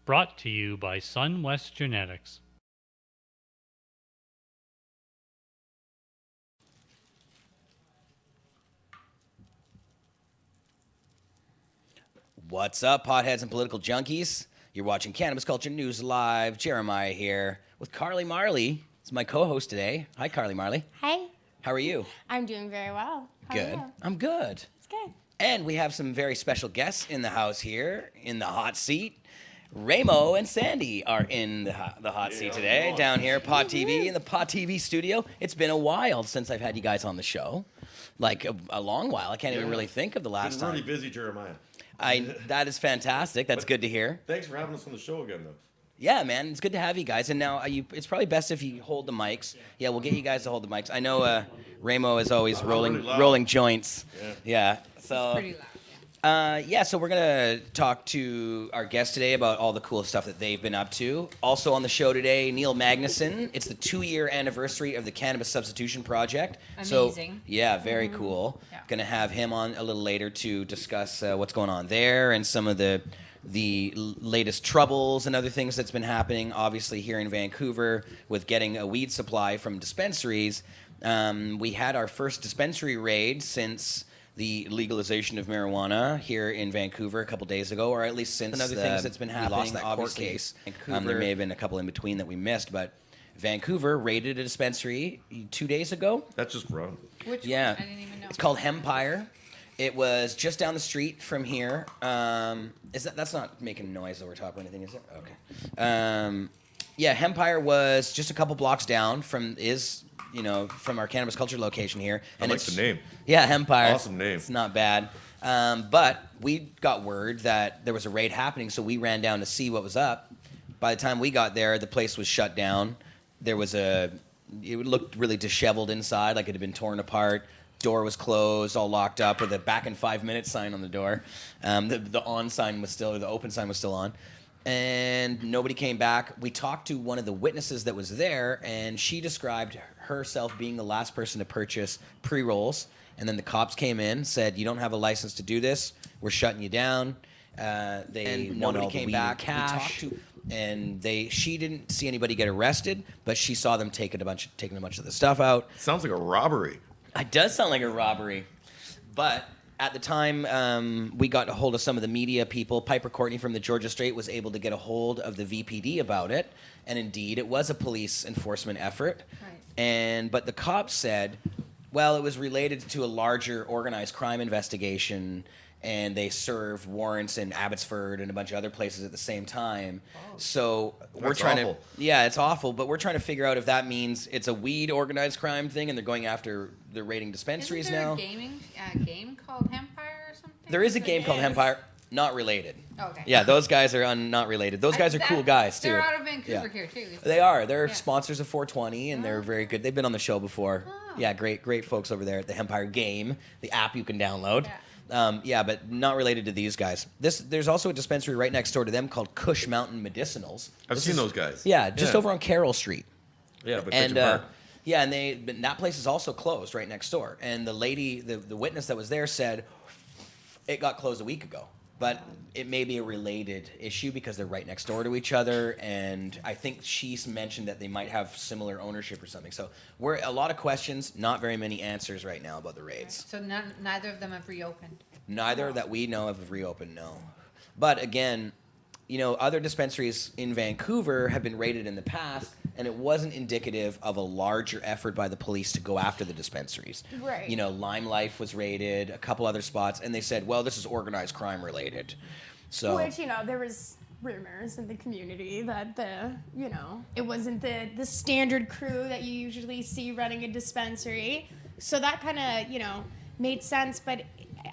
Brought to you by SunWest Genetics. What's up, potheads and political junkies? You're watching Cannabis Culture News Live. Jeremiah here with Carly Marley. It's my co-host today. Hi, Carly Marley. Hi. How are you? I'm doing very well. How Good. are you? I'm good. It's good. And we have some very special guests in the house here in the hot seat. Ramo and Sandy are in the hot seat today, down here, Pod TV, in the Pod TV studio. It's been a while since I've had you guys on the show, like a long while. I can't even really think of the last Been time. really busy, Jeremiah. That is fantastic. That's good to hear. Thanks for having us on the show again, though. Yeah, man, it's good to have you guys. And now it's probably best if you hold the mics. Yeah, we'll get you guys to hold the mics. I know Ramo is always rolling joints. Yeah. So Pretty loud. so we're gonna talk to our guest today about all the cool stuff that they've been up to. Also on the show today, Neil Magnussen. It's the 2-year anniversary of the Cannabis Substitution Project. Amazing. So, yeah, very cool. Yeah. Gonna have him on a little later to discuss what's going on there and some of the latest troubles and other things that's been happening, obviously here in Vancouver with getting a weed supply from dispensaries. We had our first dispensary raid since the legalization of marijuana here in Vancouver a couple days ago, or at least since other things that's been happening. We lost that court case. There may have been a couple in between that we missed, but Vancouver raided a dispensary 2 days ago. That's just wrong. Which Yeah, one? I didn't even know. it's called Hempire. It was just down the street from here. That's not making noise over top or anything, is it? Okay. Hempire was just a couple blocks down from our Cannabis Culture location here. And it's the name. Yeah, Hempire. Awesome name. It's not bad. But we got word that there was a raid happening, so we ran down to see what was up. By the time we got there, the place was shut down. It looked really disheveled inside, like it had been torn apart. Door was closed, all locked up with a back in 5 minutes sign on the door. The on sign was still, or the open sign was still on. And nobody came back. We talked to one of the witnesses that was there, and she described herself being the last person to purchase pre-rolls. And then the cops came in, said, "You don't have a license to do this. We're shutting you down." Nobody came back. Cash. She didn't see anybody get arrested, but she saw them taking a bunch of the stuff out. Sounds like a robbery. It does sound like a robbery. But at the time, we got a hold of some of the media people. Piper Courtney from the Georgia Straight was able to get a hold of the VPD about it. And indeed, it was a police enforcement effort. Right. But the cops said, well, it was related to a larger organized crime investigation, and they served warrants in Abbotsford and a bunch of other places at the same time. Oh. So we're That's trying awful. to, yeah, it's awful, but we're trying to figure out if that means it's a weed organized crime thing and they're going after, they're raiding dispensaries Isn't there now. a game called Hempire or something? There is a game called Empire, not related. Okay. Yeah, those guys are not related. Those guys are cool guys too. They're out of Vancouver Yeah. here too. They are. They're Yeah. sponsors of 420, and they're very good. They've been on the show before. Oh. Yeah, great folks over there at the Empire Game, the app you can download. Yeah. But not related to these guys. There's also a dispensary right next door to them called Cush Mountain Medicinals. I've seen those guys. Yeah, just over on Carroll Street. Yeah, but And Park. but that place is also closed right next door. And the lady, the witness that was there said it got closed a week ago. But it may be a related issue because they're right next door to each other, and I think she's mentioned that they might have similar ownership or something. So we're a lot of questions, not very many answers right now about the raids. So neither of them have reopened. Neither that we know of have reopened, no. But again, other dispensaries in Vancouver have been raided in the past, and it wasn't indicative of a larger effort by the police to go after the dispensaries. Right. Lime Life was raided, a couple other spots, and they said, well, this is organized crime related. So, Which, there was rumors in the community that it wasn't the standard crew that you usually see running a dispensary. So that kind of, made sense. But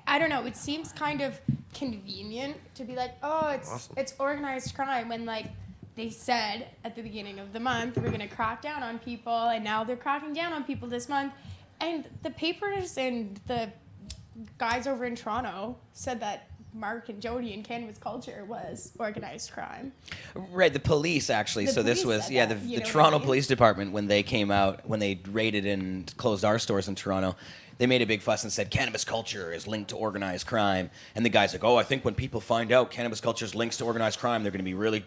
I don't know, it seems kind of convenient to be like, oh, it's organized crime when, like, they said at the beginning of the month we're going to crack down on people, and now they're cracking down on people this month. And the papers and the guys over in Toronto said that Mark and Jody and Cannabis Culture was organized crime. Right, the police actually. The So this police was said the that, you know what I Toronto mean? Police Department when they came out when they raided and closed our stores in Toronto. They made a big fuss and said cannabis culture is linked to organized crime. And the guy's like, "Oh, I think when people find out cannabis culture is linked to organized crime, they're going to be really,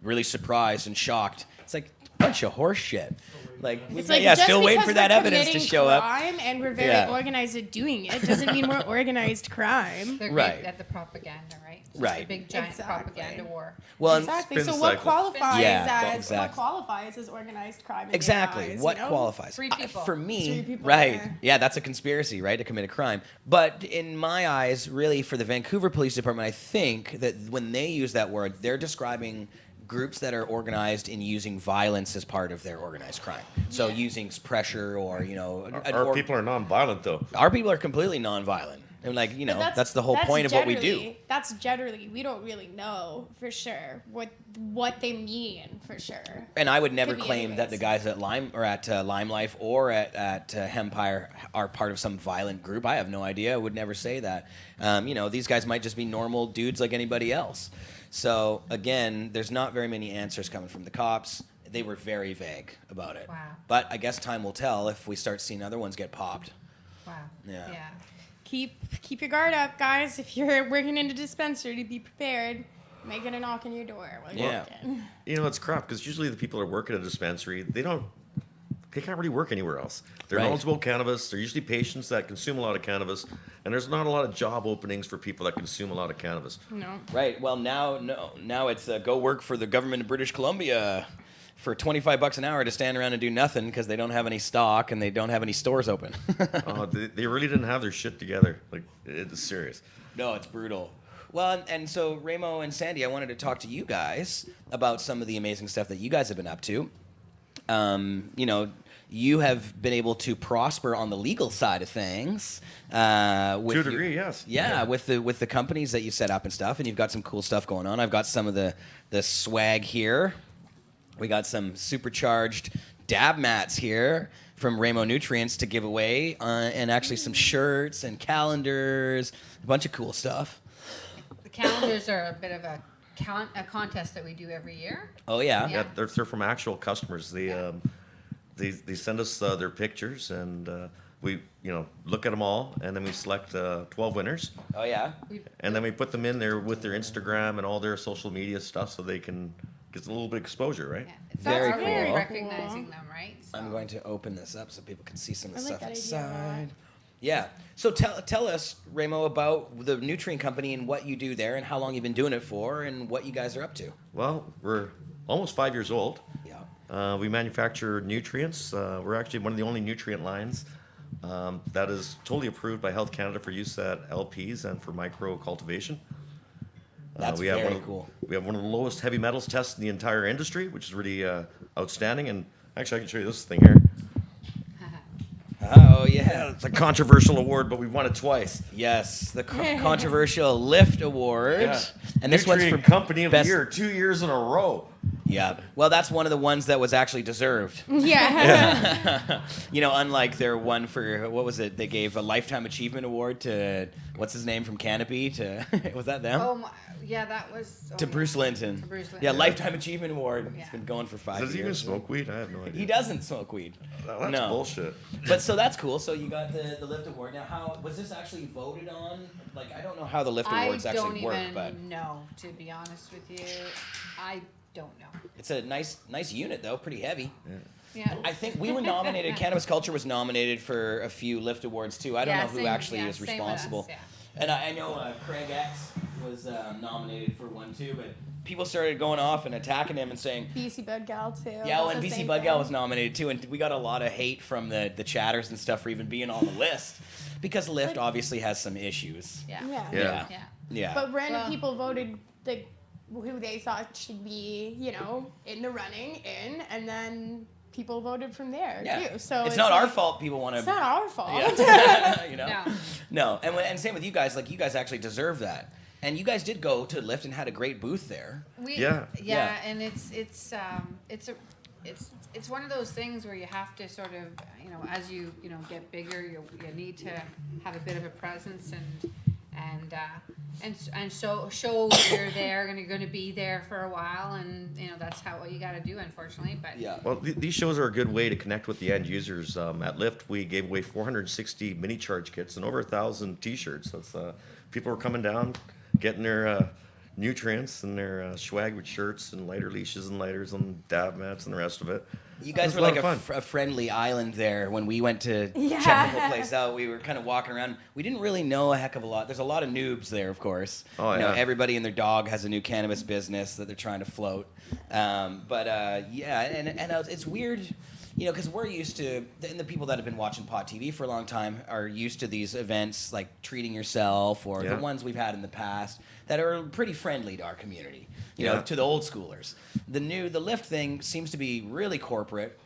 really surprised and shocked." It's like a bunch of horse shit. Like, It's like yeah, just still waiting because for that we're evidence to committing show up. crime and we're very Yeah. organized at doing it doesn't mean we're organized crime. They're Right. great at the propaganda, right? It's Right. A big giant Exactly. propaganda war. Well, Exactly. spin So what cycle. qualifies Yeah, as exactly. what qualifies as organized crime? In their exactly. eyes, What you know? qualifies? 3 people. For me, 3 people, right? yeah. Yeah, that's a conspiracy, right, to commit a crime. But in my eyes, really, for the Vancouver Police Department, I think that when they use that word, they're describing groups that are organized in using violence as part of their organized crime. So Yeah. using pressure or, Our people are non-violent, though. our people are completely nonviolent. And like, But that's the whole that's point of what we do. generally- That's generally we don't really know for sure what they mean for sure. And I would never Could be claim that anyways. the guys at Lime Life or at Hempire are part of some violent group. I have no idea. I would never say that. These guys might just be normal dudes like anybody else. So again, there's not very many answers coming from the cops. They were very vague about it. Wow. But I guess time will tell if we start seeing other ones get popped. Wow. Yeah. Keep your guard up, guys. If you're working in a dispensary, be prepared. Might get a knock on your door while you're Yeah. working. You know, it's crap because usually the people that work at a dispensary, they can't really work anywhere else. They're Right. knowledgeable cannabis. They're usually patients that consume a lot of cannabis, and there's not a lot of job openings for people that consume a lot of cannabis. No. Right. Well, now it's go work for the government of British Columbia for $25 an hour to stand around and do nothing because they don't have any stock and they don't have any stores open. They really didn't have their shit together. Like, it's serious. No, it's brutal. Well, and so Ramo and Sandy, I wanted to talk to you guys about some of the amazing stuff that you guys have been up to. You have been able to prosper on the legal side of things. With To a degree, yes. Yeah, with the companies that you set up and stuff, and you've got some cool stuff going on. I've got some of the swag here. We got some supercharged dab mats here from Ramo Nutrients to give away, and actually some shirts and calendars, a bunch of cool stuff. The calendars are a bit of a contest that we do every year. Oh yeah. Yeah, they're from actual customers. They send us their pictures, and we look at them all, and then we select 12 winners, Oh yeah. and then we put them in there with their Instagram and all their social media stuff, so they can get a little bit of exposure, right? Yeah. It's Very our way of cool. recognizing them, right? I'm So- going to open this up so people can see some of the I like stuff that idea a lot. inside. Yeah. So tell us, Ramo, about the Nutrient Company and what you do there and how long you've been doing it for and what you guys are up to. Well, we're almost 5 years old. Yeah. We manufacture nutrients. We're actually one of the only nutrient lines that is totally approved by Health Canada for use at LPs and for micro cultivation. That's we have very one of, cool. We have one of the lowest heavy metals tests in the entire industry, which is really outstanding. And actually, I can show you this thing here. Oh yeah. It's a controversial award, but we've won it twice. Yes, the controversial Lift Award. Yeah. And this one's for Nutrient Company of best- the Year 2 years in a row. Yeah. Well, that's one of the ones that was actually deserved. Yeah. Unlike their one for, what was it? They gave a Lifetime Achievement Award to, what's his name from Canopy? Was that them? Oh, yeah, that was. To Bruce Linton. To Bruce Yeah, Linton. Lifetime Achievement Award. He's Yeah. been going for 5 Does he even years. smoke weed? I have no idea. He doesn't smoke weed. That's No. bullshit. But so that's cool. So you got the Lift Award. Now, how was this actually voted on? Like, I don't know how the Lift Awards I don't actually work, even but know, to be honest with you. I don't know. it's a nice unit though, pretty heavy. Yeah. I think we were nominated. Cannabis Culture was nominated for a few Lift Awards too. I don't know who actually is same with us, responsible. yeah. And I know Craig X was nominated for one too, but people started going off and attacking him and saying, BC Bud Gal too. yeah, well, about and the BC same Bud Gal thing. was nominated too, and we got a lot of hate from the chatters and stuff for even being on the list because Lyft obviously has some issues. Yeah. Yeah. Yeah. Yeah. Yeah. But random Well- people voted who they thought should be, in the running and then people voted from there Yeah. too. So it's not our like, fault people want to. It's not our fault. Yeah. No. No, and same with you guys. Like you guys actually deserve that, and you guys did go to Lyft and had a great booth there. Yeah. Yeah. And it's one of those things where you have to sort of, as you get bigger, you need to have a bit of a presence and so show you're there, going to be there for a while, and that's what you got to do, unfortunately. But Yeah. Well, these shows are a good way to connect with the end users. At Lyft, we gave away 460 mini charge kits and over 1,000 T-shirts. That's people were coming down, getting their nutrients and their swag with shirts and lighter leashes and lighters and dab mats and the rest of it. You It guys was were a lot like of fun. a friendly island there when we went to Yeah. check the whole place out. We were kind of walking around. We didn't really know a heck of a lot. There's a lot of noobs there, of course. Oh, You know, yeah. everybody and their dog has a new cannabis business that they're trying to float. It's weird, because we're used to, and the people that have been watching Pot TV for a long time are used to these events like Treating Yourself or the Yeah. ones we've had in the past that are pretty friendly to our community, Yeah. to the old schoolers. The Lyft thing seems to be really corporate,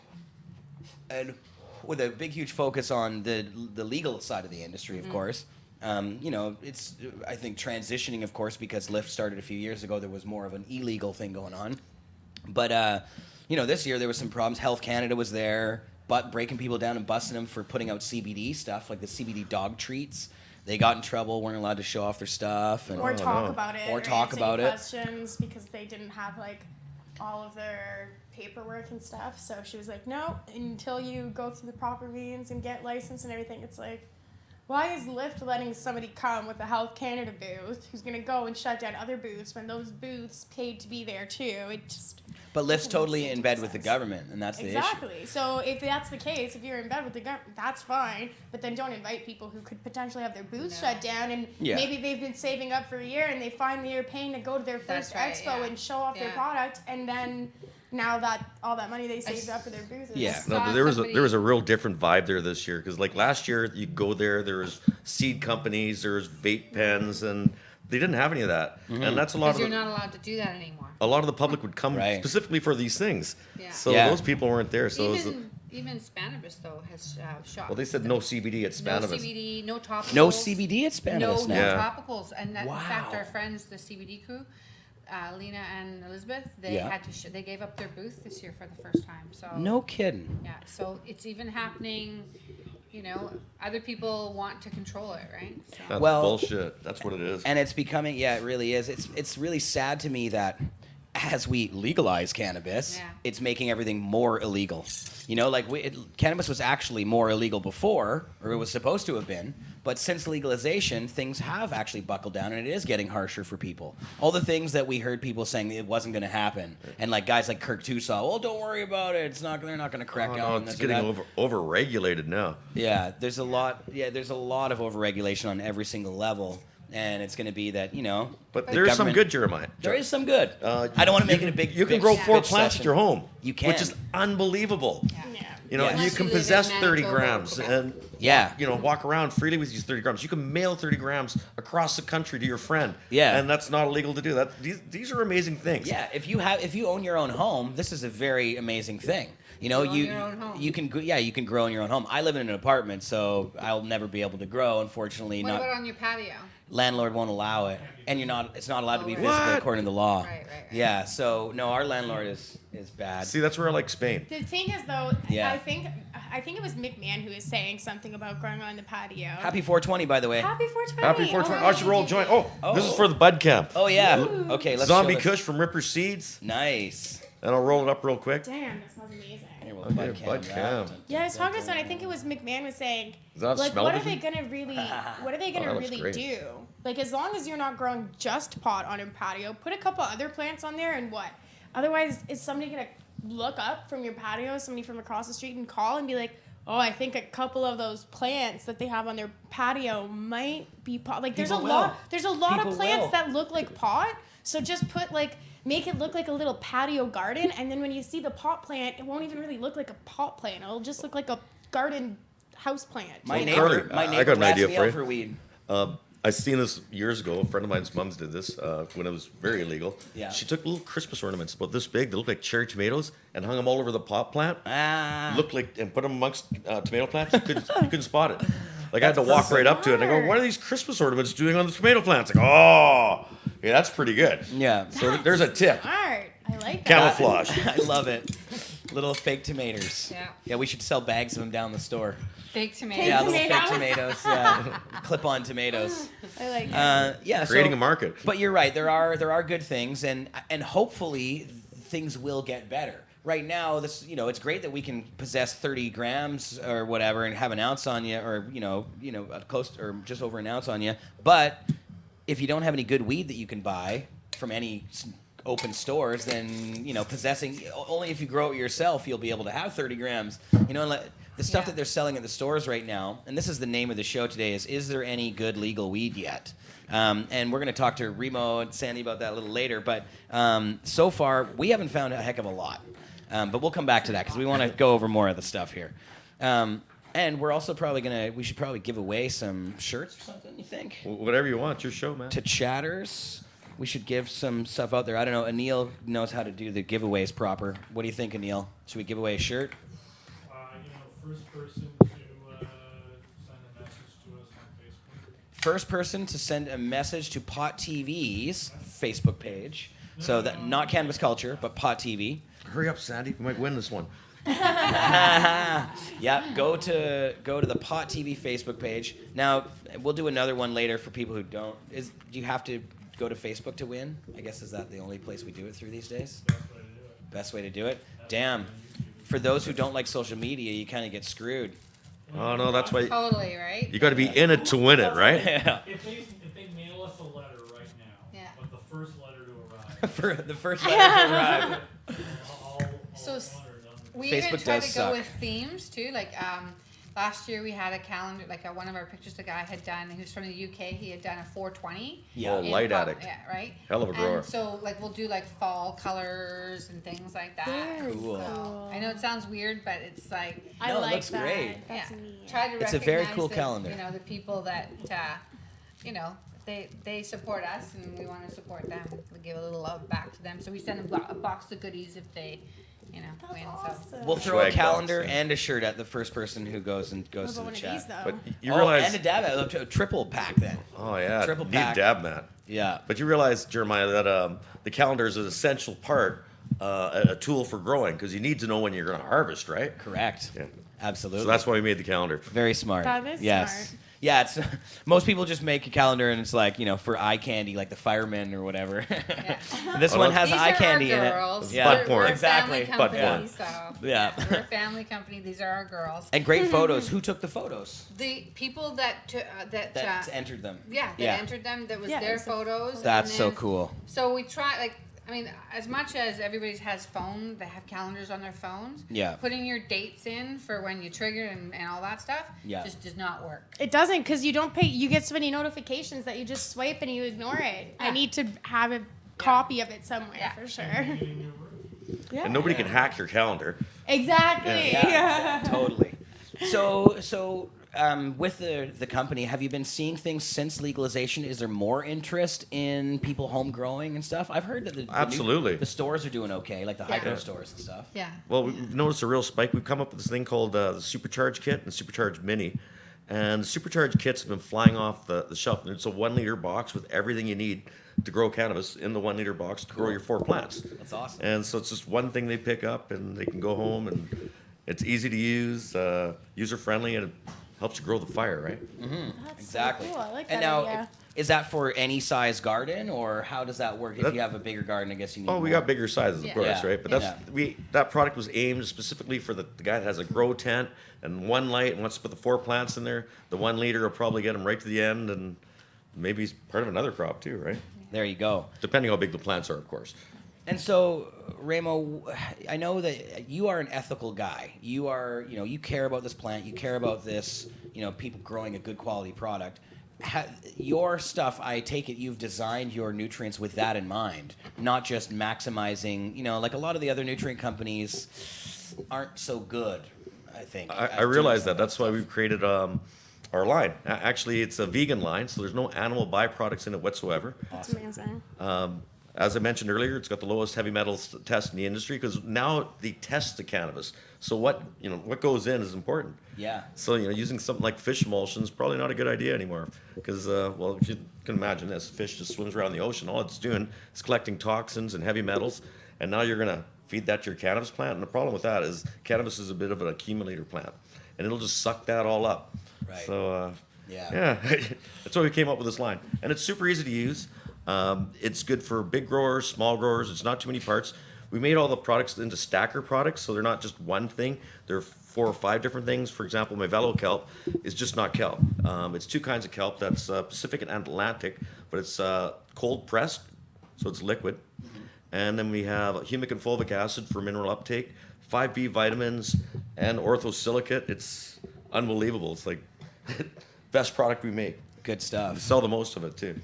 and with a big, huge focus on the legal side of the industry, of course. It's, I think, transitioning, of course, because Lyft started a few years ago. There was more of an illegal thing going on. But, this year there was some problems. Health Canada was there, but breaking people down and busting them for putting out CBD stuff, like the CBD dog treats. They got in trouble, weren't allowed to show off their stuff. And Or talk no. about it. Or talk answer about it. questions because they didn't have like all of their paperwork and stuff. So she was like, no, until you go through the proper means and get licensed and everything. It's like, why is Lyft letting somebody come with a Health Canada booth who's going to go and shut down other booths when those booths paid to be there too? It just... But Lyft's doesn't totally seem in to bed make with the sense. government, and that's the issue. Exactly. So if that's the case, if you're in bed with the government, that's fine. But then don't invite people who could potentially have their booths No. shut down, and Yeah. maybe they've been saving up for a year, and they finally are paying to go to their first That's right, expo yeah. and show off their Yeah. product, and then now that all that money they saved up for their booth is Yeah. No, Saw but there was somebody- a real different vibe there this year because like last year you go there was seed companies, there was vape pens, and they didn't have any of that, and that's a lot because of you're not allowed to do that anymore. a lot of the public would come Right. specifically for these things. Yeah. So Yeah. those people weren't there. So it was, Even Spannabis though has shot. well, they said no CBD at no Spannabis. CBD, no topicals. No CBD at Spannabis No, now. no Yeah. topicals, and that, in fact, Wow. our friends, the CBD crew, Lena and Elizabeth, they Yeah. had to. They gave up their booth this year for the first time. So No kidding. Yeah, so it's even happening. Other people want to control it, right? So. That's Well- bullshit. That's what it is. And it's becoming, it really is. It's really sad to me that as we legalize cannabis, Yeah. it's making everything more illegal. Cannabis was actually more illegal before, or it was supposed to have been. But since legalization, things have actually buckled down, and it is getting harsher for people. All the things that we heard people saying it wasn't going to happen, and like guys like Kirk Tusaw, well, don't worry about it. They're not going to crack Oh, down no, on it's this or getting that. over-regulated now. Yeah, there's a lot. Yeah, there's a lot of overregulation on every single level, and it's going to be that But the there is some government- good, Jeremiah. There is some good. I don't want to make it a big. You can big grow 4 bitch plants session. at your home. You can. Which is unbelievable. Yeah. Yeah. Yes. You Unless can you live in possess 30 Manitoba, grams Quebec. and Yeah. walk around freely with these 30 grams. You can mail 30 grams across the country to your friend. Yeah. And that's not illegal to do that. These are amazing things. Yeah, if you own your own home, this is a very amazing thing. You own your own home. you can grow in your own home. I live in an apartment, so I'll never be able to grow. Unfortunately, What not about on your patio? landlord won't allow it, and it's not allowed to be Oh, right. visible What? according to the law. Right. Yeah, so no, our landlord is bad. See, that's where I like Spain. The thing is, though, Yeah. I think it was McMahon who was saying something about growing on the patio. Happy 420, by the way. Happy 420. Happy 420. I should roll a joint. Oh, this is Oh. for the bud camp. Oh yeah. Okay, let's Zombie show this. Kush from Ripper Seeds. Nice. And I'll roll it up real quick. Damn, that smells amazing. Here, we'll Okay, bud cam bud that. cam. Yeah, I was talking to someone. I think it was McMahon was saying, Does that like, smell what are good? they gonna really, what are they Oh, gonna that looks really great. do? Like, as long as you're not growing just pot on your patio, put a couple other plants on there, and what? Otherwise, is somebody gonna look up from your patio, somebody from across the street, and call and be like, oh, I think a couple of those plants that they have on their patio might be pot. Like, there's People a lot. will. There's a lot People of plants will. that look like pot. So just put make it look like a little patio garden, and then when you see the pot plant, it won't even really look like a pot plant. It'll just look like a garden house plant. My you know? neighbor, Carter, my I neighbor got an asked idea me for out you. for weed. I seen this years ago. A friend of mine's mom's did this when it was very illegal. Yeah. She took little Christmas ornaments about this big. They looked like cherry tomatoes and hung them all over the pot plant. Looked like and put them amongst tomato plants. You couldn't spot it. Like I had to walk right up to it and I go, "What are these Christmas ornaments doing on the tomato plants?" Like, oh, yeah, that's pretty good. Yeah. So there's a tip. Smart. I like that. Camouflage. I love it. Little fake tomatoes. Yeah. Yeah, we should sell bags of them down the store. Fake tomatoes. Fake Yeah, little fake tomatoes. tomatoes. Yeah, clip-on tomatoes. I like it. Yeah, Creating so- a market. But you're right. There are good things, and hopefully things will get better. Right now, this it's great that we can possess 30 grams or whatever and have an ounce on you, or close or just over an ounce on you. But if you don't have any good weed that you can buy from any open stores, then possessing only if you grow it yourself, you'll be able to have 30 grams. The stuff that they're selling at the stores right now, and this is the name of the show today, is there any good legal weed yet? And we're going to talk to Remo and Sandy about that a little later. But so far, we haven't found a heck of a lot. But we'll come back to that because we want to go over more of the stuff here. And we're also we should probably give away some shirts or something, you think? Whatever you want, your show, man. To chatters. We should give some stuff out there. I don't know. Anil knows how to do the giveaways proper. What do you think, Anil? Should we give away a shirt? First person to send a message to us on Facebook. First person to send a message to Pot TV's Facebook page. So that not Cannabis Culture, but Pot TV. Hurry up, Sandy. We might win this one. Yeah, go to the Pot TV Facebook page. Now we'll do another one later for people who don't. Do you have to go to Facebook to win? I guess is that the only place we do it through these days? Best way to do it. Damn. For those who don't like social media, you kind of get screwed. Oh no, that's why Totally, right? you got to be in it to win it, right? Yeah. If they mail us a letter right now, Yeah. but the first letter to arrive, For the first letter to arrive. all So honor done. We Facebook even try does to go suck. with themes too. Like last year we had a calendar, one of our pictures the guy had done, he was from the UK, he had done a 420. Yeah. Oh, in light pop- addict. Yeah, right? Hell of a grower. And so we'll do fall colors and things like that. Very Cool. cool. I know it sounds weird, but it's like, I No, it like looks that. great. That's yeah, neat. try to It's recognize a very cool the, calendar. the people that, they support us and we want to support them. We give a little love back to them. So we send them a box of goodies if they, win. That's So. awesome. We'll throw a Swag calendar box, yeah. and a shirt at the first person who goes What to about the one of chat. these, though? But you Oh, realize, and a dab, a triple pack then. oh yeah, triple need pack. dab mat. Yeah. But you realize, Jeremiah, that the calendar is an essential part, a tool for growing, because you need to know when you're going to harvest, right? Correct. Yeah. Absolutely. So that's why we made the calendar. very smart. That is yes. smart. Yeah, it's most people just make a calendar and it's for eye candy, like the firemen or whatever. This Oh, one no. has These eye are candy our in girls. it. Yeah, Butt porn. We're a exactly. family Butt company, porn. so Yeah. we're a family company. These are our girls. And great photos. Who took the photos? The people that That entered them. that entered them, that was Yeah, their it's a- photos. That's and so then- cool. So we try as much as everybody has they have calendars on their phones. Yeah. Putting your dates in for when you trigger and all that stuff Yeah. just does not work. It doesn't because you don't pay. You get so many notifications that you just swipe and you ignore it. I Yeah. need to have a copy of it somewhere Yeah. for sure. Yeah. And nobody can hack your calendar. Exactly. Yeah, totally. So with the company, have you been seeing things since legalization? Is there more interest in people home growing and stuff? I've heard that Absolutely. the stores are doing okay, like the Yeah. hydro stores and stuff. Yeah. Well, we've noticed a real spike. We've come up with this thing called the Supercharged Kit and Supercharged Mini. And the Supercharged Kits have been flying off the shelf. And it's a 1 liter box with everything you need to grow cannabis in the 1 liter box to grow your 4 plants. That's awesome. And so it's just one thing they pick up and they can go home and it's easy to use, user friendly, and it helps you grow the fire, right? That's Exactly. So cool. I like And that now, idea. is that for any size garden, or how does that work? If That- you have a bigger garden, I guess you need. Oh, we more. got bigger sizes, of Yeah. course, Yeah. right? But Yeah. that product was aimed specifically for the guy that has a grow tent and one light and wants to put the 4 plants in there. The 1 liter will probably get him right to the end, and maybe he's part of another crop too, right? There you go. Depending how big the plants are, of course. And so, Remo, I know that you are an ethical guy. You are, you care about this plant. You care about this, people growing a good quality product. Your stuff, I take it, you've designed your nutrients with that in mind, not just maximizing. Like a lot of the other nutrient companies aren't so good. I think. I realize that. That's why we've created our line. Actually, it's a vegan line, so there's no animal byproducts in it whatsoever. That's amazing. As I mentioned earlier, it's got the lowest heavy metals test in the industry because now they test the cannabis. So what goes in is important. Yeah. So using something like fish emulsion is probably not a good idea anymore because if you can imagine this, fish just swims around the ocean. All it's doing is collecting toxins and heavy metals, and now you're gonna feed that to your cannabis plant. And the problem with that is cannabis is a bit of an accumulator plant. and it'll just suck that all up. Right. So Yeah. that's why we came up with this line, and it's super easy to use. It's good for big growers, small growers. It's not too many parts. We made all the products into stacker products, so they're not just one thing. They're 4 or 5 different things. For example, my Velo kelp is just not kelp. It's 2 kinds of kelp. That's Pacific and Atlantic, but it's cold pressed, so it's liquid. And then we have humic and fulvic acid for mineral uptake, 5B vitamins, and orthosilicate. It's unbelievable. It's like best product we make. Good We stuff. sell the most of it too.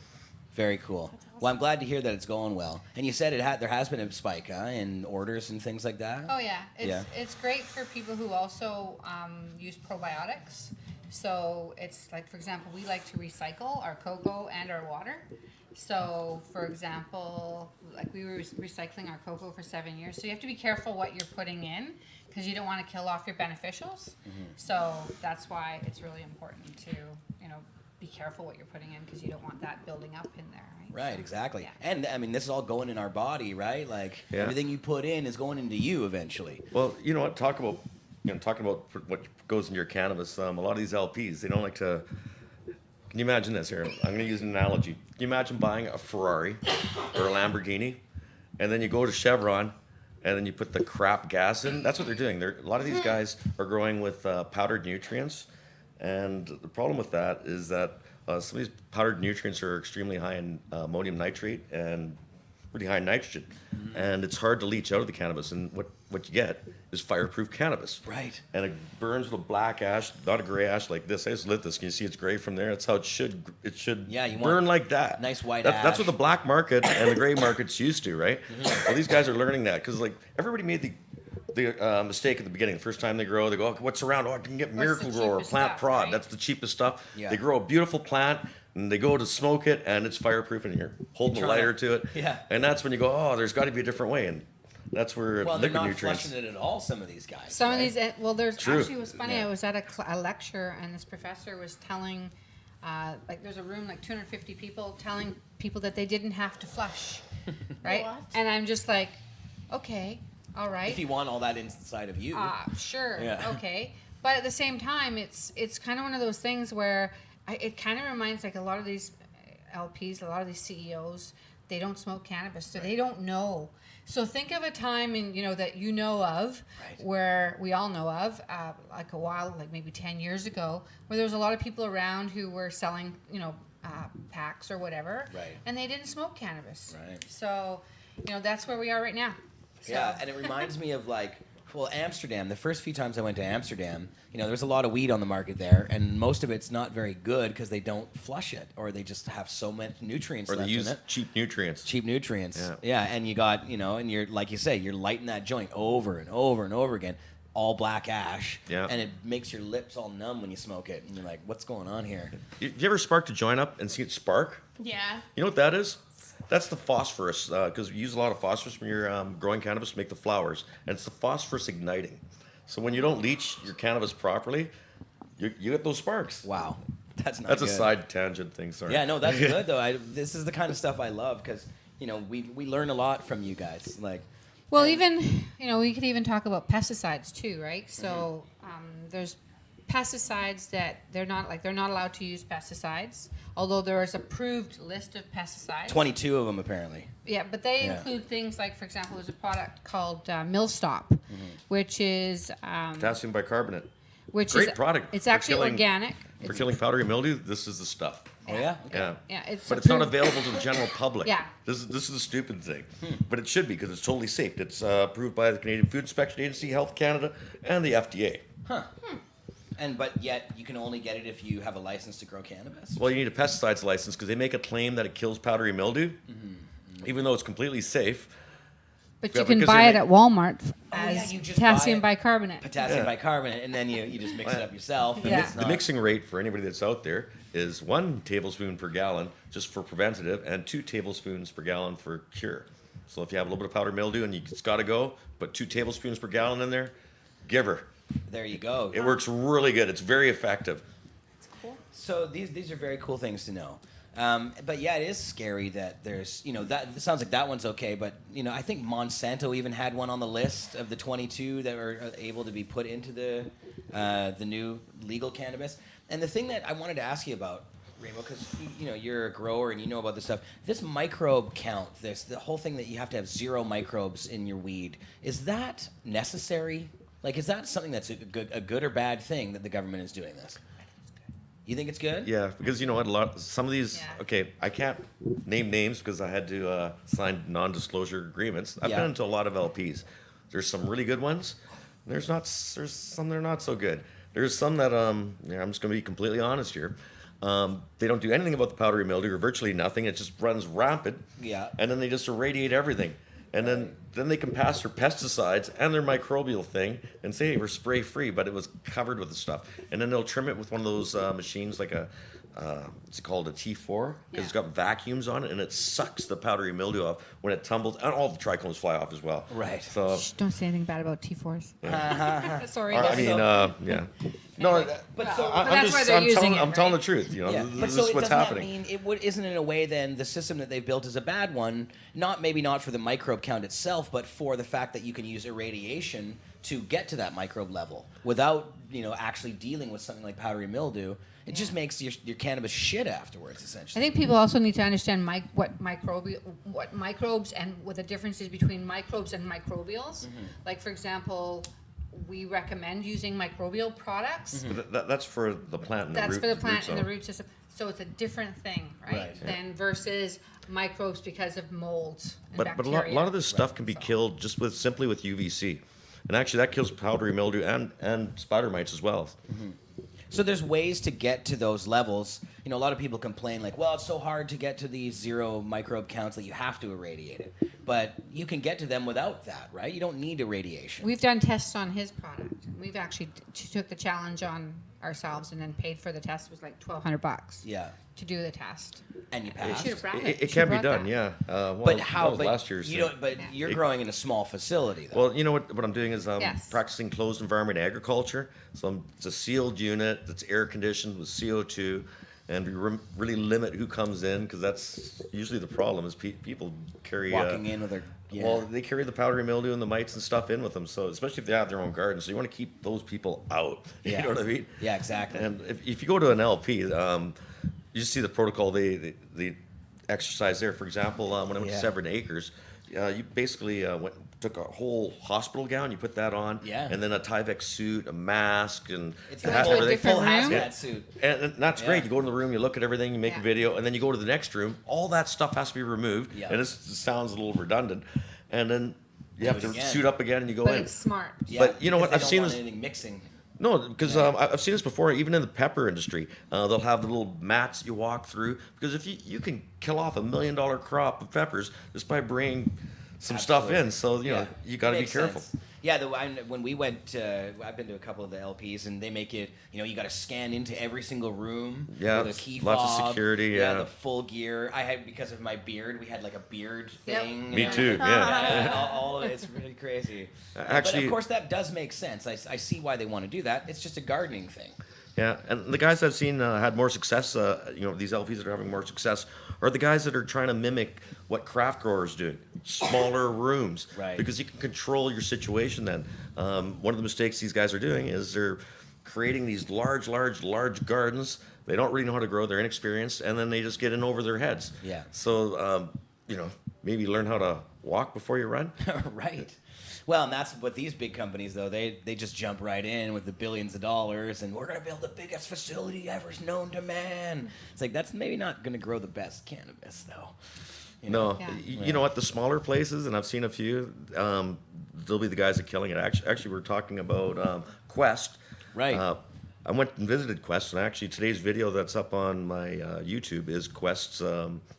Very cool. Well, I'm glad to hear that it's going well. And you said there has been a spike, in orders and things like that. Oh yeah, Yeah. it's great for people who also use probiotics. So it's like, for example, we like to recycle our cocoa and our water. So, for example, like we were recycling our cocoa for 7 years. So you have to be careful what you're putting in because you don't want to kill off your beneficials. So that's why it's really important to, be careful what you're putting in because you don't want that building up in there. Right, So, exactly. yeah. And I mean, this is all going in our body, right? Like Yeah. everything you put in is going into you eventually. Well, you know what? Talking about what goes in your cannabis. A lot of these LPs, they don't like to. Can you imagine this here? I'm going to use an analogy. Can you imagine buying a Ferrari or a Lamborghini, and then you go to Chevron, and then you put the crap gas in? That's what they're doing. A lot of these guys are growing with powdered nutrients, and the problem with that is that some of these powdered nutrients are extremely high in ammonium nitrate and pretty high in nitrogen, and it's hard to leach out of the cannabis. And what you get is fireproof cannabis. Right. And it burns with a black ash, not a gray ash like this. I just lit this. Can you see it's gray from there? That's how it should. It should Yeah, you want burn like that. nice white That's ash. what the black market and the gray market's used to, right? Well, these guys are learning that because like everybody made the mistake at the beginning. The first time they grow, they go, "Oh, what's around? Oh, I can get Miracle the Grow or cheapest Plant stuff, Prod. right? That's the cheapest stuff." Yeah. They grow a beautiful plant and they go to smoke it and it's fireproof and you're holding a Trying lighter to- to it. Yeah. And that's when you go, "Oh, there's got to be a different way." And that's where Well, they're liquid not nutrients. flushing it at all. Some of these guys. Some of right? these, there's True. actually, it was funny. Yeah. I was at a lecture, and this professor was telling, like, there's a room like 250 people, telling people that they didn't have to flush, right? What? And I'm just like, okay, all right, If you want all that inside of you. sure, Yeah. okay. But at the same time, it's kind of one of those things where it kind of reminds like a lot of these LPs, a lot of these CEOs, they don't smoke cannabis, so they don't know. So think of a time that you know of, Right. where we all know of, like a while, like maybe 10 years ago, where there was a lot of people around who were selling, packs or whatever, Right. and they didn't smoke cannabis. Right. So, that's where we are right now. So, Yeah, and it reminds me of Amsterdam. The first few times I went to Amsterdam, there's a lot of weed on the market there, and most of it's not very good because they don't flush it, or they just have so much nutrients Or they left use in it. cheap nutrients. Cheap nutrients. Yeah. Yeah, and you got, and you're, like you say, you're lighting that joint over and over and over again, all black ash, Yeah. and it makes your lips all numb when you smoke it, and you're like, what's going on here? You ever sparked a joint up and see it spark? Yeah. You know what that is? That's the phosphorus, because we use a lot of phosphorus when you're growing cannabis to make the flowers, and it's the phosphorus igniting. So when you don't leach your cannabis properly, you get those sparks. Wow. That's not That's good. a side tangent thing, sorry. Yeah, no, that's good though. This is the kind of stuff I love because we learn a lot from you guys. Like, well, even we could even talk about pesticides too, right? So there's pesticides that they're not allowed to use pesticides, although there is approved list of pesticides. 22 of them apparently. Yeah, but they Yeah. include things like, for example, there's a product called Millstop, which is Potassium bicarbonate. which Great is product It's for actually killing- organic. For killing powdery mildew, this is the stuff. Oh yeah. Okay. Yeah. Yeah, it's But it's not approved- available to the general public. Yeah. This is the stupid thing. But it should be because it's totally safe. It's approved by the Canadian Food Inspection Agency, Health Canada, and the FDA. But yet you can only get it if you have a license to grow cannabis. Well, you need a pesticides license because they make a claim that it kills powdery mildew, even though it's completely safe. But Yeah, you can because buy they it make- at Walmart yeah, as you just potassium buy it. bicarbonate. Potassium Yeah. bicarbonate, and then you just mix it up yourself. And Yeah. it's The not- mixing rate for anybody that's out there is 1 tablespoon per gallon just for preventative and 2 tablespoons per gallon for cure. So if you have a little bit of powdery mildew and it's got to go, put 2 tablespoons per gallon in there, give her. There you go. It works really good. It's very effective. So these are very cool things to know. But yeah, it is scary that there's, that it sounds like that one's okay, but I think Monsanto even had one on the list of the 22 that were able to be put into the new legal cannabis. And the thing that I wanted to ask you about, Remo, because you're a grower and you know about this stuff. This microbe count, the whole thing that you have to have 0 microbes in your weed, is that necessary? Like, is that something that's a good or bad thing that the government is doing this? You think it's good? Yeah, because you know what, some of these. Yeah. Okay, I can't name names because I had to sign non-disclosure agreements. I've Yeah. been into a lot of LPs. There's some really good ones. There's some that are not so good. There's some that I'm just going to be completely honest here. They don't do anything about the powdery mildew or virtually nothing. It just runs rampant. Yeah. And then they just irradiate everything. And then they can pass their pesticides and their microbial thing and say, hey, we're spray free, but it was covered with the stuff. And then they'll trim it with one of those machines like what's it called, a T4? Because it's got vacuums on it and it sucks the powdery mildew off when it tumbles. And all the trichomes fly off as well. Right. So, Shh, don't say anything bad about T4s. Sorry, I guys. mean, yeah. No, Anyway, but that's why they're using it, I'm telling the right? truth. Yeah, but This so is what's doesn't happening. that mean isn't in a way then the system that they've built is a bad one? Maybe not for the microbe count itself, but for the fact that you can use irradiation to get to that microbe level without actually dealing with something like powdery mildew. It just makes your cannabis shit afterwards, I essentially. think people also need to understand what microbes and what the difference is between microbes and microbials. Like, for example, we recommend using microbial products. But that's for the plant and the root. That's for the plant root and the zone. root system. So it's a different thing, right? Right. Than versus microbes because of molds and But bacteria. a lot of this stuff can be killed just simply with UVC. And actually that kills powdery mildew and spider mites as well. So there's ways to get to those levels. A lot of people complain like, well, it's so hard to get to these 0 microbe counts that you have to irradiate it. But you can get to them without that, right? You don't need irradiation. We've done tests on his product. We've actually took the challenge on ourselves and then paid for the test. It was like $1,200 Yeah. to do the test. And you We passed. should have brought it. It We can should've be brought done, that. yeah. Well, But how? that was But last year's you thing. don't. But you're growing in a small facility, though. Well, you know what I'm doing is Yes. practicing closed environment agriculture. So it's a sealed unit that's air conditioned with CO2, and we really limit who comes in because that's usually the problem is people carry Walking in with their. Yeah. Well, they carry the powdery mildew and the mites and stuff in with them. So especially if they have their own garden, so you want to keep those people out. Yeah. You know what I mean? Yeah, exactly. And if you go to an LP, you just see the protocol they exercise there. For example, when I went Yeah. to Severn Acres, you basically took a whole hospital gown, you put that on, Yeah. and then a Tyvek suit, a mask, and It's a the hat, full, everything. different full room? hazmat suit. And that's great. Yeah. You go to the room, you look at everything, you make Yeah. a video, and then you go to the next room. All that stuff has to be removed, Yeah. and this sounds a little redundant. And then you have it to again. suit up again, and you go But in. it's smart. Yeah, But you know because what? they I've don't seen want this- anything mixing. No, because I've seen this before, even in the pepper industry. They'll have the little mats you walk through. Because if you can kill off $1 million crop of peppers just by bringing some stuff in, so you got to be Makes careful. sense. Yeah, when we went, I've been to a couple of the LPs, and they make it. You got to scan into every single room. Yeah, with a key lots of fob. security, yeah. the full gear. I had because of my beard. We had like a beard Yep. thing. Me and too. everything. Yeah. all of it's really crazy. but Actually- of course, that does make sense. I see why they want to do that. It's just a gardening thing. Yeah, and the guys I've seen had more success. These LPs that are having more success are the guys that are trying to mimic what craft growers do, smaller rooms, Right. Because you can control your situation. Then one of the mistakes these guys are doing is they're creating these large gardens. They don't really know how to grow. They're inexperienced, and then they just get in over their heads. Yeah. So maybe learn how to walk before you run. Right. Well, and that's what these big companies, though, they just jump right in with the billions of dollars, and we're going to build the biggest facility ever known to man. It's like, that's maybe not going to grow the best cannabis, though. No, Yeah. you know what? The smaller places, and I've seen a few. They'll be the guys that are killing it. Actually, we're talking about Quest. Right. I went and visited Quest, and actually today's video that's up on my YouTube is Quest's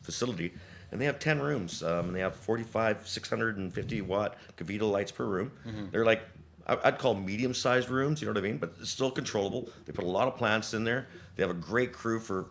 facility, and they have 10 rooms, and they have 45 650 watt Cavita lights per room. They're like I'd call medium-sized rooms, you know what I mean? But it's still controllable. They put a lot of plants in there. They have a great crew for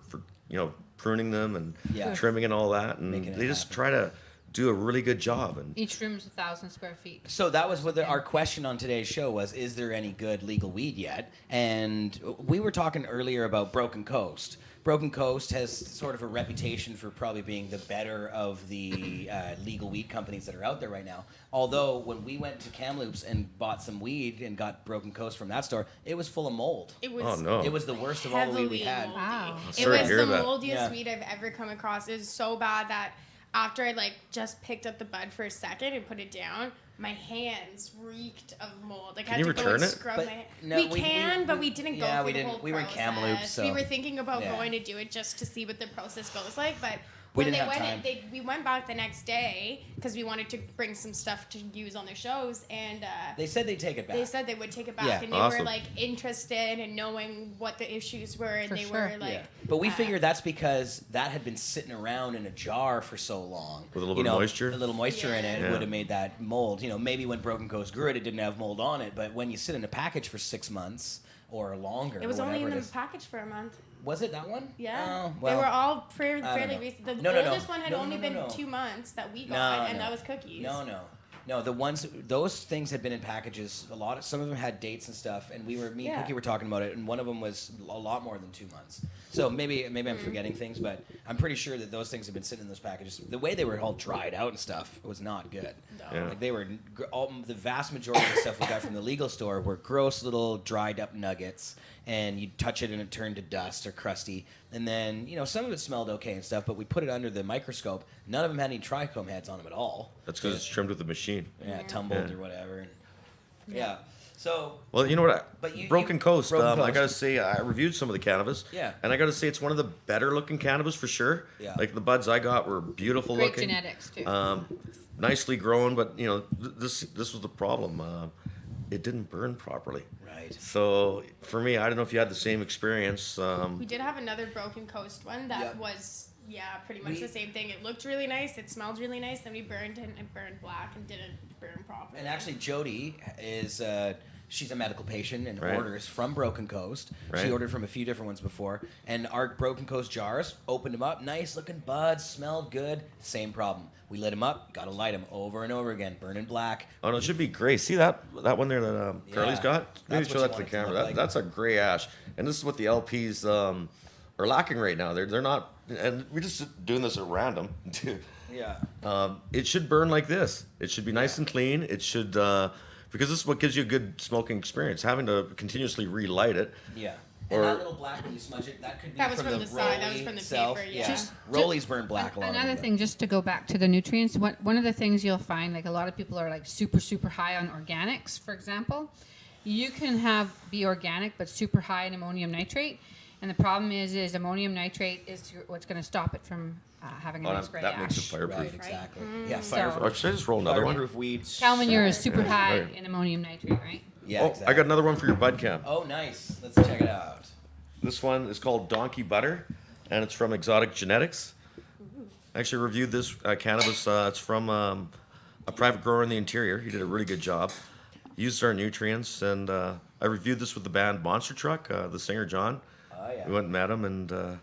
pruning them and Yeah. trimming and all that, and Making it they just happen. try to do a really good job. And Each room's 1,000 square feet. So that was what our question on today's show was: is there any good legal weed yet? And we were talking earlier about Broken Coast. Broken Coast has sort of a reputation for probably being the better of the legal weed companies that are out there right now. Although when we went to Kamloops and bought some weed and got Broken Coast from that store, it was full of mold. It was oh no, It was the worst of all the weed we had. moldy. Wow. It Sorry to was hear the that. moldiest Yeah. weed I've ever come across. It was so bad that after I like just picked up the bud for a second and put it down, my hands reeked of mold. Like, I Can had you to go return and it? scrub But my no, we we- can, we- but we didn't go yeah, through we the didn't. whole We were in process. Kamloops, so- We were thinking about Yeah. going to do it just to see what the process goes like, but We when didn't they have went, time. we went back the next day because we wanted to bring some stuff to use on the shows, and They said they'd take it back. they said they would take it back, Yeah. and they Awesome. were like interested in knowing what the issues were, and For they sure. were like, Yeah. But we figured that's because that had been sitting around in a jar for so long. With a little bit of moisture? A little moisture in it Yeah. would have made that mold. You know, maybe when Broken Coast grew it, it didn't have mold on it. But when you sit in a package for 6 months or longer, it was or only in whatever the it is. package for a month. Was it that one? Yeah, Oh, they well, were all I fairly don't know. recent. The No, no, no. oldest one had No, only no, been no. 2 months that we No, got, and no. that was cookies. No, the ones, those things had been in packages. Some of them had dates and stuff, and me and Yeah. Cookie were talking about it, and one of them was a lot more than 2 months. So maybe Mm-hmm. I'm forgetting things, but I'm pretty sure that those things have been sitting in those packages. The way they were all dried out and stuff was not good. No. Yeah. Like they were, the vast majority of the stuff we got from the legal store were gross little dried up nuggets, and you'd touch it and it turned to dust or crusty. And then, some of it smelled okay and stuff, but we put it under the microscope. None of them had any trichome heads on them at all. that's because it's trimmed with the machine. Yeah, tumbled Yeah. or whatever. And, yeah. So, Well, you know what? But you- Broken you- Coast. Broken I Coast. gotta say, I reviewed some of the cannabis. Yeah. And I gotta say, it's one of the better looking cannabis for sure. Yeah. Like the buds I got were beautiful Great looking. genetics, too. Nicely grown, but this was the problem. It didn't burn properly. right. So for me, I don't know if you had the same experience. We did have another Broken Coast one that Yep. was, pretty much We- the same thing. It looked really nice. It smelled really nice. Then we burned it, and it burned black and didn't burn properly. And actually, Jody is she's a medical patient and Right. orders from Broken Coast. She Right. ordered from a few different ones before. And our Broken Coast jars, opened them up, nice looking buds, smelled good. Same problem. We lit them up, got to light them over and over again, burning black. Oh no, it should be gray. See that one there that Carly's Yeah. got? Maybe That's show what that you to the want it to camera. look like. That's a gray ash, and this is what the LPs are lacking right now. They're not, and we're just doing this at random. Yeah. It should burn like this. It should be nice and clean. It should because this is what gives you a good smoking experience. Having to continuously relight it. Yeah. And Or- that little black when you smudge it, that could be That was from from the the side, that was rollie from the itself. paper, yeah. Just- Rollies burn black a lot. of Another them, thing, just to go back to the nutrients, one of the things you'll find, like a lot of people are like super, super high on organics, for example. You can be organic but super high in ammonium nitrate, and the problem is ammonium nitrate is what's going to stop it from having a Oh, nice gray that makes it ash. but- fireproof. Right, exactly. Mm-hmm. Yeah, So- fireproof. Or should I just roll another one? Fireproof weeds. Calvin, you're super Sure. high Right. in ammonium nitrate, right? Yeah, Oh, exactly. I got another one for your bud cam. Oh, nice. Let's check it out. This one is called Donkey Butter, and it's from Exotic Genetics. I actually reviewed this cannabis. It's from a private grower in the interior. He did a really good job. Used our nutrients, and I reviewed this with the band Monster Truck, the singer John. Oh, yeah. We went and met him, and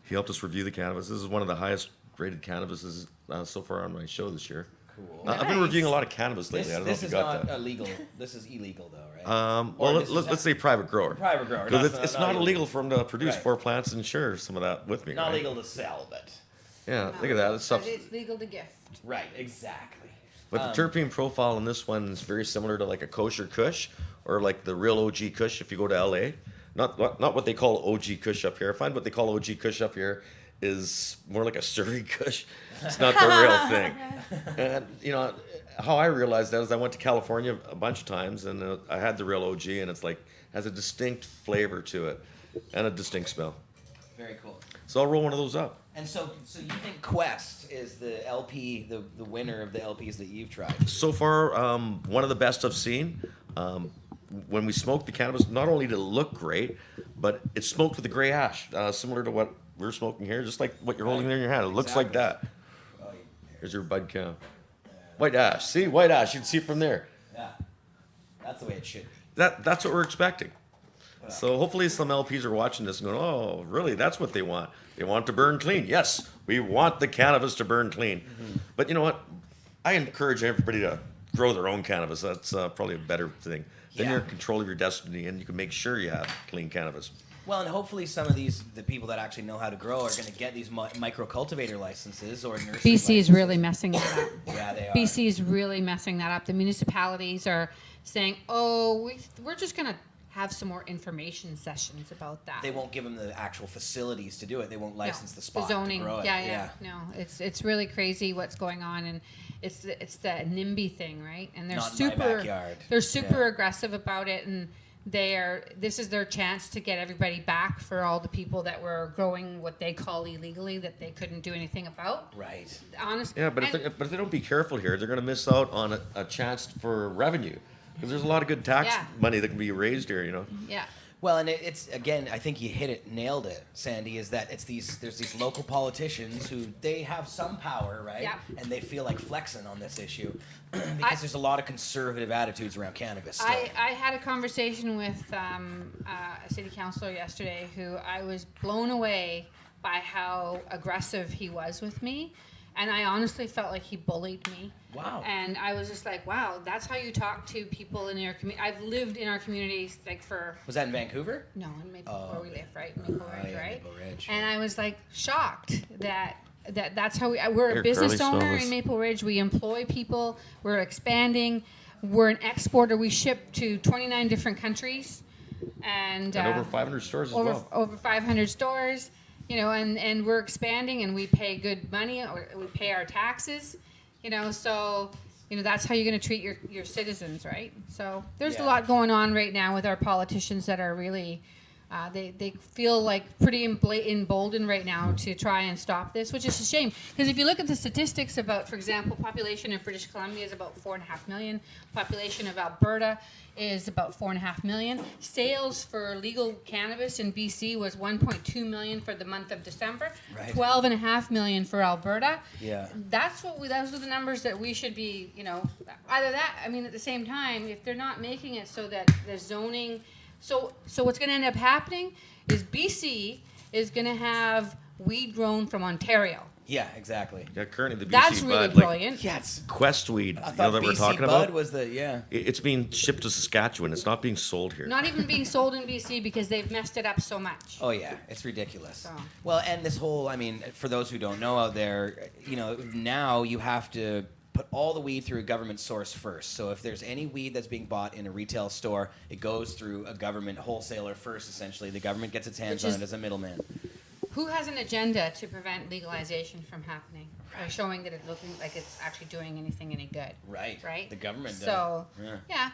he helped us review the cannabis. This is one of the highest rated cannabises so far on my show this year. Cool. I've been Nice. reviewing a lot of cannabis lately. I don't know if you is got not that. illegal. This is illegal, though, right? Well, Or this is let's say private grower. Private grower. Because Not- it's not not illegal. illegal for him to produce Right. 4 plants and share some of that with me. not right? legal to sell, but Yeah, look at that. It's stuff. But it's legal to gift. right, exactly. But the terpene profile in this one is very similar to like a kosher Kush or like the real OG Kush if you go to LA. Not what they call OG Kush up here. I find what they call OG Kush up here is more like a Surrey Kush. It's not the real thing. And how I realized that is I went to California a bunch of times and I had the real OG and it's like has a distinct flavor to it and a distinct smell. Very cool. So I'll roll one of those up. And so you think Quest is the LP, the winner of the LPs that you've tried? So far, one of the best I've seen. When we smoked the cannabis, not only did it look great, but it smoked with a gray ash, similar to what we're smoking here, just like what you're holding there in your hand. It looks like Exactly. that. Oh, Here's your bud cam. White ash. See, white ash. You can see it from there. yeah. That's the way it should be. That's what we're expecting. So hopefully some LPs are watching this and going, oh, really? That's what they want. They want to burn clean. Yes, we want the cannabis to burn clean. But you know what? I encourage everybody to grow their own cannabis. That's probably a better thing. Then Yeah. you're in control of your destiny, and you can make sure you have clean cannabis. Well, and hopefully some of the people that actually know how to grow are going to get these micro cultivator licenses or nursery BC is licenses. really messing that up. Yeah, they are. BC is really messing that up. The municipalities are saying, "Oh, we're just going to have some more information sessions about that." They won't give them the actual facilities to do it. They won't license No, the spot zoning. to grow it. Yeah. No, it's really crazy what's going on, and it's the NIMBY thing, right? And they're Not in my super backyard. they're super Yeah. aggressive about it, and this is their chance to get everybody back for all the people that were growing what they call illegally that they couldn't do anything about. Right. Honestly, Yeah, but if they don't be careful here, they're going to miss out on a chance for revenue, because there's a lot of good tax Yeah. money that can be raised here. yeah. Well, and it's again, I think you nailed it, Sandy. Is that there's these local politicians who they have some power, right? Yeah. And they feel like flexing on this issue because there's a lot of conservative attitudes around cannabis. Still. I had a conversation with a city councilor yesterday who I was blown away by how aggressive he was with me. And I honestly felt like he bullied me. Wow. And I was just like, wow, that's how you talk to people in your community. I've lived in our communities like for... Was that in Vancouver? No, in Maple, where we live, right? Maple Ridge, yeah, right? Maple Ridge, And yeah. I was like shocked that's how we're Here, a business Carly, smell owner this. in Maple Ridge. We employ people. We're expanding. We're an exporter. We ship to 29 different countries. And over 500 stores as well. Over 500 stores, and we're expanding, and we pay good money, or we pay our taxes, so, that's how you're going to treat your citizens, right? So there's a Yeah. lot going on right now with our politicians that are really, they feel like pretty emboldened right now to try and stop this, which is a shame. Because if you look at the statistics about, for example, population in British Columbia is about 4.5 million. Population of Alberta is about 4.5 million. Sales for legal cannabis in BC was 1.2 million for the month of December. Right. 12.5 million for Alberta. Yeah. Those are the numbers that we should be, either that, at the same time, if they're not making it so that the zoning, so what's going to end up happening is BC is going to have weed grown from Ontario. Yeah, exactly. Yeah, currently the BC That's really bud, brilliant. Yeah, it's. Quest weed, I thought that we're BC talking Bud about. was the It's being shipped to Saskatchewan. It's not being sold here. Not even being sold in BC because they've messed it up so much. Oh yeah, it's ridiculous. So. Well, and this whole, for those who don't know out there, now you have to put all the weed through a government source first. So if there's any weed that's being bought in a retail store, it goes through a government wholesaler first, essentially. The government gets its hands Which on is- it as a middleman. Who has an agenda to prevent legalization from happening? Or showing that it's looking like it's actually doing anything any good. Right. Right? The government does. So, Yeah.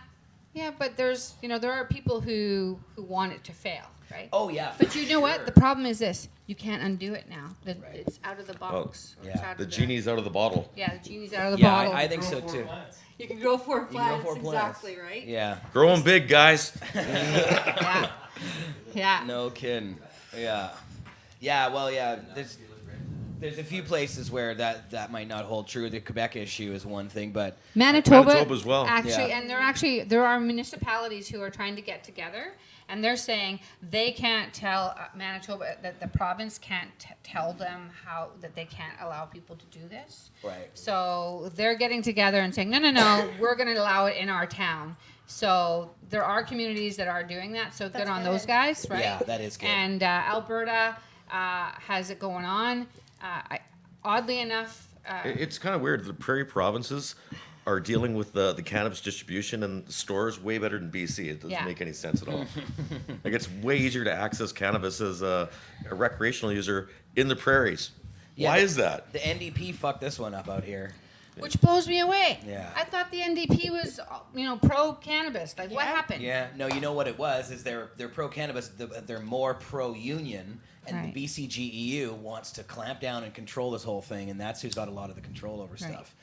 yeah, but there's, there are people who want it to fail, right? Oh yeah. But for you know what? sure. The problem is this. You can't undo it now. Right. It's out of the box. yeah. It's out The of genie's out of the bottle. Yeah, the genie's out of the Yeah, bottle. I think so Grow too. four plants. You can grow four You can grow plants. four plants. Exactly, right? Yeah. Grow 'em big, guys. Yeah. Yeah. No kidding. Yeah. Yeah. Well, yeah. There's a few places where that might not hold true. The Quebec issue is one thing, but Manitoba as well. Actually, Yeah. and there are municipalities who are trying to get together, and they're saying they can't tell Manitoba that the province can't tell them that they can't allow people to do this. Right. So they're getting together and saying, no, we're going to allow it in our town. So there are communities that are doing that. So good on those guys, right? Yeah, that is good. And Alberta has it going on. Oddly enough. It's kind of weird. The prairie provinces are dealing with the cannabis distribution and stores way better than BC. It doesn't Yeah. make any sense at all. Like, it's way easier to access cannabis as a recreational user in the prairies. Yeah, Why is that? The NDP fucked this one up out here. Which blows me away. Yeah. I thought the NDP was, pro cannabis. Like, what happened? Yeah, no, you know what it was is they're pro cannabis, they're more pro union, and Right. the BCGEU wants to clamp down and control this whole thing, and that's who's got a lot of the control over Right. stuff.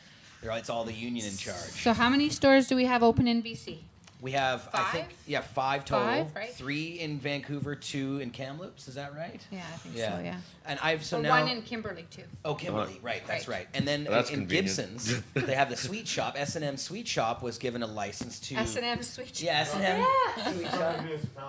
It's all the union in charge. So how many stores do we have open in BC? We have, I think, Five? 5 total. 5, right? 3 in Vancouver, 2 in Kamloops. Is that right? Yeah, I think so, yeah. And I've so Or now. one in Kimberley, too. Oh, Kimberley, right? That's Right. right. And then That's in convenient. Gibson's, they have the sweet shop. S&M Sweet Shop was given a license to. S&M Sweet. Yeah, S&M Sweet Shop.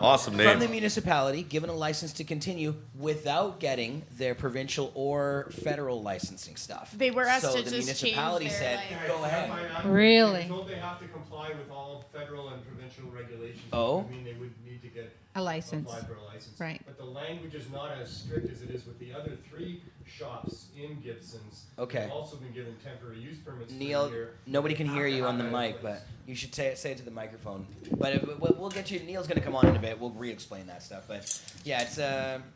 Awesome From the name. municipality, given a license to continue without getting their provincial or federal licensing stuff. They were asked so to the just municipality change said, their, "Go ahead." Really? They're told they have to comply with all federal and provincial regulations. Oh. I mean, they would need to get A license. apply for a license. Right. But the language is not as strict as it is with the other 3 shops in Gibson's. Okay. They've also been given temporary use permits for Neil, a year. nobody can They hear have to you on have the that in mic, place. but you should say it to the microphone. But we'll get you. Neil's going to come on in a bit. We'll re-explain that stuff. But yeah,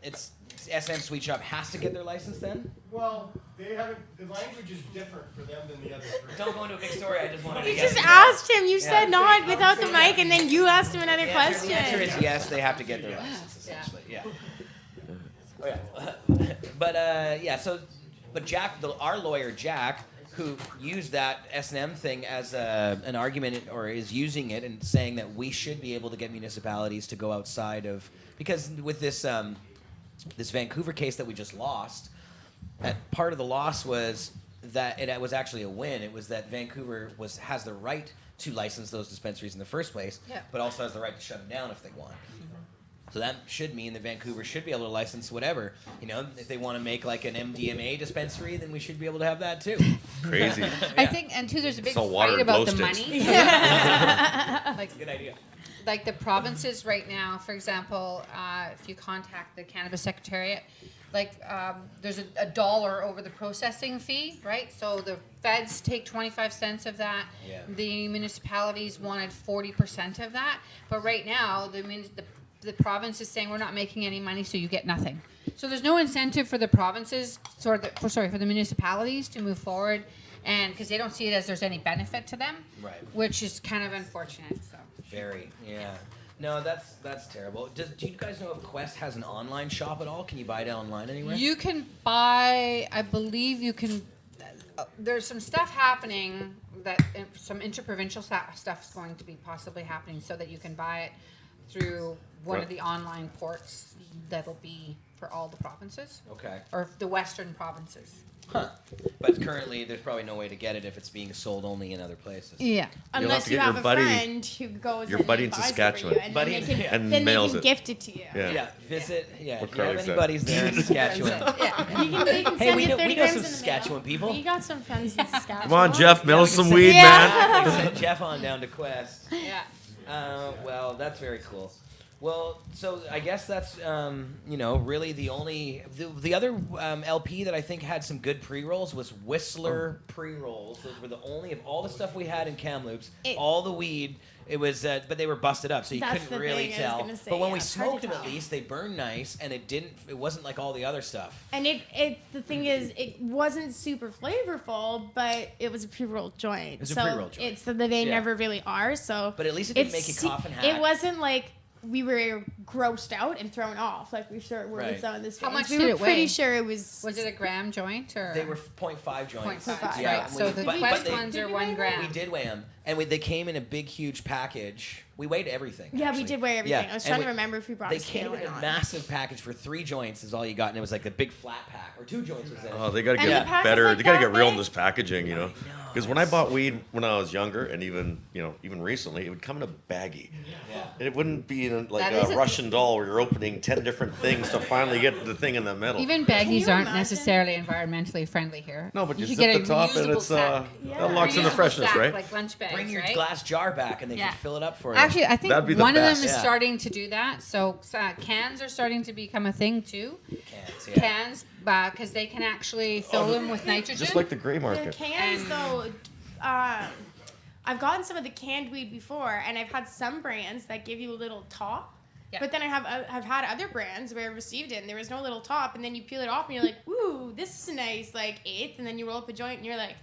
it's SM Sweet Shop has to get their license then. Well, they haven't. The language is different for them than the other 3. Don't go into a big story. I just wanted to You get just you asked him. You Yeah. said not without the mic, and then you asked him another The question. answer is yes. They have to get their license essentially. Yeah. Oh yeah. But yeah. So, but Jack, our lawyer Jack, who used that S&M thing as an argument, or is using it and saying that we should be able to get municipalities to go outside of, because with this this Vancouver case that we just lost, that part of the loss was that it was actually a win. It was that Vancouver has the right to license those dispensaries in the first place, Yeah. but also has the right to shut them down if they want. So that should mean that Vancouver should be able to license whatever. You know, if they want to make like an MDMA dispensary, then we should be able to have that too. Crazy. I think, and two, there's a big Sell water fight and about glow the sticks. money. Like, Good idea. like the provinces right now, for example, if you contact the Cannabis Secretariat, like there's a dollar over the processing fee, right? So the feds take 25 cents of that. Yeah. The municipalities wanted 40% of that. But right now, the province is saying we're not making any money, so you get nothing. So there's no incentive for the provinces, for the municipalities to move forward, and because they don't see it as there's any benefit to them, Right. which is kind of unfortunate. So. Very. Yeah. No, that's terrible. Do you guys know if Quest has an online shop at all? Can you buy it online anywhere? You can buy, I believe you can, there's some stuff happening that, some interprovincial stuff is going to be possibly happening so that you can buy it through one of the online ports that'll be for all the provinces, Okay. or the western provinces. Huh. But currently, there's probably no way to get it if it's being sold only in other places. Yeah. Unless to you get have your a buddy- friend who goes your and buddy in buys it for Saskatchewan. you, and Buddy then in- they can, yeah. And then mails they it. can gift it to you. Yeah. Yeah. Visit. Yeah. What If you have Carly said. anybody's there in Saskatchewan. Yeah. You can, they can Hey, send we you know 30 some grams in the Saskatchewan mail. people. We got some friends in Saskatchewan. Come on, Jeff, mail us we some can weed, send- man. They sent Jeff on down to Quest. Yeah. Well, that's very cool. Well, so I guess that's really the only the other LP that I think had some good pre-rolls was Whistler pre-rolls. Those were the only of all the stuff we had in Kamloops, all the weed. It was, but they were busted up, so you That's couldn't the really thing I was tell. gonna say, But when yeah, we it's hard to smoked them, at tell. least they burned nice, and it wasn't like all the other stuff. And the thing is, it wasn't super flavorful, but it was a pre-rolled joint. It was a so pre-rolled joint. It's they Yeah. never really are. So, But at least it didn't make you cough and It hack. wasn't like we were grossed out and thrown off like we sure were Right. with some of this. How much we did were it pretty weigh? sure it was. Was it a gram joint or? They were 0.5 joints. 0.5, Yeah, right. and So we- the but Quest they- ones did are we 1 weigh gram. We did weigh them, and they came in a big, huge package. We weighed everything. Yeah, actually. we did weigh everything. Yeah, I was and trying to remember if we brought They a scale came in or a not. massive package for 3 joints is all you got, and it was like a big flat pack, or 2 joints was in it. Oh, they got to And get the pack is better. like They got to that get real in big? this packaging, you know. know, Because when I bought weed when I was younger, and even recently, it would come in a baggie. Yeah. And it wouldn't be in like That a is a- Russian doll where you're opening 10 different things to finally get the thing in the middle. Even you baggies aren't imagine? necessarily environmentally friendly here. No, but you should zip get the a top and reusable it's sack. that locks in the Reusable freshness, sack, right? Like lunch bags, Bring your right? glass jar back, and they Yeah. can fill it up for you. Actually, I think That'd be the one of them best. is Yeah. starting to do that. So cans are starting to become a thing too. Cans, yeah. Cans, because they can actually fill them with nitrogen. Just like the gray The market. cans, And- though, I've gotten some of the canned weed before, and I've had some brands that give you a little top. Yeah. But then I've had other brands where I received it, and there was no little top, and then you peel it off, and you're like, "Ooh, this is a nice eighth," and then you roll up a joint, and you're like,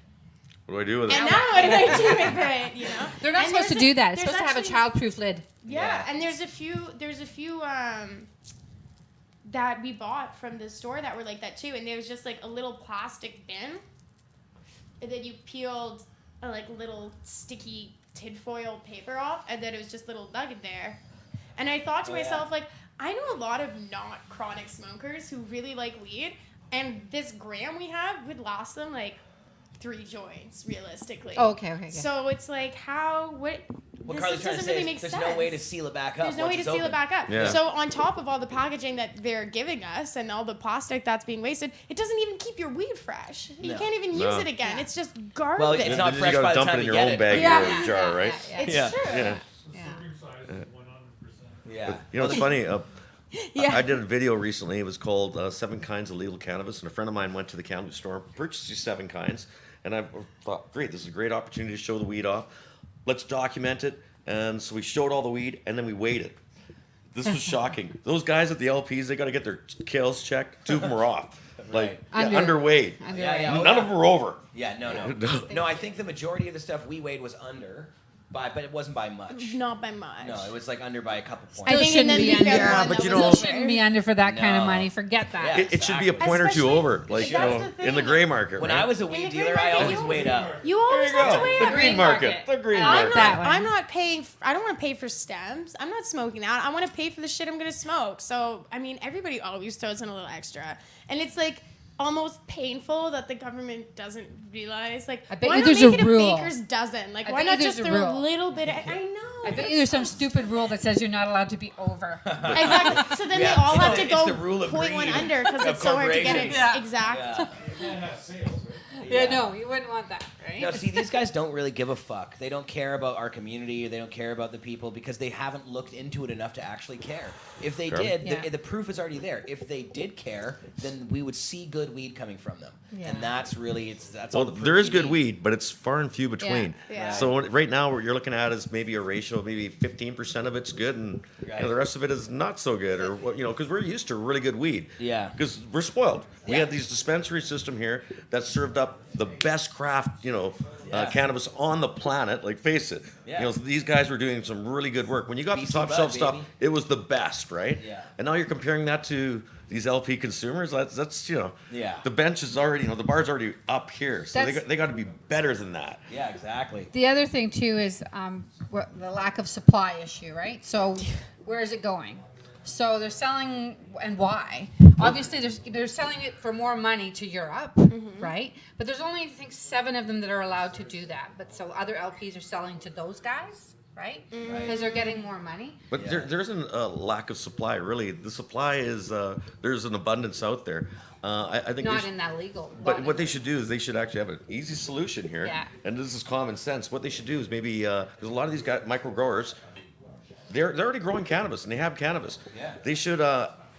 What do I do with it? "And now what do I do with it?" You know? They're not And supposed to there's do that. It's there's supposed to have a actually- childproof lid. Yeah, Yeah. and there's a few that we bought from the store that were like that too, and there was just like a little plastic bin that you peeled a like little sticky tinfoil paper off, and then it was just little nugget there. And I thought to myself, like, I know a lot of not chronic smokers who really like weed, and this gram we have would last them like 3 joints realistically. Oh, okay. So it's like What this Carly's trying to doesn't say really is make there's sense. no way to seal it back up. There's no once way to it's seal open. it back up. Yeah. So on top of all the packaging that they're giving us and all the plastic that's being wasted, it doesn't even keep your weed fresh. You No. can't even use No. it again. Yeah. It's just garbage. Well, it's not Then fresh you by gotta the dump time it in you your get own it. bag Yeah. or jar, right? It's Yeah. true. Yeah. The Yeah. serving size is 100%. Yeah. You know, it's funny. Yeah. I did a video recently. It was called 7 Kinds of Legal Cannabis, and a friend of mine went to the cannabis store, purchased these 7 kinds, and I thought, great, this is a great opportunity to show the weed off. Let's document it. And so we showed all the weed, and then we weighed it. This was shocking. Those guys at the LPs, they got to get their kills checked. 2 of them were off, like underweight. Yeah. None of them were over. Yeah, no. No, I think the majority of the stuff we weighed was under, but it wasn't by much. Not by much. No, it was like under by a couple points. I Still think and then shouldn't the be fair under. one but that you was know- over. Shouldn't be under for that kind of No. money. Forget that. Yeah. It should be a point or 2 Especially- over, like, you that's know, the in the thing. gray market. When right? I was a In the weed green dealer, I market, always you weighed up. You always There you have to go. weigh The up. green market. The green I'm market. That not. one. I'm not paying. I don't want to pay for stems. I'm not smoking that. I want to pay for the shit I'm gonna smoke. So I mean, everybody always throws in a little extra, and it's like almost painful that the government doesn't realize. Like, I bet why you not there's make a it rule. a baker's dozen? Like, I why bet you not there's just a throw a rule. little bit? I know. I bet you there's some stupid rule that says you're not allowed to be over. Exactly. So then Yeah, they all it's have the- to it's go the rule of 0.1 greed under because of it's so hard to get it corporations. Yeah. exact. Yeah. You can't have sales, right? Yeah, no, you wouldn't want that, right? No, see, these guys don't really give a fuck. They don't care about our community. They don't care about the people because they haven't looked into it enough to actually care. If they Sure. did, Yeah. the proof is already there. If they did care, then we would see good weed coming from them. Yeah. And that's really, that's all Well, the proof there is you good need. weed, but it's far and few between. Yeah. So right now, what you're looking at is maybe a ratio of maybe 15% of it's good, and Right. the rest of it is not so good, or what, you know, because we're used to really good weed. Yeah. Because we're spoiled. We Yeah. had these dispensary system here that served up the best craft, you know, Yeah. cannabis on the planet. Like, face it. Yeah. You know, these guys were doing some really good work. When you got BC the top Bud, shelf stuff, baby. it was the best, right? Yeah. And now you're comparing that to these LP consumers. That's you know, Yeah. the bench is already, you know, the bar's already up here, so That's- they got to be better than that. Yeah, exactly. The other thing too is the lack of supply issue, right? So where is it going? So they're selling, and why? Obviously, they're selling it for more money to Europe, right? But there's only, I think, 7 of them that are allowed to do that. But so other LPs are selling to those guys, right? Because they're getting more money. But Yeah. there isn't a lack of supply, really. The supply is there's an abundance out there. I think they Not should- in that legal. But what they should do is they should actually have an easy solution here. Yeah. And this is common sense. What they should do is maybe because a lot of these guys, micro growers, they're already growing cannabis and they have cannabis. Yeah. They should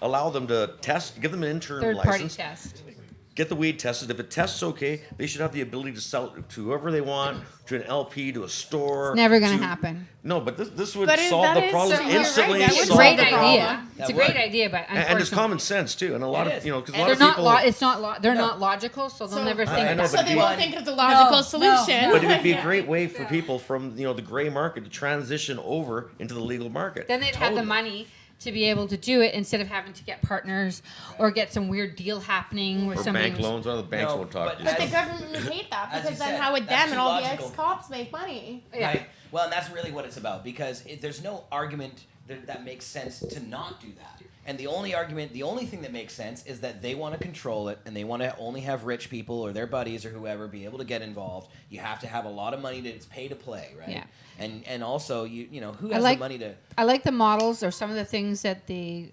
allow them to test, give them an interim third-party license, test. get the weed tested. If it tests okay, they should have the ability to sell it to whoever they want, to an LP, to a store. It's never going to- to happen. No, but this would But solve that the is problem so- you're right, instantly. that would It's a solve great the idea. problem. It's a That great would. idea, but And it's unfortunately- common sense too, and a lot It of is. you know because a And lot They're of not. people. It's not. They're No. not logical, so they'll So- never I think. know, that. So but they do- won't think of the logical No, solution. But it would be a Yeah. great way for people from you know the gray market to transition over into the legal market. Then they'd have the Totally. money to be able to do it instead of having to get partners or get some weird deal happening where or somebody bank loans. Well, the banks No, won't talk but to But you. the government would hate that As because you then said, how would that's them and too all the logical. ex-cops make money? Yeah. Right? Well, and that's really what it's about because there's no argument that makes sense to not do that. And the only thing that makes sense is that they want to control it and they want to only have rich people or their buddies or whoever be able to get involved. You have to have a lot of money it's pay to play, right? Yeah. And also you know who I has like- the money to I like the models or some of the things that the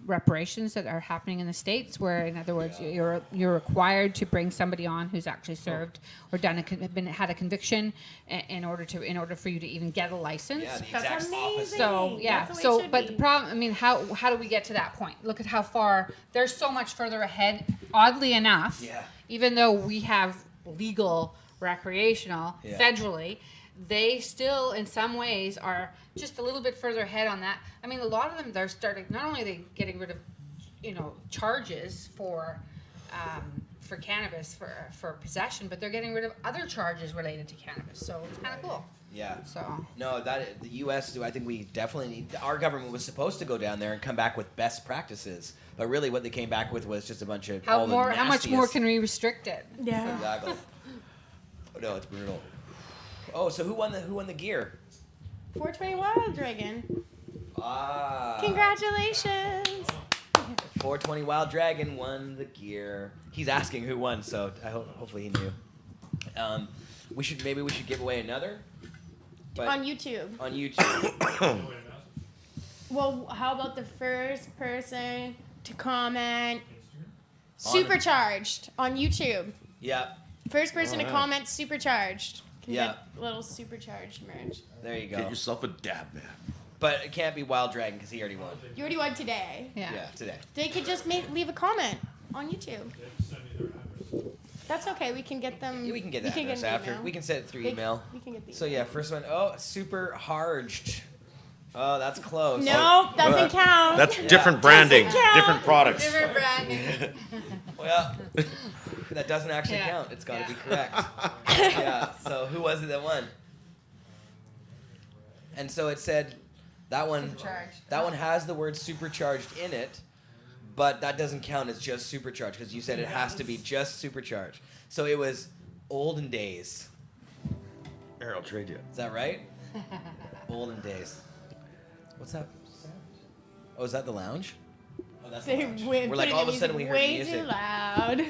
reparations that are happening in the states, where in other words you're required to bring somebody on who's actually served or had a conviction in order for you to even get a license. yeah, the That's exact amazing. opposite. So yeah, That's the way it so should but be. the problem, I mean, how do we get to that point? Look at how far they're so much further ahead. Oddly enough, Yeah. even though we have legal recreational Yeah. federally, they still in some ways are just a little bit further ahead on that. I mean, a lot of them they're starting. Not only are they getting rid of, charges for cannabis for possession, but they're getting rid of other charges related to cannabis. So it's kind of cool. Yeah. So. No, that the U.S. I think we definitely need. Our government was supposed to go down there and come back with best practices, but really what they came back with was just a bunch of How all the much more nastiest- can we restrict it? Yeah. Exactly. No, it's brutal. Oh, so who won the gear? 420 Wild Dragon. Ah. Congratulations. 420 Wild Dragon won the gear. He's asking who won, so hopefully he knew. We should give away another. But On YouTube. on YouTube. Well, how about the first person to comment On- Supercharged on YouTube? Yeah. First person to Alright. comment Supercharged. Can Yeah. get little Supercharged merch. There you Get go. yourself a dab, man. But it can't be Wild Dragon because he already won. You already won today. Yeah. Yeah, today. They could just leave a comment on YouTube. Send me their address. That's okay. We can get them. We can get that address an after. email. We can send it through They- email. We can get the So email. yeah, first one. Oh, Supercharged. Oh, that's close. No, doesn't count. That's Yeah. different branding, Doesn't count. different products. Different branding. Well, that doesn't actually Yeah. count. It's got to Yeah. be correct. Yeah. So who was it that won? And so it said that one. Supercharged. That one has the word supercharged in it, but that doesn't count as just supercharged because you said it has to be just supercharged. So it was olden days. Here, I'll trade you. Is that right? Olden days. What's that? Oh, is that the lounge? Oh, that's the They lounge. went We're like putting all of a the sudden we music heard way music. too loud.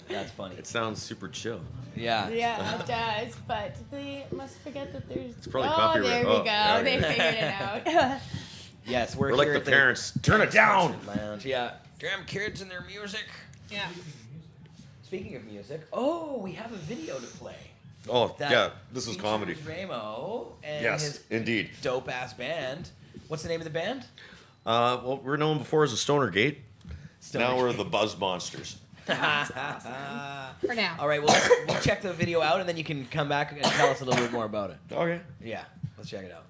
That's funny. It sounds super chill. Yeah. Yeah, it does. But they must forget that there's. It's probably oh, copyright. there we Oh, go. there They we go. figured it out. Yes, we're We're like here the at parents. Turn it down. Lounge. Yeah. Damn kids and their music. Yeah. Speaking of music, oh, we have a video to play. Oh, That yeah. This is features comedy. Ramo and Yes, his indeed. dope ass band. What's the name of the band? Well, we're known before as the Stoner Gate. Stoner Now we're Gate. the Buzz Monsters. For now. All right, well, we'll check the video out and then you can come back and tell us a little bit more about it. Okay. Yeah, let's check it out.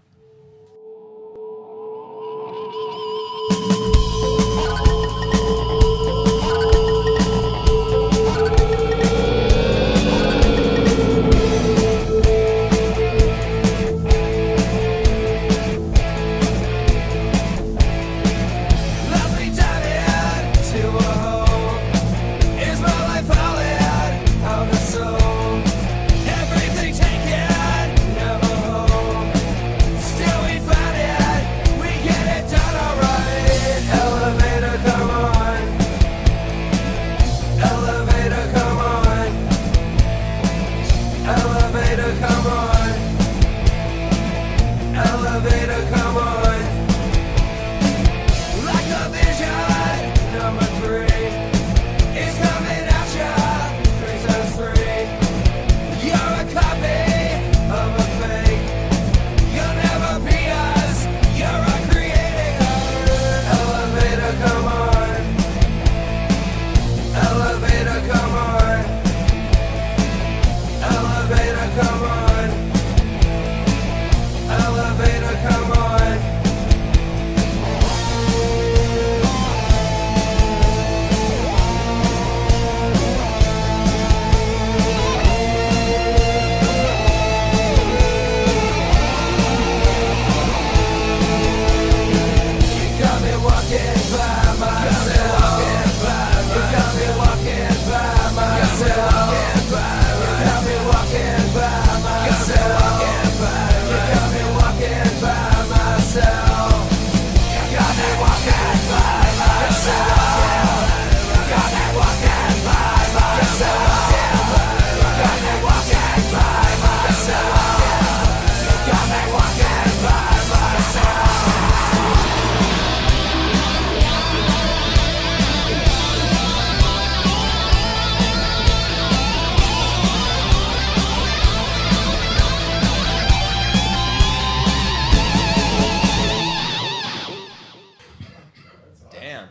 Damn,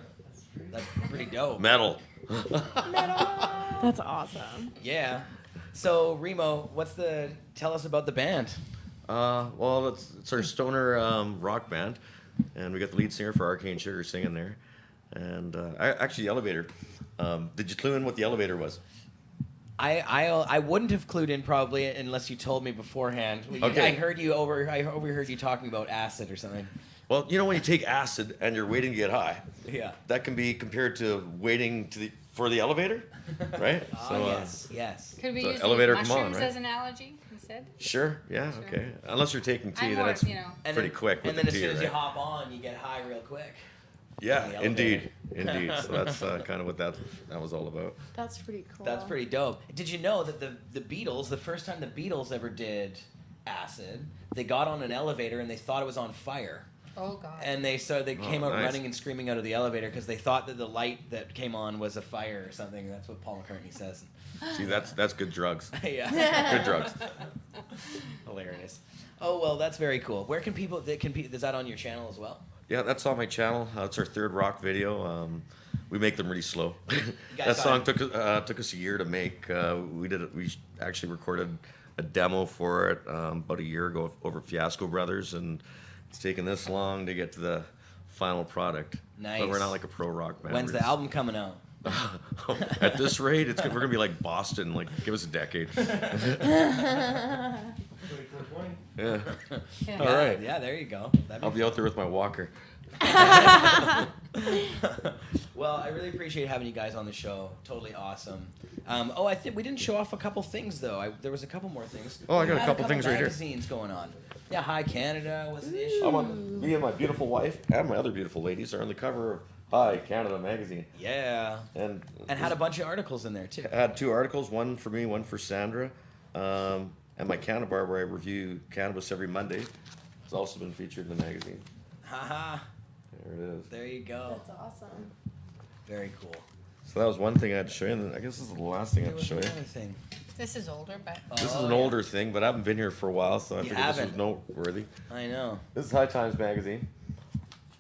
that's pretty dope. Metal. That's awesome. Yeah. So Remo, tell us about the band? Well, it's our stoner rock band, and we got the lead singer for Arcane Sugar singing there, and actually the Elevator. Did you clue in what the Elevator was? I wouldn't have clued in probably unless you told me beforehand. Okay. I overheard you talking about acid or something. Well, you know when you take acid and you're waiting to get high, Yeah. that can be compared to waiting for the elevator, right? Yes. Could we So use elevator, the come on, mushrooms right? as an analogy? acid. Sure. Yeah. Sure. Okay. Unless you're taking tea, I'm then more, it's you know. pretty quick with And then the as tea, soon as you right? hop on, you get high real quick. Yeah. the Indeed. elevator. Indeed. So that's kind of what that was all about. That's pretty cool. That's pretty dope. Did you know that the Beatles, the first time the Beatles ever did acid, they got on an elevator and they thought it was on fire. Oh God. And they came out nice. running and screaming out of the elevator because they thought that the light that came on was a fire or something. That's what Paul McCartney says. See, that's good drugs. Yeah. Good drugs. Hilarious. Oh well, that's very cool. Where can people? Is that on your channel as well? Yeah, that's on my channel. It's our third rock video. We make them really slow. guys That song got took us a year to make. We actually recorded a demo for it about a year ago over Fiasco Brothers, and it's taken this long to get to the final product. Nice. But we're not like a pro rock band. When's We're the album coming out? At this rate, we're gonna be like Boston. Like, give us a decade. 24/20. Yeah. Yeah. All right. Yeah, there you go. That'd I'll be out there with my walker. Well, I really appreciate having you guys on the show. Totally awesome. I think we didn't show off a couple things though. There was a couple more things. Oh, I We got a had couple things right here. magazines going on. Yeah, Hi Canada was an issue. Me and my beautiful wife and my other beautiful ladies are on the cover of Hi Canada magazine, Yeah, and and had a bunch of articles in there too. I had two articles, one for me, one for Sandra, and my Canna Bar where I review cannabis every Monday. It's also been featured in the magazine. Haha, There it is. there you go. That's awesome. Very cool. So that was one thing I had to show you, and then I guess this is the last thing I There have to was show you. another thing. This is older, but This is Oh, an yeah. older thing, but I haven't been here for a while, so I You figured this was haven't. noteworthy. I know. This is High Times magazine,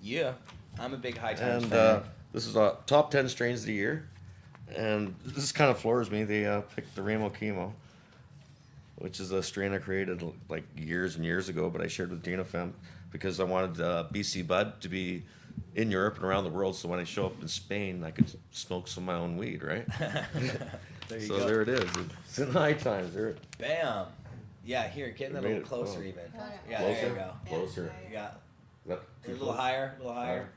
Yeah, I'm a big High Times and fan. this is top 10 strains of the year. And this kind of floors me. They picked the Ramo Chemo, which is a strain I created like years and years ago, but I shared with Dana Fem because I wanted BC Bud to be in Europe and around the world, so when I show up in Spain, I could smoke some of my own weed, right? There you So go. there it is. It's in High Times. There, Bam. Yeah, here, getting a You made little it. closer Oh. even. Oh, Yeah, yeah. there you go. Closer. Yeah, Is that a too little close? higher, a little higher.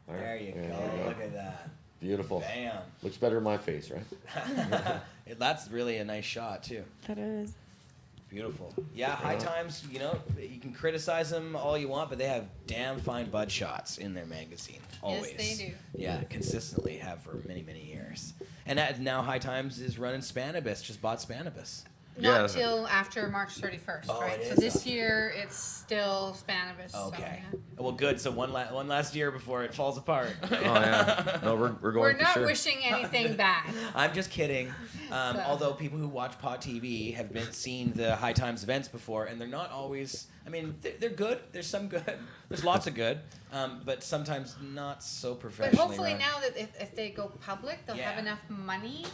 Higher? There you Yeah, go. there you go. Look at that. Beautiful. Bam. Looks better in my face, right? That's really a nice shot too. That is. Beautiful. Yeah, High Times, you can criticize them all you want, but they have damn fine bud shots in their magazine. Always. Yes, they do. Yeah, consistently have for many, many years. And now High Times is running Spanibus, just bought Spanibus. not Yeah. till after March 31st, Oh, right? it So is this after. year it's still Spanibus. so, Okay. yeah. Well, good. So one last year before it falls apart. Oh yeah. No, we're going We're for not sure. wishing anything bad. I'm just kidding. So- Although people who watch Pod TV have seen the High Times events before, and they're not always. I mean, they're good. There's some good. There's lots of good, but sometimes not so But professionally hopefully run. now that if they go public, they'll Yeah. have enough money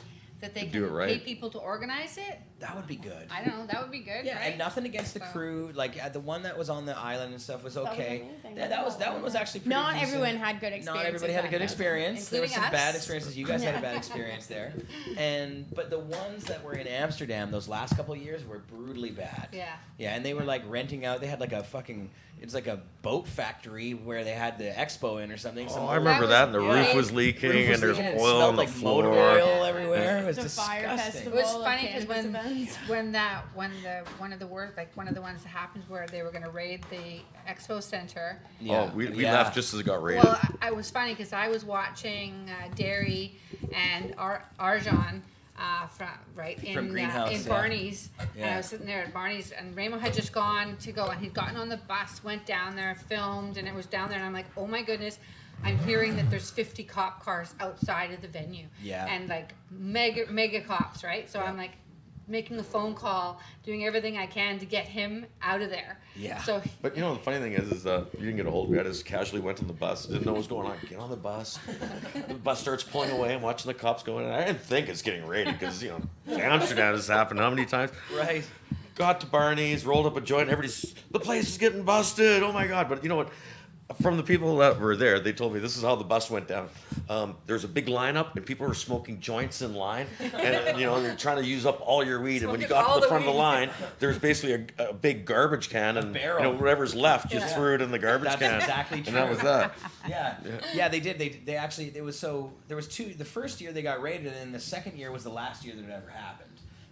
that they To can do it right. pay people to organize it. That would be good. I don't know. That would be good. Yeah, right? and nothing against the So- crew. Like the one that was on the island and stuff was was okay. amazing. That one was actually pretty Not decent. everyone had good experiences. Not everybody had a that good night. experience. There were Including some bad us. experiences. You guys had a bad experience there, but the ones that were in Amsterdam those last couple of years were brutally bad. Yeah. Yeah, and they were like renting out. They had like a fucking. It's like a boat factory where they had the expo in or something. Oh, Some I remember was that, and the great. roof was leaking, roof was and there's leaking, it oil smelled on the like floor. motor oil everywhere. It was The fire disgusting. festival. It was of funny because cannabis when events. one of the ones that happens where they were going to raid the expo center. Oh, we Yeah. left just as it got raided. Well, I was funny because I was watching Derry and Arjan From Greenhouse, in yeah. Barney's, and Yeah. I was sitting there at Barney's, and Ramo had just gone to go, and he'd gotten on the bus, went down there, filmed, and it was down there, and I'm like, oh my goodness. I'm hearing that there's 50 cop cars outside of the venue. Yeah. And like mega cops, right? So I'm like making a phone call, doing everything I can to get him out of there. Yeah. So But you know, the funny thing is you didn't get a hold of me. I just casually went on the bus, didn't know what was going on. Get on the bus. The bus starts pulling away. I'm watching the cops go in. And I didn't think it's getting raided because, Amsterdam has happened how many times? Right. Got to Barney's, rolled up a joint. Everybody's, the place is getting busted. Oh my God. But you know what? From the people that were there, they told me this is how the bus went down. There's a big lineup, and people were smoking joints in line, and you're trying to use up all your weed. And when you Smoking got all to the the front of the weed. line, there's basically a big garbage can, and barrel. whatever's left, just Yeah. threw it in the garbage That's can. exactly And that true. was that. Yeah, they did. They actually, there was two. The first year they got raided, and then the second year was the last year that it ever happened.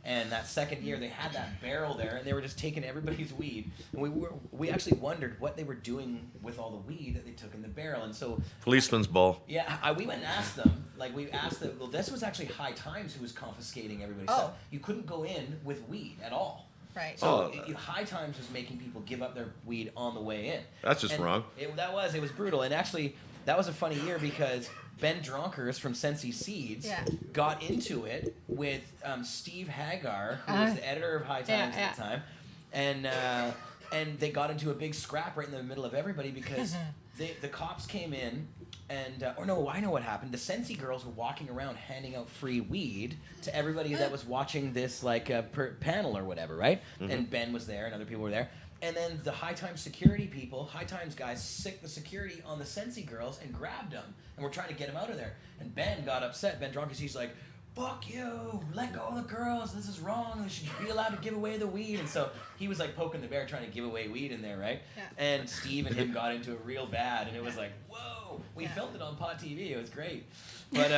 And that second year, they had that barrel there, and they were just taking everybody's weed. And we actually wondered what they were doing with all the weed that they took in the barrel. And so, Policeman's ball. yeah, we went and asked them. Like, we asked them. Well, this was actually High Times who was confiscating everybody's stuff. You couldn't go in with weed at all. Right. So High Times was making people give up their weed on the way in. That's just wrong. It was brutal. And actually, that was a funny year because Ben Dronkers from Sensi Seeds got into it with Steve Hagar, who was the editor of High Times at the time, and they got into a big scrap right in the middle of everybody because the cops came in. And I know what happened. The Sensi girls were walking around handing out free weed to everybody that was watching this panel or whatever, right? Mm-hmm. And Ben was there, and other people were there. And then the High Times security people, High Times guys, sicked the security on the Sensi girls and grabbed them, and were trying to get them out of there. And Ben got upset. Ben Dronkers, he's like, "Fuck you! Let go of the girls. This is wrong. They should be allowed to give away the weed." And so he was like poking the bear, trying to give away weed in there, right? Yeah. And Steve and him got into it real bad, and it was like, whoa! We filmed it on Pod TV. It was great. But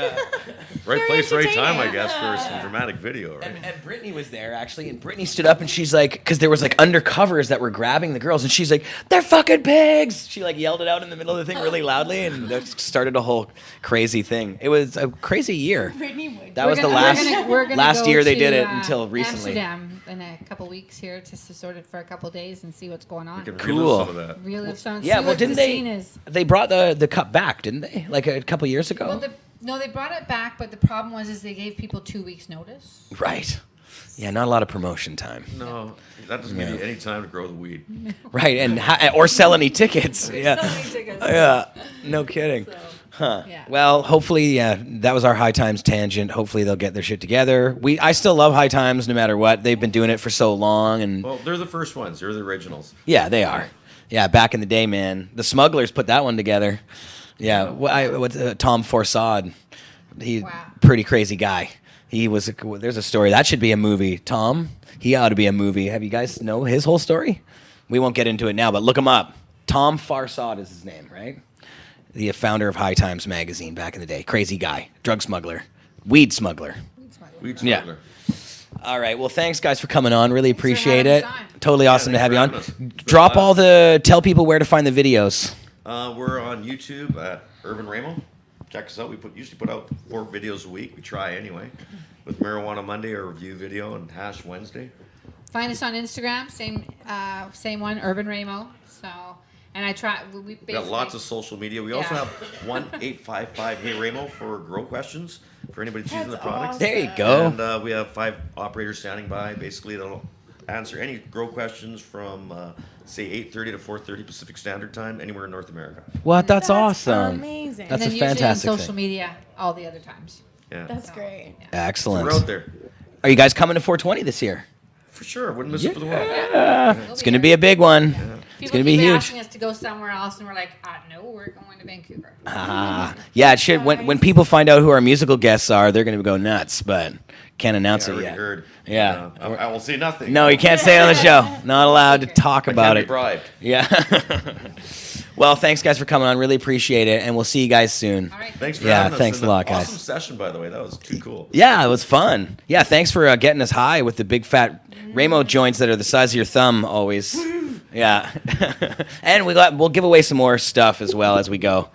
right place, right time, I guess, for some dramatic video, right? And Brittany was there actually, and Brittany stood up and she's like, because there was like undercovers that were grabbing the girls, and she's like, "They're fucking pigs!" She like yelled it out in the middle of the thing really loudly, and that started a whole crazy thing. It was a crazy year. Brittany Wood. That was the last year they did it until recently. Amsterdam in a couple weeks here to sort it for a couple days and see what's going on. We can Cool. relive some of that. Relive some. Yeah, see well, what didn't the scene is. they brought the cup back, didn't they? Like a couple years ago. Well, no, they brought it back, but the problem was they gave people 2 weeks notice. Right. Yeah, not a lot of promotion time. No, that doesn't give you any time to grow the weed. Right, and or sell any tickets. Yeah. Selling tickets. Yeah. No kidding. So, Huh. yeah. Well, hopefully, that was our High Times tangent. Hopefully, they'll get their shit together. I still love High Times no matter what. They've been doing it for so long, and Well, they're the first ones. They're the originals. yeah, they are. Yeah, back in the day, man. The Smugglers put that one together. Yeah, what's Tom Forsad? He pretty crazy guy. He was. There's a story that should be a movie. Tom, he ought to be a movie. Have you guys know his whole story? We won't get into it now, but look him up. Tom Forsad is his name, right? The founder of High Times magazine back in the day. Crazy guy, drug smuggler, weed smuggler. Weed Yeah. smuggler. All right. Well, thanks guys for coming on. Really appreciate it. having us on. Totally awesome to have thanks you for on. having us. Drop tell people where to find the videos. We're on YouTube at Urban Ramo. Check us out. We usually put out 4 videos a week. We try anyway. With Marijuana Monday, our review video, and Hash Wednesday. Find us on Instagram, same one, Urban Ramo. So, and I try. We We basically got lots of social media. We also Yeah. have 1-855-HEY Ramo for grow questions for anybody that's using the That's products. awesome. There you go. And we have 5 operators standing by. Basically, they'll answer any grow questions from say 8:30 to 4:30 Pacific Standard Time anywhere in North America. What? That's awesome. Amazing. That's and a then fantastic usually on social thing. media all the other times. Yeah, That's great. Yeah. Excellent. we're out there Are you guys coming to 420 this year? for sure. Wouldn't miss it for the world. It's going to be a big one. It's People going to be keep huge. asking us to go somewhere else, and we're like, no, we're going to Vancouver. Yeah, it should. When people find out who our musical guests are, they're going to go nuts, but can't announce I it already yet. heard. Yeah. I will say nothing. No, you can't say it on the show. Not allowed to talk I about can't be it. bribed. Yeah. Well, thanks guys for coming on. Really appreciate it, and we'll see you guys soon. All right. Thanks for Yeah, having us. thanks And a lot, guys. Awesome session, by the way. That was too cool. Yeah, it was fun. Yeah, thanks for getting us high with the big fat Ramo joints that are the size of your thumb always. Yeah. And we'll give away some more stuff as well as we go. All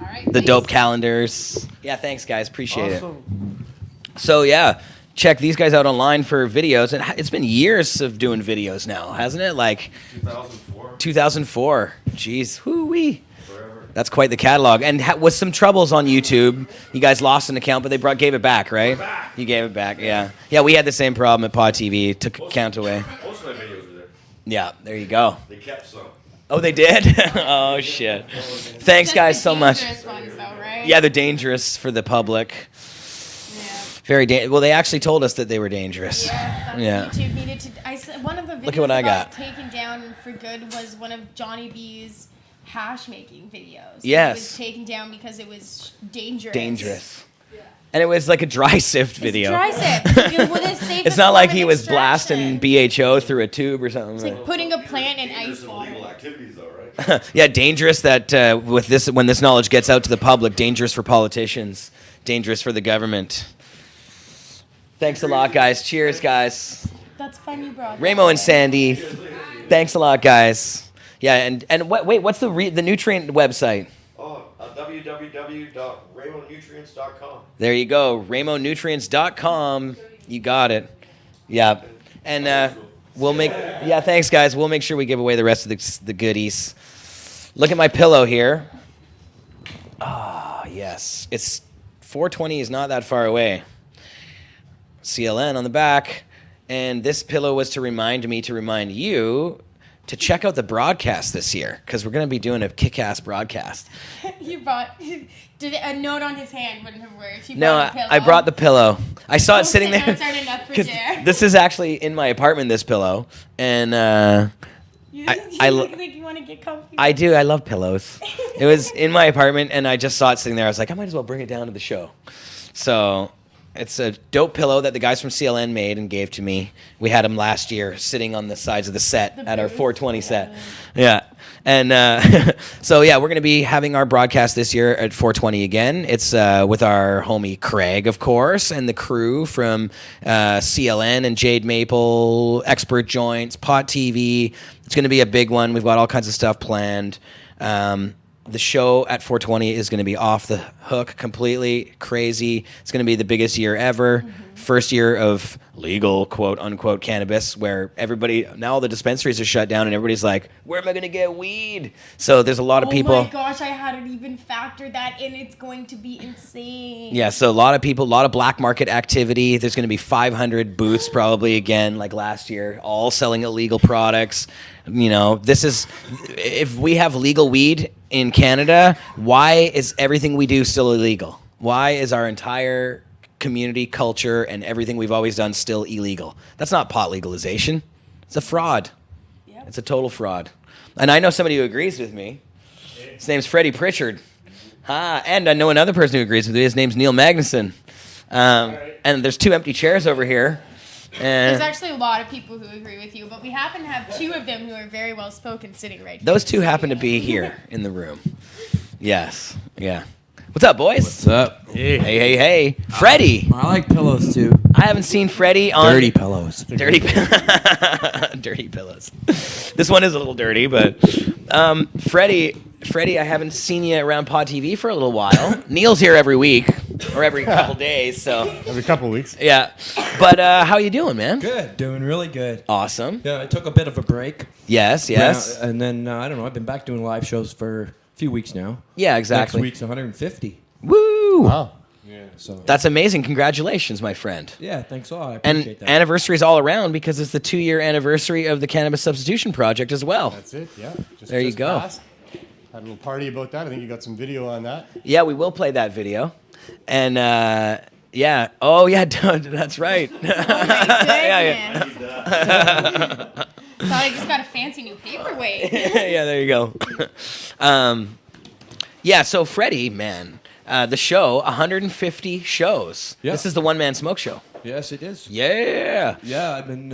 right. The thanks. dope calendars. Yeah, thanks guys. Appreciate it. Awesome. So yeah, check these guys out online for videos. And it's been years of doing videos now, hasn't it? Like 2004. 2004. Jeez, whoo-wee. Forever. That's quite the catalog. And with some troubles on YouTube, you guys lost an account, but they gave it back, right? You gave it back, yeah. Yeah, we had the same problem at Pod TV. Took account away. Most of my videos are there. Yeah, there you go. They kept some. Oh, they did? Oh, shit. Thanks, Just guys, the so much. dangerous ones, though, right? Yeah, they're dangerous for the public. Yeah. Very well, they actually told us that they were dangerous. Yeah, Yeah. YouTube needed to. One of the videos Look at what I that got. taken down for good was one of Johnny B's hash making videos. Yes. It was taken down because it was dangerous. Dangerous. And it was like a dry sift video. Dry sift. It wouldn't save It's the not like form he of was blasting extraction. BHO through a tube or something. It's like putting a plant in ice Some water. illegal activities, though, right? Yeah, dangerous that when this knowledge gets out to the public, dangerous for politicians, dangerous for the government. Thanks a lot, guys. Cheers, guys. That's fun you brought. Ramo and Sandy. Thanks a lot, guys. Yeah, and what's the nutrient website? www.ramonutrients.com. There you go, ramonutrients.com. You got it. Yeah, and we'll make. Yeah, thanks, guys. We'll make sure we give away the rest of the goodies. Look at my pillow here. Ah, yes. It's 420 is not that far away. CLN on the back, and this pillow was to remind you to check out the broadcast this year because we're going to be doing a kick-ass broadcast. You brought. Did a note on his hand wouldn't have worked. You No, brought a pillow. I brought the pillow. I saw it sitting there. Notes aren't enough for 'Cause Jer. this is actually in my apartment. This pillow, and You I look like you want to get comfy. I do. I love pillows. It was in my apartment, and I just saw it sitting there. I was like, I might as well bring it down to the show. So it's a dope pillow that the guys from CLN made and gave to me. We had them last year sitting on the sides of the set The at our booth. 420 set. Yeah. And so, yeah, we're going to be having our broadcast this year at 420 again. It's with our homie Craig, of course, and the crew from CLN and Jade Maple, Expert Joints, Pot TV. It's going to be a big one. We've got all kinds of stuff planned. The show at 420 is going to be off the hook completely crazy. It's going to be the biggest year ever. First year of legal, quote unquote, cannabis, where now all the dispensaries are shut down and everybody's like, where am I going to get weed? So there's a lot of people. Oh my gosh, I hadn't even factored that in. It's going to be insane. Yeah, so a lot of people, a lot of black market activity. There's going to be 500 booths probably again, like last year, all selling illegal products. You know, this is, if we have legal weed in Canada, why is everything we do still illegal? Why is our entire community culture and everything we've always done still illegal? That's not pot legalization. It's a fraud. Yep. It's a total fraud. And I know somebody who agrees with me. His name's Freddie Pritchard. And I know another person who agrees with me. His name's Neil Magnussen. And there's 2 empty chairs over here. There's And actually a lot of people who agree with you, but we happen to have 2 of them who are very well spoken sitting right here. those 2 happen to be here in the room. Yes. Yeah. What's up, boys? What's up? Hey. Freddie. I like pillows too. I haven't seen Freddie on... Dirty pillows. Dirty pillows. This one is a little dirty, but Freddie, I haven't seen you around Pod TV for a little while. Neil's here every week or every couple days, so Every couple weeks. yeah. But how you doing, man? Good, doing really good. Awesome. Yeah, I took a bit of a break. Yes. Yeah, and then I don't know. I've been back doing live shows for a few weeks now. Yeah, exactly. Next week's 150. Woo! Wow. Yeah. So That's amazing. Congratulations, my friend. yeah, thanks a lot. I And appreciate that. anniversaries all around because it's the 2-year anniversary of the Cannabis Substitution Project as well. That's it. Yeah. There you go. Passed. Had a little party about that. I think you got some video on that. Yeah, we will play that video. And yeah. Oh, yeah, that's right. Oh my goodness. Thought I just got a fancy new paperweight. Yeah, there you go. Yeah, so Freddie, man, the show, 150 shows. Yeah. This is the One Man Smoke Show. Yes, it is. Yeah. Yeah, I've been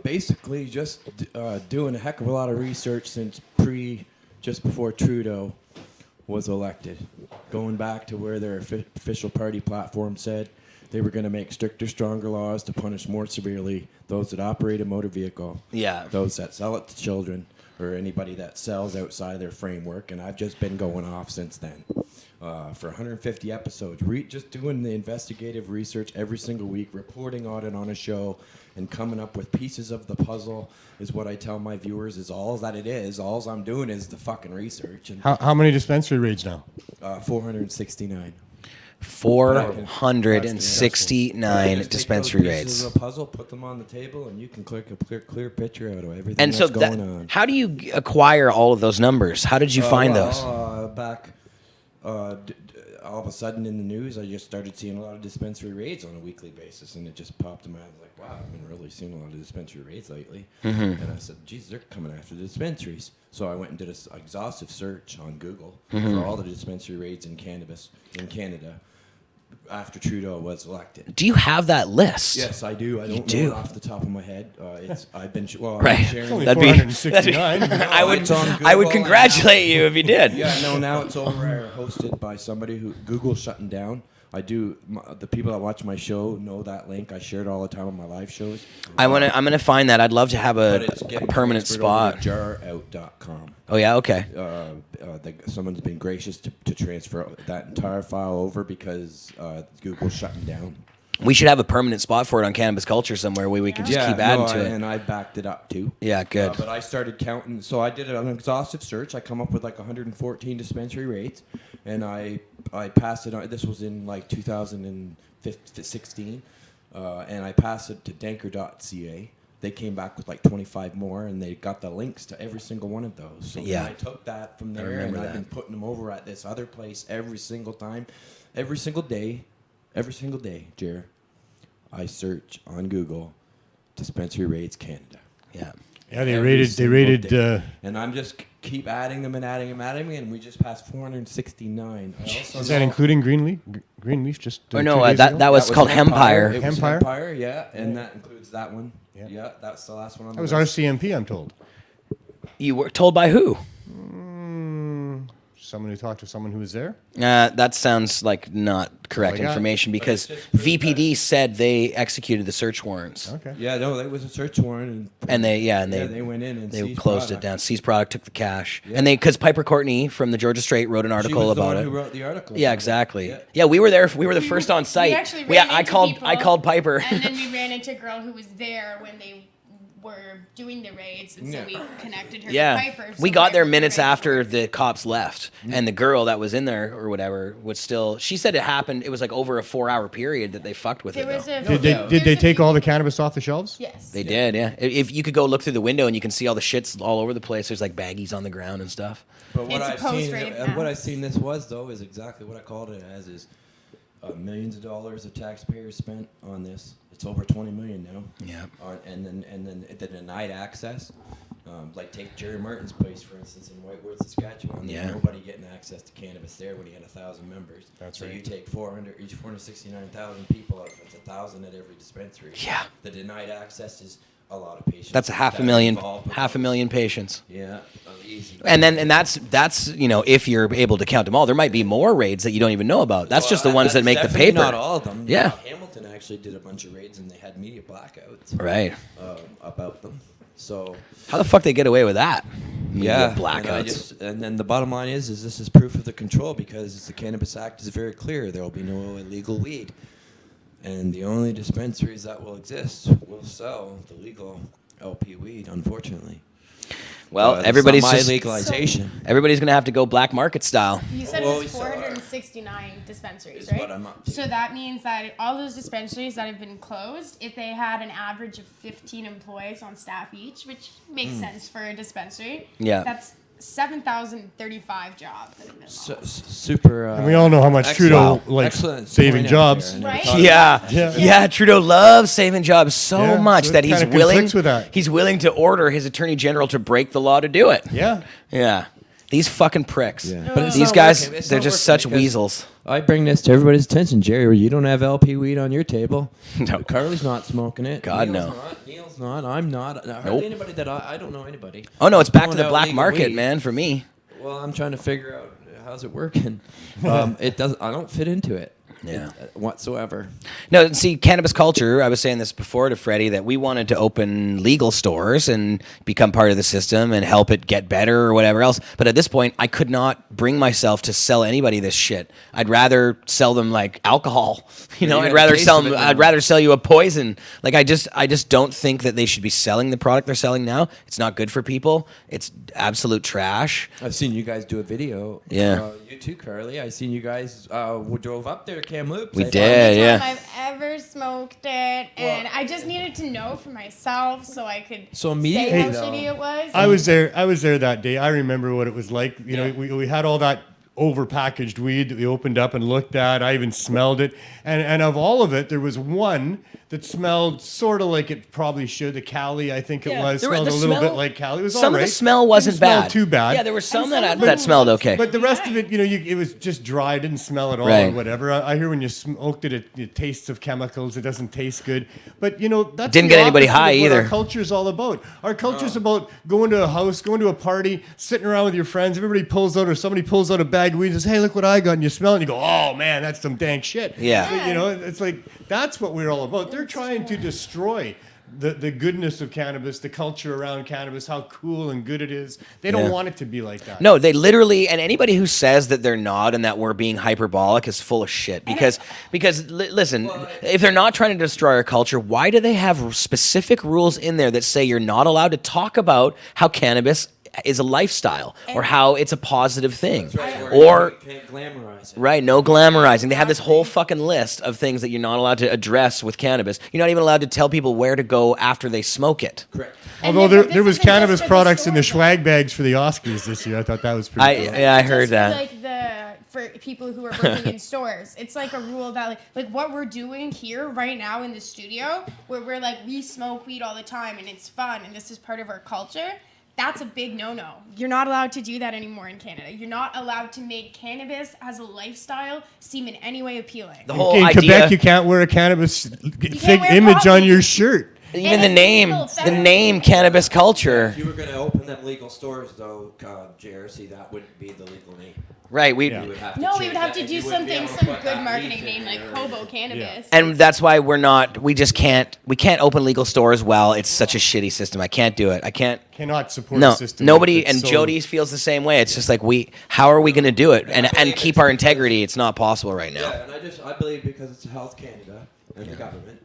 basically just doing a heck of a lot of research since just before Trudeau was elected. Going back to where their official party platform said they were going to make stricter, stronger laws to punish more severely those that operate a motor vehicle, Yeah. those that sell it to children, or anybody that sells outside of their framework. And I've just been going off since then. For 150 episodes, just doing the investigative research every single week, reporting on it on a show, and coming up with pieces of the puzzle is what I tell my viewers is all that it is. All I'm doing is the fucking research. And How many dispensary raids now? 469. 469 Just take dispensary those pieces raids. of the puzzle, put them on the table, and you can click a clear picture out of everything And so that's going on. how do you acquire all of those numbers? How did you find those? Back, all of a sudden in the news, I just started seeing a lot of dispensary raids on a weekly basis, and it just popped in my head. I was like, wow, I've been really seeing a lot of dispensary raids lately. Mm-hmm. And I said, geez, they're coming after the dispensaries. So I went and did an exhaustive search on Google Mm-hmm. for all the dispensary raids in cannabis in Canada after Trudeau was elected. Do you have that list? Yes, I do. I don't do? know it off the top of my head. I've been Right. I'm sharing. Only That'd be- 469. I would It's on I would Google congratulate you if you did. Yeah, no, now it's over hosted by somebody who Google's shutting down The people that watch my show know that link. I share it all the time on my live shows. I'm gonna find that. I'd love to have But a it's getting permanent transferred over spot. to jarout.com. Oh yeah, okay. Someone's been gracious to transfer that entire file over because Google's shutting down. We should have a permanent spot for it on Cannabis Culture somewhere where we can just keep adding to it. And I backed it up too. Yeah, good. But I started counting. So I did an exhaustive search. I come up with like 114 dispensary rates, and I passed it on. This was in like 2016, and I passed it to danker.ca. They came back with like 25 more, and they got the links to every single one of those. So Yeah. I took that from there, remember and that. I've been putting them over at this other place every single time, every single day, Jer. I search on Google dispensary rates Canada. Yeah. Yeah, they Every rated. day. And I'm just keep adding them, and we just passed 469. I also Is that know- including Greenleaf? Greenleaf just. Or 2 no, days that ago? was called Hempire. It was Hempire? Hempire, yeah, and that includes that one. Yeah. Yeah, that's the last one on That the was list. RCMP, I'm told. You were told by who? Someone who talked to someone who was there. That sounds like not correct got. information because it's just proof VPD said they executed the search warrants. Okay. Yeah, no, that was a search warrant, And they they went in and they seized closed it product. down. Seized product, took the cash, Yeah. and because Piper Courtney from the Georgia Straight wrote an She article was the about one it. who wrote the article. Yeah, about it. exactly. Yeah. We were there. We were the first on site. We actually ran I into called. people, I called Piper. And then we ran into a girl who was there when they were doing the raids, and so Yeah. we connected her Yeah, to Piper. So we got there were minutes ready after for it. the cops left, and the girl that was in there or whatever was still. She said it happened. It was like over a 4-hour period that they fucked with There it. was Though. a. Did they there's a take few all the people- cannabis off the shelves? Yes. They did, yeah. If you could go look through the window and you can see all the shits all over the place. There's like baggies on the ground and stuff. But what It's a I've seen, post-rave and what I've mass. seen this was though is exactly what I called it as is millions of dollars of taxpayers spent on this. It's over 20 million now. Yeah. And then the denied access. Like take Jerry Martin's place for instance in Whitewood, Saskatchewan. There's Yeah. nobody getting access to cannabis there when he had 1,000 members. That's so right. you take 469,000 people out. It's 1,000 at every dispensary. Yeah. The denied access is a lot of patients. That's a half that a are million, involved with half a those. million patients. Yeah, easy. And that's if you're able to count them all. There might be more raids that you don't even know about. That's just the Well, ones that that's make the definitely paper. Not all of them. Yeah. Hamilton actually did a bunch of raids and they had media blackouts Right. about them. So How the fuck they get away with that? yeah, Media blackouts. And then the bottom line is this is proof of the control because the Cannabis Act is very clear. There will be no illegal weed, and the only dispensaries that will exist will sell the legal LP weed. Unfortunately, Well, it's everybody's not my just legalization. everybody's gonna have to go black market style. You said Well, it we was saw our- 469 dispensaries, is right? what I'm up to. So that means that all those dispensaries that have been closed, if they had an average of 15 employees on staff each, which makes sense for a dispensary, Yeah. that's 7,035 jobs that have been lost. Super. And we all know how much Trudeau likes Excellent saving point out jobs. there. I never Right? thought of Yeah. Yeah. Trudeau loves saving jobs so Yeah, much so that it he's kinda willing. conflicts with that. He's willing to order his attorney general to break the law to do it. Yeah. Yeah. These fucking pricks. Yeah. But it's These not guys, working. It's they're not just working such because weasels. I bring this to everybody's attention, Jerry. You don't have LP weed on your table. No. Carly's not smoking it. God, Neil's no. Not. Neil's not. I'm not. Hardly Nope. anybody that I don't know anybody. Oh no, it's back to Throwing the out black legal market, weed. man, for me. Well, I'm trying to figure out how's it working. It does. I don't fit into it. Yeah. Whatsoever. No, see, Cannabis Culture, I was saying this before to Freddie, that we wanted to open legal stores and become part of the system and help it get better or whatever else. But at this point, I could not bring myself to sell anybody this shit. I'd rather sell them like alcohol. You know, you I'd got a rather taste sell of them, it I'd now. rather sell you a poison. Like I just don't think that they should be selling the product they're selling now. It's not good for people. It's absolute trash. I've seen you guys do a video. Yeah. You too, Carly. I seen you guys drove up there to Kamloops. We I thought- did. Only Yeah. time I've ever smoked it, and I just needed to know for myself so I could So say immediately, how though- shitty it was. I was there that day. I remember what it was like. You know, Yeah. we had all that overpackaged weed that we opened up and looked at. I even smelled it. And of all of it, there was one that smelled sort of like it probably should. The Cali, I think it Yeah, was, there were- smelled the a little smell- bit like Cali. It was Some all of right. the smell wasn't Didn't smell bad. too bad. Yeah, there were some And some that of them that smelled looked okay. But the rest of Right. it, it was just dry. It didn't smell at all or Right. whatever. I hear when you smoked it, it tastes of chemicals. It doesn't taste good. But, that's Didn't the get anybody opposite of high what either. Our culture's all about. Our culture's about going to a house, going to a party, sitting around with your friends. Everybody pulls out or somebody pulls out a bag of weed and says, hey, look what I got. And you smell it and you go, oh, man, that's some dank shit. Yeah. But, it's like that's what we're all about. They're trying to destroy the goodness of cannabis, the culture around cannabis, how cool and good it is. They don't Yeah. want it to be like that. No, they literally, and anybody who says that they're not and that we're being hyperbolic is full of shit. Because listen, if they're not trying to destroy our culture, why do they have specific rules in there that say you're not allowed to talk about how cannabis is a lifestyle or how it's a positive thing? Or can't glamorize it. right, no glamorizing. They have this whole fucking list of things that you're not allowed to address with cannabis. You're not even allowed to tell people where to go after they smoke it. Correct. And Although then- there was this isn't cannabis just for products in the store, swag bags for the Oscars this year. I thought that was pretty cool. I heard just that. for people who are working in stores. It's like a rule that like what we're doing here right now in the studio, where we're like we smoke weed all the time and it's fun and this is part of our culture. That's a big no-no. You're not allowed to do that anymore in Canada. You're not allowed to make cannabis as a lifestyle seem in any way appealing. The whole In idea. Quebec, you can't wear a cannabis fig wear image on coffee. your shirt. Even And the it's name, legal, the federal. name Cannabis Culture. If you were going to open them legal stores, though, JRC, that wouldn't be the legal name. Right, we Yeah. You would have to No, we change would have that, to and do you wouldn't be something, able to some put good that marketing leaf in name like there. Hobo Cannabis. and that's why we just can't open legal stores well. It's such a shitty system. I can't do it. I can't. Cannot support No, a system. nobody, that's and so- Jody feels the same way. It's just like how are we going to do it and keep our integrity? It's not possible right now. Yeah, and I believe because it's Health Canada and the government,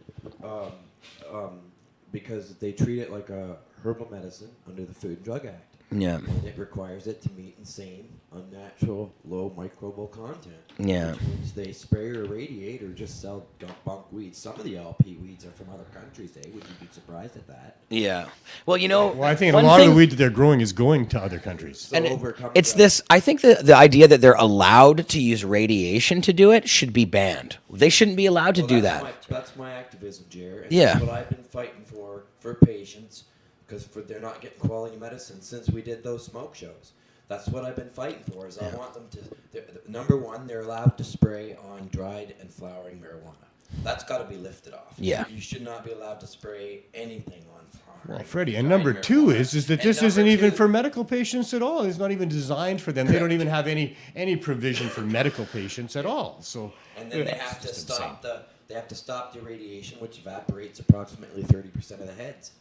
because they treat it like a herbal medicine under the Food and Drug Act. Yeah. And it requires it to meet insane, unnatural, low microbial content. Yeah. Which means they spray or radiate or just sell bunk weeds. Some of the LP weeds are from other countries, eh? Would you be surprised at that? Yeah. Well, Well, I think a one lot of thing- the weed that they're growing is going to other countries. So and overcome it's that. this. I think the idea that they're allowed to use radiation to do it should be banned. They shouldn't be allowed to Well, do that's that. That's my activism, Jer. And Yeah. That's what I've been fighting for patients, because they're not getting quality medicine since we did those smoke shows. That's what I've been fighting for. Is I want them to. Number one, they're allowed to spray on dried and flowering marijuana. That's got to be lifted off. Yeah. You should not be allowed to spray anything on flowering. Well, Freddie, and dried number two marijuana. is that And this number isn't even two- for medical patients at all. It's not even designed for them. They don't even have any provision for medical patients at all. So And then they it's have to just stop insane. they have to stop the radiation, which evaporates approximately 30% of the heads.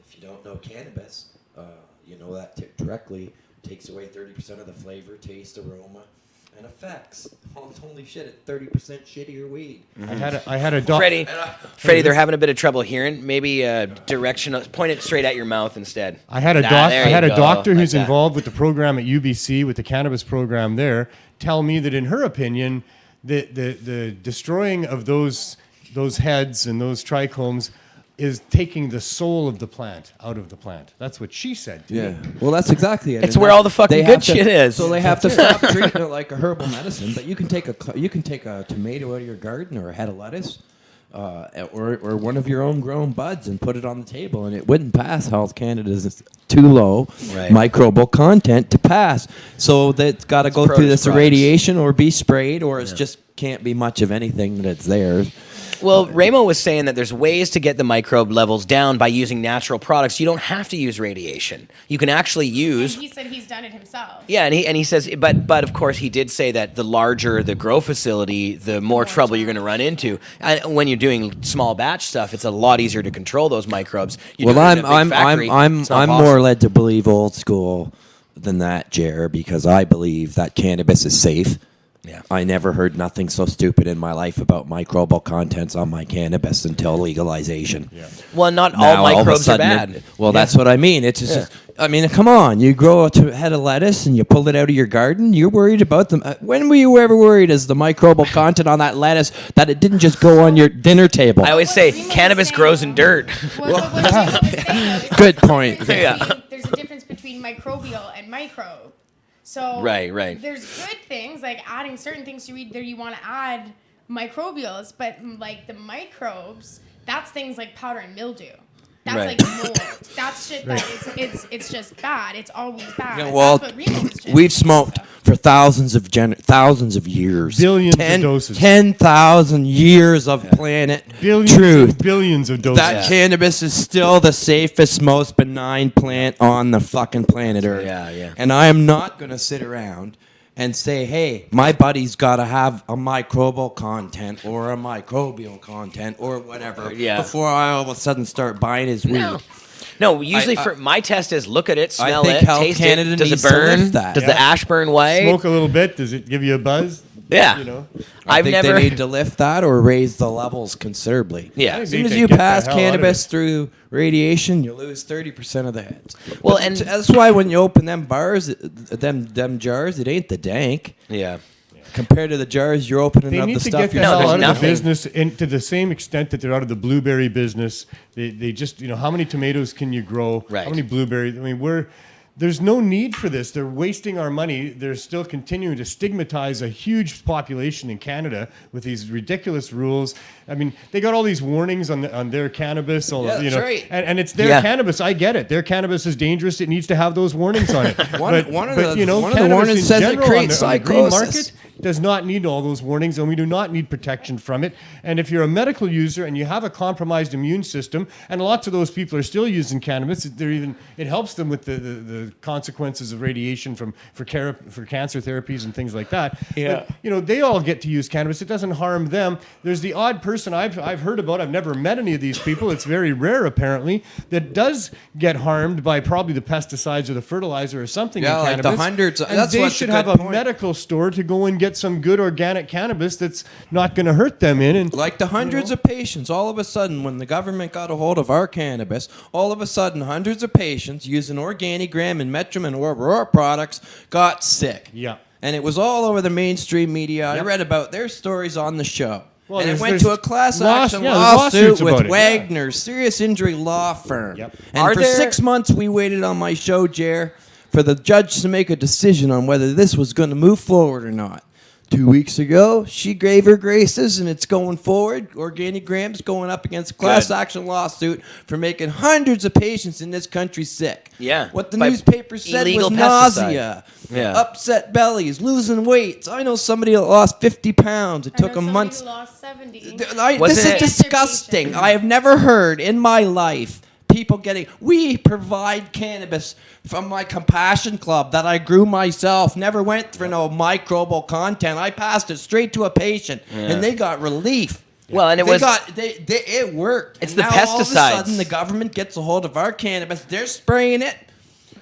If you don't know cannabis, you know that directly takes away 30% of the flavor, taste, aroma, and effects. Holy shit! It's 30% shittier weed. I had a doc. Freddie, they're having a bit of trouble hearing. Maybe direction. Point it straight at your mouth instead. I had a There you go, doctor like who's that. involved with the program at UBC with the cannabis program there tell me that in her opinion, the destroying of those heads and those trichomes is taking the soul of the plant out of the plant. That's what she said to Yeah. me. Well, that's exactly it. It's And where that- all the fucking they good have to- shit is. So they have to stop treating it like a herbal medicine. But you can take a tomato out of your garden or a head of lettuce, or one of your own grown buds and put it on the table, and it wouldn't pass Health Canada's too low Right. microbial content to pass. So that's got to go through produce this products. irradiation or be sprayed, or it's just can't be much of anything that's there. Well, Ramo was saying that there's ways to get the microbe levels down by using natural products. You don't have to use radiation. You can actually And use. he said he's done it himself. Yeah, and he says, but of course he did say that the larger the grow facility, the more trouble you're going to run into. And when you're doing small batch stuff, it's a lot easier to control those microbes. You Well, do it in a I'm big factory, it's not I'm possible. more led to believe old school than that, Jer, because I believe that cannabis is safe. Yeah. I never heard nothing so stupid in my life about microbial contents on my cannabis until legalization. Yeah. Well, not Now, all of a microbes are sudden bad. that's what I mean. It's just, I mean, come on. You grow a head of lettuce and you pull it out of your garden. You're worried about them. When were you ever worried as the microbial content on that lettuce that it didn't just go on your dinner table? I always say What Remo was cannabis saying, grows in though- dirt. What Remo was saying, though, is Good there's a point. difference Yeah. between- There's a difference between microbial and microbe. So Right. There's good things like adding certain things to weed that you want to add microbials, but like the microbes, That's things like powder and mildew. That's Right. like mold. That's shit that it's just bad. It's always bad. You know, well, That's what Remo is just. we've smoked for thousands of years. Billions of doses. 10,000 years of planet Billions truth. and billions of doses. That cannabis is still the safest, most benign plant on the fucking planet Earth. Yeah, yeah. And I am not going to sit around and say, hey, my buddy's got to have a microbial content or a microbial content or whatever before I all of a sudden start buying his weed. No, usually for my test is look at it, smell think it, Health taste Canada it. Does it needs to burn? lift that. Does the ash burn white? Smoke a little bit. Does it give you a buzz? Yeah. You know? I I've think never. they need to lift that or raise the levels considerably. Yeah. As They soon as need to you get the pass hell out of cannabis it. through radiation, you lose 30% of the heads. Well, But and- that's why when you open them bars, them jars, it ain't the dank Yeah. compared to the jars you're opening They of need the to stuff get the you're hell there's out of nothing. the business, and to the same extent that they're out of the blueberry business. They just, how many tomatoes can you grow? Right. How many blueberries? I mean, there's no need for this. They're wasting our money. They're still continuing to stigmatize a huge population in Canada with these ridiculous rules. I mean, they got all these warnings on their cannabis. that's right. And it's their cannabis. I get it. Their cannabis is dangerous. It needs to have those warnings on it. One of the cannabis warnings in says it general creates on the green psychosis. market does not need all those warnings, and we do not need protection from it. And if you're a medical user and you have a compromised immune system, and lots of those people are still using cannabis, it helps them with the consequences of radiation for cancer therapies and things like that. Yeah. But, they all get to use cannabis. It doesn't harm them. There's the odd person I've heard about. I've never met any of these people. It's very rare, apparently, that does get harmed by probably the pesticides or the fertilizer or something Yeah, in like the cannabis. hundreds- And that's they what's a should good have a point. medical store to go and get some good organic cannabis that's not going to hurt them in. And Like the hundreds of patients, all of a sudden, when the government got a hold of our cannabis, all of a sudden, hundreds of patients using Organigram and Metrum and Aurora products got sick. Yeah. And it was all over the mainstream media. Yep. I read about their stories on the show. Well, and it there's- went there's to a class loss- action yeah, there's lawsuit lawsuits about with it, Wagner, serious injury law firm. Yep. And Are for there- 6 months, we waited on my show, Jer, for the judge to make a decision on whether this was going to move forward or not. 2 weeks ago, she gave her graces, and it's going forward. Organigram's going up against a class action lawsuit for making hundreds of patients in this country sick. Yeah. What the By newspaper said was illegal nausea, pesticide. Yeah. upset bellies, losing weight. I know somebody that lost 50 pounds. It I know took a somebody month. who lost 70. This Wasn't is it- disgusting. I have never heard in my life people getting. We provide cannabis from my compassion club that I grew myself. Never went for no microbial content. I passed it straight to a patient, and they got relief. Well, and it It worked. It's And the now all of a pesticides. sudden, the government gets a hold of our cannabis. They're spraying it.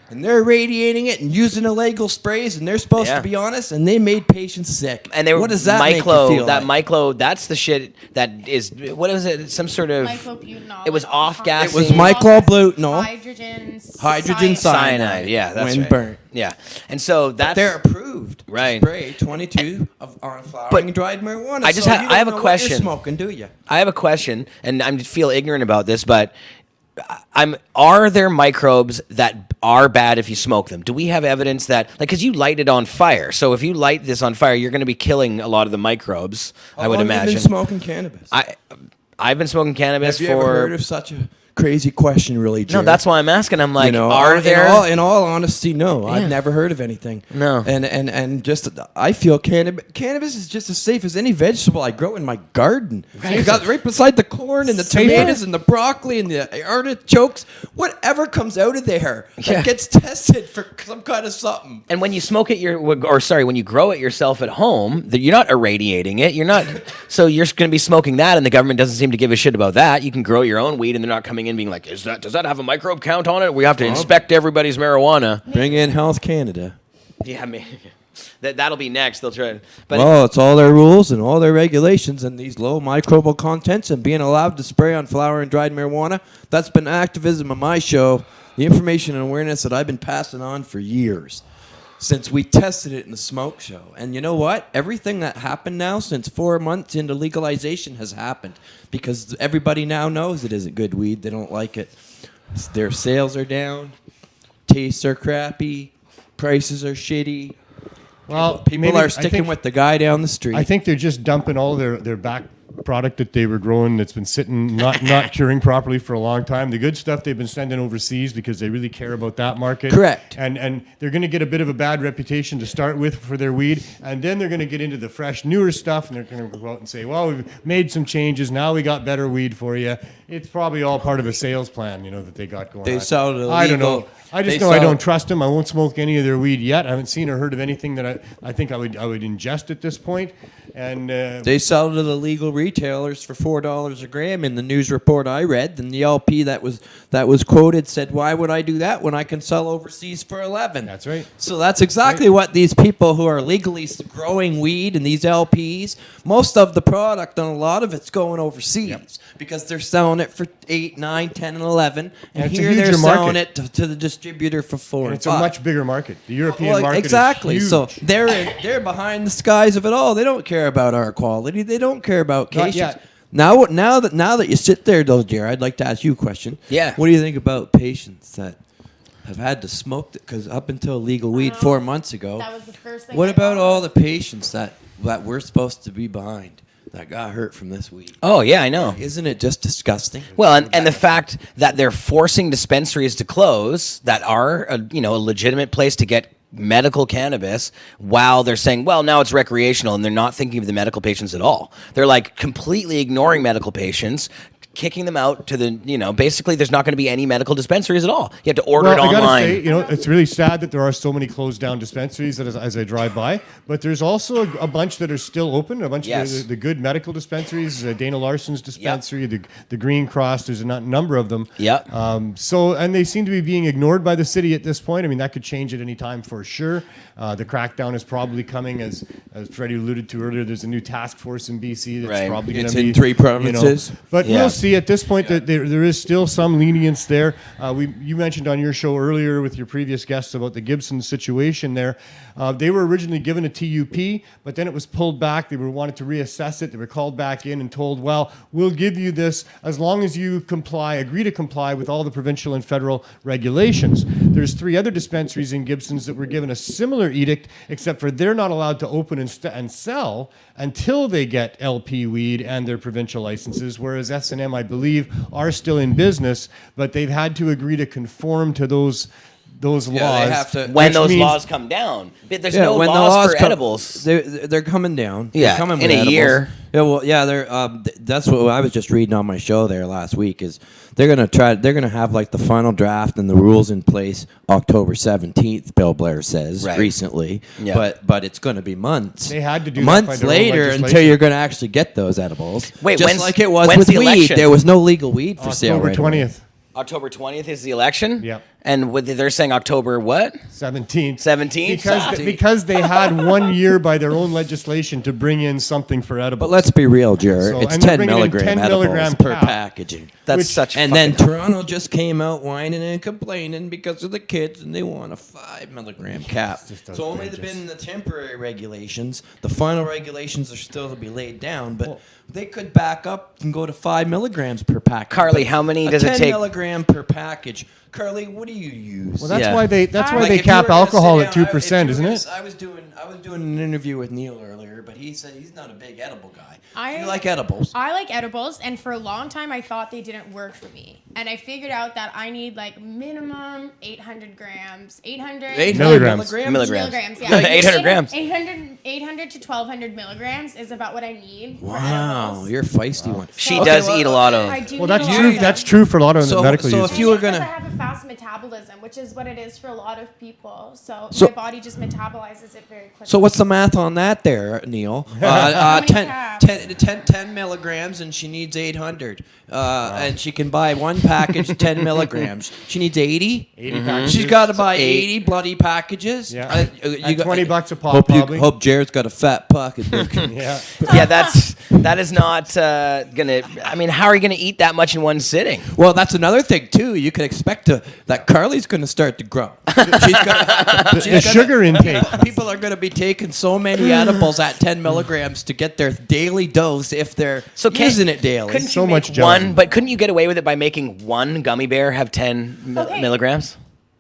And they're radiating it and using illegal sprays, and they're supposed Yeah. to be honest, and they made patients sick. And they were what does that make you feel like? That's the shit that is, what is it? Some sort of, Myclobutanol. it was off gas. It was myclobutanol. Cyanide. Hydrogen cyanide. Yeah, that's when right. burnt. Yeah. And so that's, They're approved. Right. Spray 22 on flowering But dried marijuana. I just so ha- you I don't have a know what question. You're smoking, do you? I have a question, and I feel ignorant about this, but are there microbes that are bad if you smoke them? Do we have evidence that, like, because you light it on fire, so if you light this on fire, you're going to be killing a lot of the microbes, I would How long have imagine. you been smoking cannabis? I've been smoking cannabis Have you ever heard of such a crazy question, really, Jerry? No, that's why I'm asking. I'm like, are there? In all honesty, no. Yeah. I've never heard of anything. No. And just I feel cannabis is just as safe as any vegetable I grow in my garden. Right. I got right beside the corn and the Safer. tomatoes and the broccoli and the artichokes. Whatever comes out of there Yeah. that gets tested for some kind of something. And when you smoke it, when you grow it yourself at home, you're not irradiating it. You're not, so you're going to be smoking that, and the government doesn't seem to give a shit about that. You can grow your own weed, and they're not coming in being like, does that have a microbe count on it? We have to inspect everybody's marijuana. Bring in Health Canada. Yeah, I mean, that'll be next. They'll try. But Well, it's all their rules and all their regulations and these low microbial contents and being allowed to spray on flower and dried marijuana. That's been activism of my show, the information and awareness that I've been passing on for years since we tested it in the smoke show. And you know what? Everything that happened now since 4 months into legalization has happened because everybody now knows it isn't good weed. They don't like it. Their sales are down, tastes are crappy, prices are shitty. well, People maybe- are I sticking think- with the guy down the street. I think they're just dumping all their back product that they were growing that's been sitting, not curing properly for a long time. The good stuff they've been sending overseas because they really care about that market. Correct. And they're going to get a bit of a bad reputation to start with for their weed, and then they're going to get into the fresh, newer stuff, and they're going to go out and say, well, we've made some changes. Now we got better weed for you. It's probably all part of a sales plan, that they got going on. They sell it I don't know. illegal. I just They know I sell- don't trust them. I won't smoke any of their weed yet. I haven't seen or heard of anything that I think I would ingest at this point. And They sell to the legal retailers for $4 a gram. In the news report I read, and the LP that was quoted said, "Why would I do that when I can sell overseas for 11?" that's right. So that's exactly what these people who are legally growing weed and these LPs, most of the product and a lot of it's going overseas because they're selling it for 8, 9, 10, and 11, and it's a here they're huger selling market. it to the distributor for 4 And and it's a 5. much bigger market. The European market exactly. is huge. So they're behind the skies of it all. They don't care about our quality. They don't care about Not cases. yet. Now that you sit there, though, Jared, I'd like to ask you a question. Yeah. What do you think about patients that have had to smoke? Because up until legal weed 4 months ago, That was the first thing. what I about thought all of. the patients that we're supposed to be behind that got hurt from this weed? Oh yeah, I know. Isn't it just disgusting? Well, and the fact that they're forcing dispensaries to close that are a legitimate place to get medical cannabis, while they're saying, well, now it's recreational, and they're not thinking of the medical patients at all. They're like completely ignoring medical patients, kicking them out to the, basically there's not going to be any medical dispensaries at all. You have to order it I gotta online. say, it's really sad that there are so many closed down dispensaries as I drive by. But there's also a bunch that are still open. A bunch Yes. of the good medical dispensaries, Dana Larson's dispensary, the Green Cross. There's a number of them. Yep. And they seem to be being ignored by the city at this point. I mean, that could change at any time for sure. The crackdown is probably coming, as Freddie alluded to earlier. There's a new task force in BC that's Right. probably going It's to be in 3 provinces. But Yeah. we'll see at this point that there is still some lenience there. You mentioned on your show earlier with your previous guests about the Gibson situation there. They were originally given a TUP, but then it was pulled back. They wanted to reassess it. They were called back in and told, well, we'll give you this as long as you agree to comply with all the provincial and federal regulations. There's 3 other dispensaries in Gibson's that were given a similar edict, except for they're not allowed to open and sell until they get LP weed and their provincial licenses, whereas S&M, I believe, are still in business, but they've had to agree to conform to those laws. they have to- when which those means- laws come down. There's Yeah, no when the laws laws for come- edibles. They're coming down. Yeah, They're coming in with a edibles. year. Yeah, well, yeah, they're. That's what I was just reading on my show there last week. Is they're gonna have like the final draft and the rules in place October 17th. Bill Blair says Right. recently, Yeah. but it's going to be months. They had to do that by months their own later until legislation. you're going to actually get those edibles. Wait, just when's- like it was when's with the weed. election? There was no legal weed for sale. October right away. 20th, October 20th is the election? Yep. And they're saying October what? 17th. 17th? Because they had 1 year by their own legislation to bring in something for edibles. But let's be real, Jared. So- It's and they're 10 bringing in milligram 10 edibles milligram per cap. packaging. That's Which- such And fucking then Toronto just came out whining and complaining because of the kids, and they want a 5 milligram cap. just So only outrageous. been the temporary regulations. The final regulations are still to be laid down, but they could back up and go to 5 milligrams per package. Carly, But how many a does it 10 take? milligram per package. Carly, what do you use? Well, that's Yeah. why they Like, cap if you were gonna alcohol sit at down, 2%, if isn't you were it? gonna- I was doing an interview with Neil earlier, but he said he's not a big edible guy. I- You like edibles? I like edibles, and for a long time I thought they didn't work for me. And I figured out that I need like minimum 800 grams, 800 Milligrams. milligrams, yeah. 800 grams. 800 to 1200 milligrams is about what I need. for Wow, edibles. you're a feisty one. She Okay, does well, eat a lot I of. do Well, need that's a lot true. of them. That's true for a lot of So- medical so if users. you were Because gonna- I have a fast metabolism, which is what it is for a lot of people. So, So- my body just metabolizes it very quickly. So what's the math on that there, Neil? many 10, caps? 10 milligrams, and she needs 800. And she can buy one package, 10 milligrams. She needs 80? 80 packages. She's got to buy Eight. 80 bloody packages? Yeah. You At 20 bucks a pop, hope probably. Hope Jared's got a fat pocketbook. Yeah. Yeah, that is not gonna. I mean, how are you gonna eat that much in one sitting? Well, that's another thing, too. You can expect that Carly's going to start to grow. The sugar intake. People are going to be taking so many edibles at 10 milligrams to get their daily dose if they're using it daily. Couldn't So you much make gelatin. one? But couldn't you get away with it by making one gummy bear have 10 Okay. milligrams?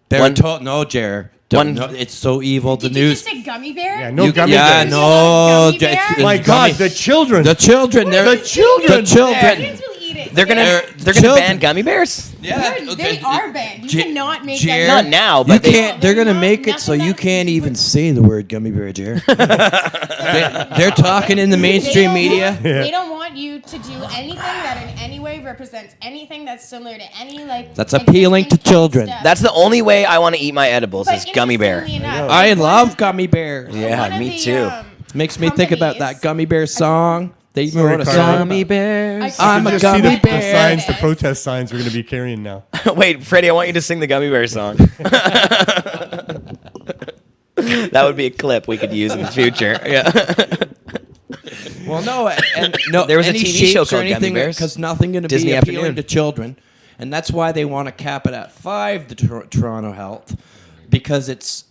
They're One- told, no, Jer. It's so evil. The Did you news. just say gummy bear? Yeah, no gummy Yeah, bears. no. Gummy bear? it's My gummy- God, the children. The children. The children. The children. Kids will eat it. They're gonna children. ban gummy bears. Yeah, They are banned. You J- cannot make Jer- Not that. now, You but they, can't. They're gonna not- make it so nothing you that- can't even say the word gummy bear, Jer. They're talking in the mainstream media. They don't want you to do anything that in any way represents anything that's similar to any like. That's appealing to existing children. stuff. that's the only way I want to eat my edibles But is gummy bear. interestingly enough, I like, one love of- gummy bears. Yeah, one of me the, too. Makes me think about that companies- gummy bear song. They even Sorry, wrote a Carter. song. Gummy about- bears. I'm a Just gummy see the bear. signs, the protest signs we're going to be carrying now. Wait, Freddie, I want you to sing the gummy bear song. That would be a clip we could use in the future. Yeah. Well, no, and no. There was a any TV show shapes or called Gummy anything Bears. because nothing going to Disney be appealing Afternoon. to children, and that's why they want to cap it at 5. The Toronto Health, because it's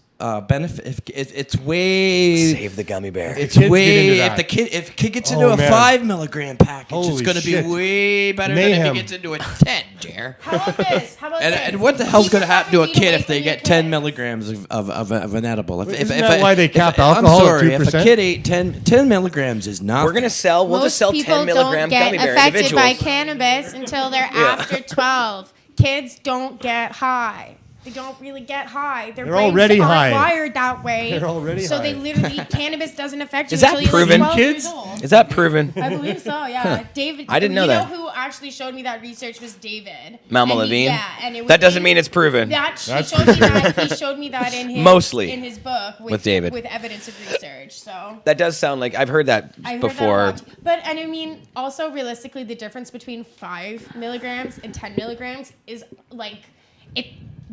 benefit. It's way. Save the gummy bear. It's Kids get way into if that. if a kid gets Oh, into a man. 5 milligram package, it's Holy going to be shit. way better than Mayhem. if he gets into a 10, Jer. How about this? How about And, this? and what the hell's Keep going to the happen to a fucking kid weed if they away from get your 10 kids. milligrams of an edible? Isn't that why they cap alcohol I'm at sorry, if a 2%? kid ate 10 milligrams is not. We're gonna sell. We'll just sell 10 milligram don't gummy get bear affected by individuals. cannabis until they're after 12. Kids don't get high. They don't really get high. Their They're brains already aren't high. wired that way. They're already so they high. literally cannabis doesn't affect you Is that until proven? you're 12 Kids? years old. Is that proven? I believe so. Yeah, David. I didn't know that. You know who actually showed me that research was David. Mama And Levine? Yeah, and it was That doesn't in- mean it's proven. That he That's showed me that. He showed me that in his Mostly in his book with David. with evidence of research. So. That does sound like I've heard that I heard before. that a lot. But and I mean, also realistically, the difference between 5 milligrams and 10 milligrams is like it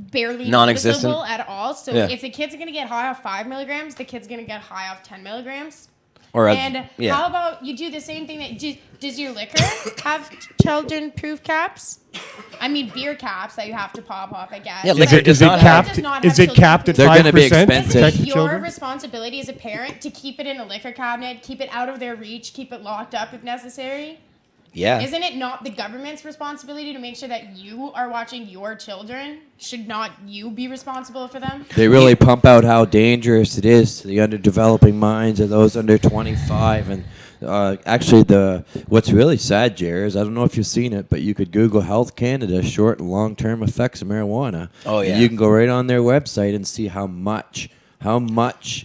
barely Non-existent. noticeable at all. So Yeah. if the kid's gonna get high off 5 milligrams, the kid's gonna get high off 10 milligrams. Or And yeah. how about you do the same thing that does your liquor have children-proof caps? I mean, beer caps that you have to pop off, I guess. Yeah, But liquor does not have- does not Is have it capped at children-proof They're gonna be 5% to expensive. protect it's the your children? responsibility as a parent to keep it in a liquor cabinet, keep it out of their reach, keep it locked up if necessary. Yeah. Isn't it not the government's responsibility to make sure that you are watching your children? Should not you be responsible for them? They really pump out how dangerous it is to the underdeveloping minds of those under 25. And actually, what's really sad, Jer, is I don't know if you've seen it, but you could Google Health Canada short and long-term effects of marijuana. Oh, And yeah. you can go right on their website and see how much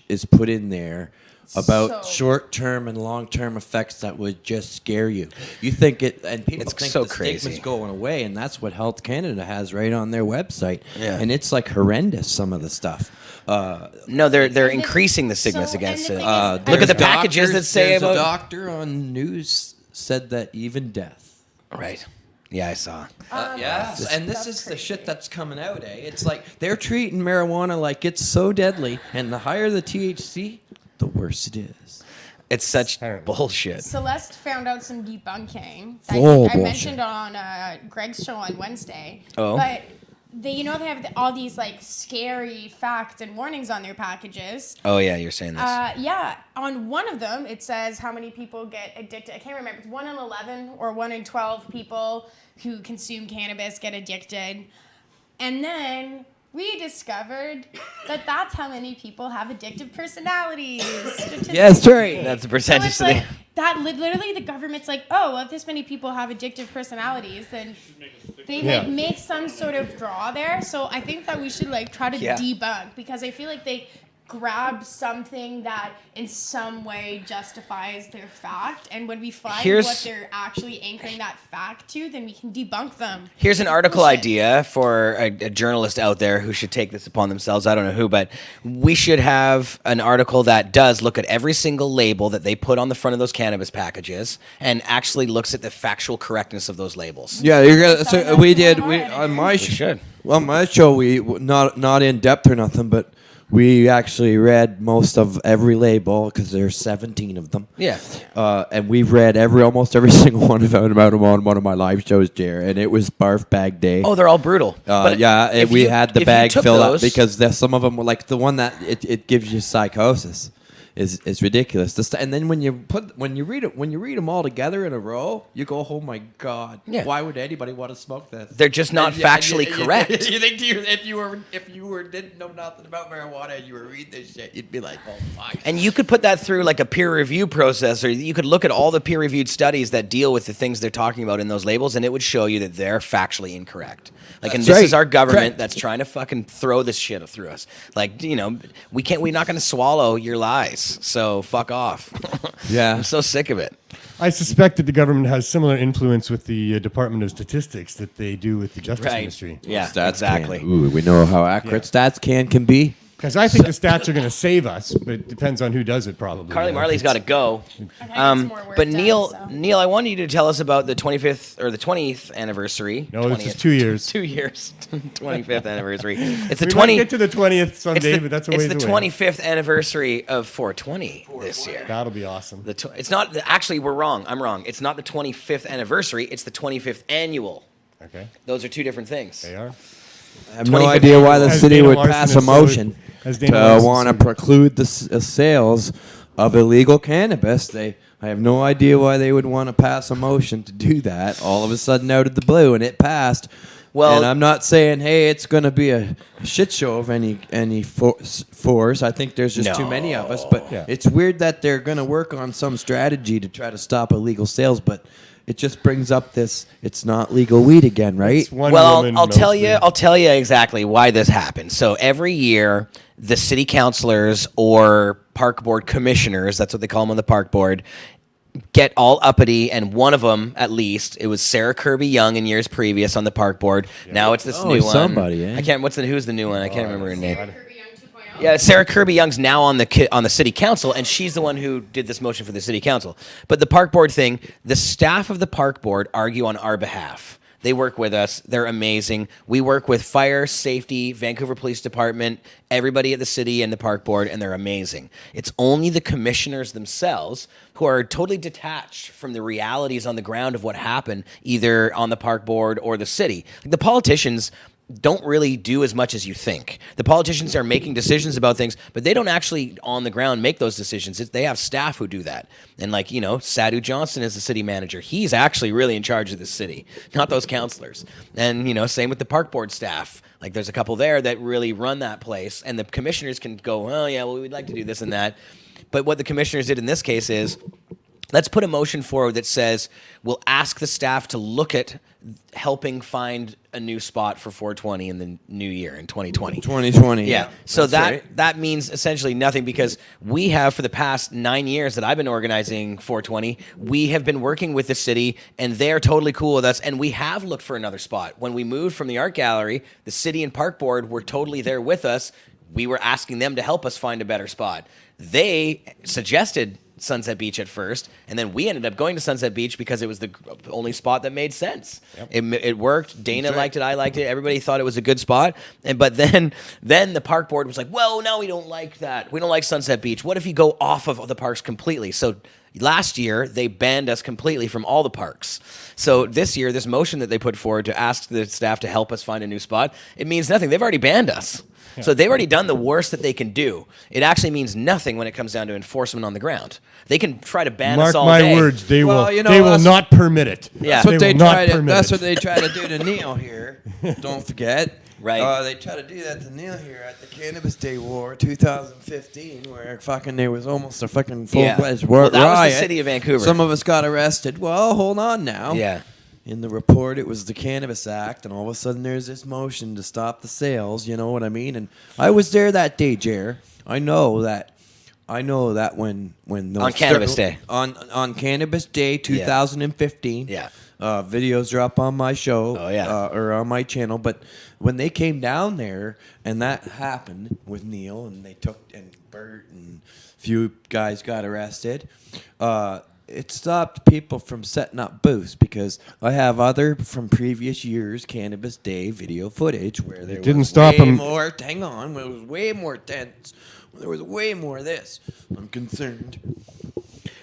is put in there about So- short-term and long-term effects that would just scare you. You think it, and people It's think so the crazy. stigma's going away, and that's what Health Canada has right on their website. Yeah. And it's like horrendous, some of the stuff. No, they're And it- increasing the stigmas so- against and it. the thing is, Look at the There's packages that say there's about a doctor on news said that even death. right. Yeah, I saw. Yeah, and this that's is the crazy. shit that's coming out. It's like they're treating marijuana like it's so deadly, and the higher the THC, the worse it is. It's such Terrible. bullshit. Celeste found out some debunking. that Full I bullshit. mentioned on Greg's show on Wednesday. Oh. But they have all these like scary facts and warnings on their packages. Oh yeah, you're saying this. Yeah, on one of them it says how many people get addicted. I can't remember. It's 1 in 11 or 1 in 12 people who consume cannabis get addicted. And then we discovered that that's how many people have addictive personalities. Yes, right. That's the So percentage. it's like that. Literally, the government's like, oh, well, if this many people have addictive personalities, then they like Yeah. make some sort of draw there. So I think that we should like try to Yeah. debunk, because I feel like they grab something that in some way justifies their fact, and when we find Here's- what they're actually anchoring that fact to, then we can debunk them. Here's an It's article bullshit. idea for a journalist out there who should take this upon themselves. I don't know who, but we should have an article that does look at every single label that they put on the front of those cannabis packages and actually looks at the factual correctness of those labels. Yeah, you're gonna. Sorry, So we that's did. We hard. on my should. Well, my show we not in depth or nothing, but we actually read most of every label because there's 17 of them. Yeah. And we've read almost every single one of them on one of my live shows, Jer, and it was barf bag day. Oh, they're all brutal. But Yeah, and if we you- had the if you bag took filled up those- because there's some of them were like the one that it gives you psychosis. is ridiculous. And then when you read them all together in a row, you go, oh my God, Yeah. why would anybody want to smoke this? They're just not factually correct. You think if you didn't know nothing about marijuana and you were reading this shit, you'd be like, oh my. And you could put that through like a peer review process, or you could look at all the peer reviewed studies that deal with the things they're talking about in those labels, and it would show you that they're factually incorrect. Like, and That's this right. is our government Correct. that's trying to fucking throw this shit through us. Like, we're not going to swallow your lies. So fuck off. Yeah. I'm so sick of it. I suspect that the government has similar influence with the Department of Statistics that they do with the Justice Right. Ministry. Yeah, Stats exactly. Ooh, we know how accurate stats can be. Because I think the stats are going to save us, but it depends on who does it, probably. Carly Marley's got to go. But Neil, I wanted you to tell us about the 25th or the 20th anniversary. No, this is 20th 2 years. 2 years. 25th anniversary. It's the We 20. might get to the 20th someday, but that's a ways It's the away. 25th anniversary of 420 this year. That'll be awesome. It's not actually. We're wrong. I'm wrong. It's not the 25th anniversary. It's the 25th annual. Okay, Those are two different things. they are. I have no 25th idea why the As city Dana would Larson pass a has said- motion as Dana to Larson want to said. preclude the sales of illegal cannabis. I have no idea why they would want to pass a motion to do that all of a sudden out of the blue, and it passed. Well- and I'm not saying, hey, it's going to be a shit show of any force. I think there's just too many of us. But Yeah. it's weird that they're going to work on some strategy to try to stop illegal sales. But it just brings up this: it's not legal weed again, right? It's one Well, woman I'll tell you. mostly. I'll tell you exactly why this happened. So every year, the city councilors or park board commissioners—that's what they call them on the park board—get all uppity, and one of them, at least, it was Sarah Kirby Young in years previous on the park board. Now it's this Oh, new it's one. somebody, eh? I can't. Who's the new one? I can't remember her name. Yeah, Sarah Kirby Young's now on the city council, and she's the one who did this motion for the city council. But the park board thing, the staff of the park board argue on our behalf. They work with us. They're amazing. We work with fire, safety, Vancouver Police Department, everybody at the city and the park board, and they're amazing. It's only the commissioners themselves who are totally detached from the realities on the ground of what happened, either on the park board or the city. The politicians don't really do as much as you think. The politicians are making decisions about things, but they don't actually on the ground make those decisions. They have staff who do that. And Sadhu Johnson is the city manager. He's actually really in charge of the city, not those councilors. And, same with the park board staff. Like there's a couple there that really run that place, and the commissioners can go, oh yeah, well, we'd like to do this and that. But what the commissioners did in this case is, let's put a motion forward that says we'll ask the staff to look at helping find a new spot for 420 in the new year in 2020. 2020. Yeah. So That's right. that means essentially nothing, because we have, for the past 9 years that I've been organizing 420, we have been working with the city, and they're totally cool with us. And we have looked for another spot. When we moved from the art gallery, the city and park board were totally there with us. We were asking them to help us find a better spot. They suggested Sunset Beach at first, and then we ended up going to Sunset Beach because it was the only spot that made sense. Yep. It worked. Dana liked it. I liked it. Everybody thought it was a good spot. But then the park board was like, well, no, we don't like that. We don't like Sunset Beach. What if you go off of the parks completely? So last year, they banned us completely from all the parks. So this year, this motion that they put forward to ask the staff to help us find a new spot, it means nothing. They've already banned us. Yeah. So they've already done the worst that they can do. It actually means nothing when it comes down to enforcement on the ground. They can try to ban us all day. Mark my words, they Well, will. you know, They will that's- not permit it. Yeah. That's what they will not try to. permit That's it. what they try to do to Neil here. Don't forget. Right. They try to do that to Neil here at the Cannabis Day War 2015, where fucking there was almost a fucking full-fledged Well, that was riot. the city of Vancouver. Some of us got arrested. Well, hold on now. Yeah. In the report, it was the Cannabis Act, and all of a sudden there's this motion to stop the sales. You know what I mean? And I was there that day, Jer. I know that when those On Cannabis Day. on Cannabis Day 2015. Yeah. Videos drop on my show. Oh, yeah. Or on my channel. But when they came down there and that happened with Neil, and they took, and Bert and a few guys got arrested, it stopped people from setting up booths, because I have other from previous years Cannabis Day video footage where there didn't was stop way 'em. more. Hang on, there was way more tents. There was way more of this. I'm concerned.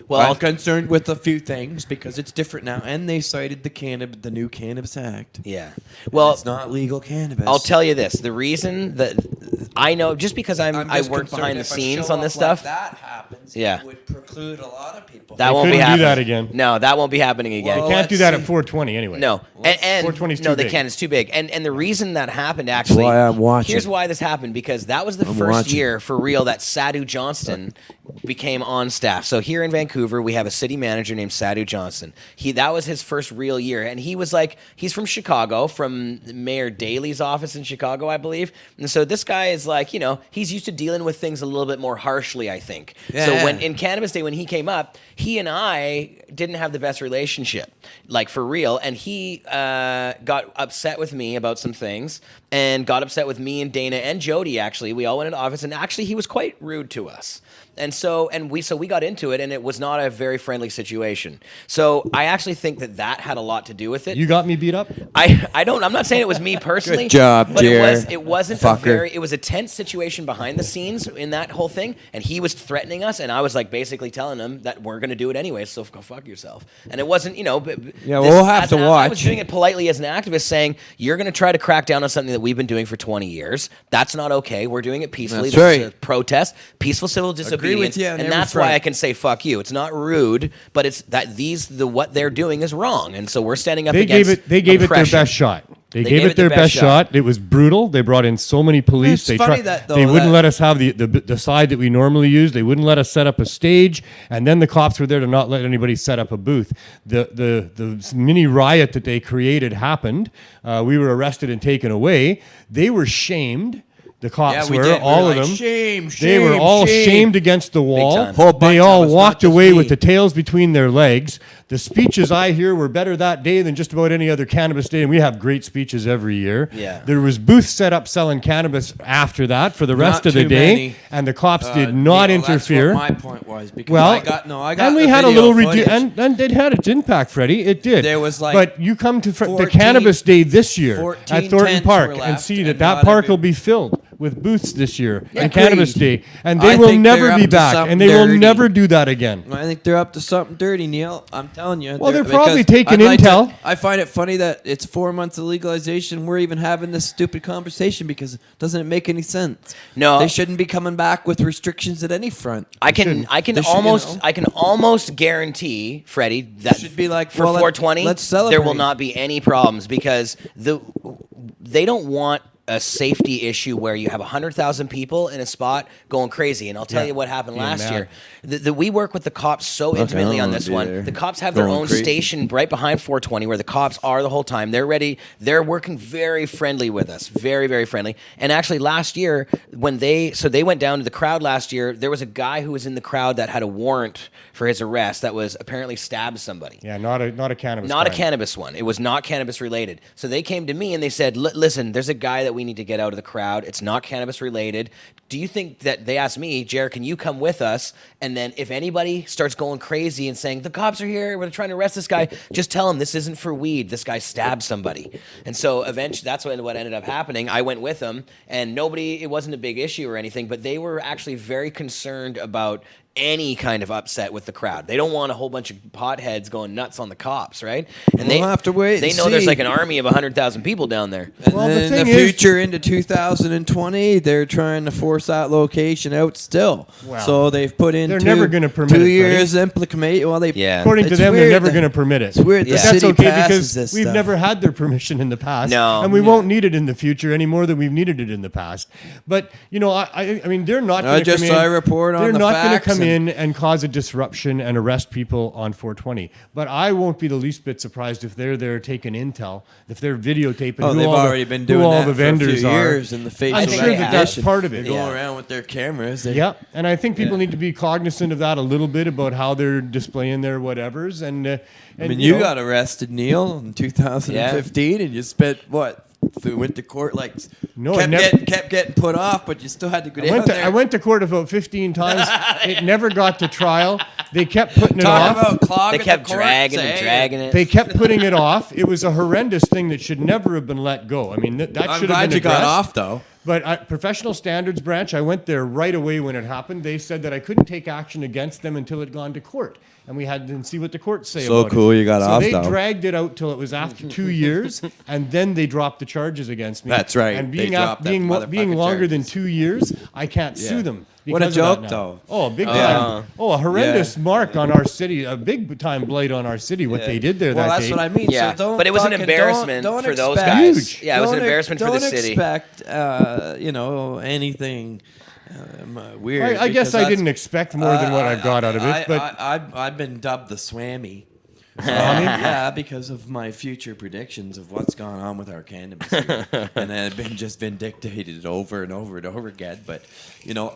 Well, I'm concerned with a few things because it's different now, and they cited the new Cannabis Act. Yeah. Well, It's not legal cannabis. I'll tell you this: the reason that I know, just because I just work concerned behind the if a scenes show on this off like stuff. that happens, happens, Yeah. it would preclude a lot of people. That They won't be couldn't do happening. that again. No, that won't be happening again. Well, They can't do let's that at see. 420 anyway. No, and 420 is no, too they big. can't. It's too big. And the reason that happened actually. why I'm watching. Here's why this happened, because that was the I'm first watching. year for real that Sadhu Johnston became on staff. So here in Vancouver, we have a city manager named Sadhu Johnston. That was his first real year, and he's from Chicago, from Mayor Daley's office in Chicago, I believe. And so this guy is like, he's used to dealing with things a little bit more harshly, I think. So Yeah. when in Cannabis Day, when he came up, he and I didn't have the best relationship, like for real. And he got upset with me about some things, and got upset with me and Dana and Jody. Actually, we all went into the office, and actually he was quite rude to us. And so we got into it, and it was not a very friendly situation. So I actually think that had a lot to do with it. You got me beat up? I'm not saying it was me personally. Good job, but Jer. it wasn't Fucker. it was a tense situation behind the scenes in that whole thing, and he was threatening us, and I was like basically telling him that we're going to do it anyway, so go fuck yourself. And it wasn't, Yeah, we'll have to I was watch. doing it politely as an activist, saying you're going to try to crack down on something that we've been doing for 20 years. That's not okay. We're doing it peacefully. That's This is right. a protest, peaceful civil disobedience, you on and every that's front. why I can say fuck you. It's not rude, but it's that what they're doing is wrong, and so we're standing up They against gave it their oppression. best shot. They gave it their best shot. It was brutal. They brought in so many police. It's funny that, though, they wouldn't that- let us have the side that we normally use. They wouldn't let us set up a stage, and then the cops were there to not let anybody set up a booth. The mini riot that they created happened. We were arrested and taken away. They were shamed. The cops we were, did. all We of were them. like, shame, They were shame, all shame. shamed against the wall. time. Whole bunch They of all us, not walked just away me. with the tails between their legs. The speeches I hear were better that day than just about any other cannabis day, and we have great speeches every year. Yeah. There was booths set up selling cannabis after that for the rest Not of the too day, many. and the cops did not Neil, interfere. That's what my point was, because Well, I got and we the had a video little footage. and it had its impact, Freddie. It did. There was like but you come to the 14 Cannabis Day this year 14 at Thornton tents Park were and left, see that and not park every- will be filled with booths this year and Agreed. Cannabis Day, and they I will think they're never up be to back, something and they will dirty. never do that again. I think they're up to something dirty, Neil. I'm telling you. Well, they're probably because taking I'd like intel. to- I find it funny that it's 4 months of legalization. We're even having this stupid conversation because doesn't it make any sense? No. They shouldn't be coming back with restrictions at any front. I can They should, I can almost guarantee, Freddie, that Should be like, for well, 420, let's there will celebrate. not be any problems, because they don't want a safety issue where you have 100,000 people in a spot going crazy. And I'll tell Yeah. you what happened Yeah, last mad. year. We work with the cops so intimately I on don't this wanna be one. there. The cops have their Going own crazy. station right behind 420 where the cops are the whole time. They're ready. They're working very friendly with us. Very, very friendly. And actually last year, when they went down to the crowd last year, there was a guy who was in the crowd that had a warrant for his arrest that was apparently stabbed somebody. Yeah, not a cannabis. Not a crime. cannabis one. It was not cannabis related. So they came to me and they said, listen, there's a guy that we need to get out of the crowd. It's not cannabis related. Do you think that, they asked me, Jared, can you come with us? And then if anybody starts going crazy and saying, the cops are here, we're trying to arrest this guy, just tell them this isn't for weed. This guy stabbed somebody. And so eventually that's what ended up happening. I went with them, and it wasn't a big issue or anything, but they were actually very concerned about any kind of upset with the crowd. They don't want a whole bunch of potheads going nuts on the cops, right? And We'll have to wait They and know there's see. like an army of 100,000 people down there. And Well, the then in thing the is- future, into 2020, they're trying to force that location out still. Wow. So they've put in They're two, never gonna permit 2 it, years implement. Well, they Yeah. According to It's them, they're weird never that- going to permit it. It's weird the But Yeah. that's city okay passes because this we've stuff. never had their permission in the past, No. and we won't need it in the future any more than we've needed it in the past. But I mean, they're not. I Gonna just come in, saw a report on They're the not going to facts come and- in and cause a disruption and arrest people on 420. But I won't be the least bit surprised if they're there taking intel, if they're videotaping. Oh, who they've all the- already been who doing all that the for a few vendors are. years in the facial I'm sure that that's recognition. part of it. They're going Yeah. around with their cameras. They- Yeah, and I think people need to be cognizant of that a little bit about how they're displaying their whatevers. And I mean, you got arrested, Neil, in 2015, and you spent what? You went to court like No, I kept getting put off, but you still had to go down I there. went to court about 15 times. It never got to trial. They kept putting it Talk off. about clogging They kept the court, dragging say, and dragging it. They kept putting it off. It was a horrendous thing that should never have been let go. I mean, that I'm should have glad been you got addressed. off, though. But professional standards branch, I went there right away when it happened. They said that I couldn't take action against them until it had gone to court, and we had to see what the courts say So about cool it. you got so off, they though. dragged it out till it was after 2 years, and then they dropped the charges against me. That's right. And They being dropped that being motherfucking longer than charges. 2 years, I can't sue Yeah. them What a because of that joke, now. though. Oh, a big time. Oh, a horrendous mark on our city. A big time blight on our city. What they did there Well, that that's day. what I mean. Yeah, So don't but it was an fucking- embarrassment don't for those expect- guys. Huge. Yeah, it was an Don't embarrassment for the Don't city. expect, anything weird. I guess because I that's- didn't expect more than what I got out of it. But I've been dubbed the Swammy. Yeah, because of my future predictions of what's gone on with our cannabis here. And I've been just vindicated over and over and over again. But,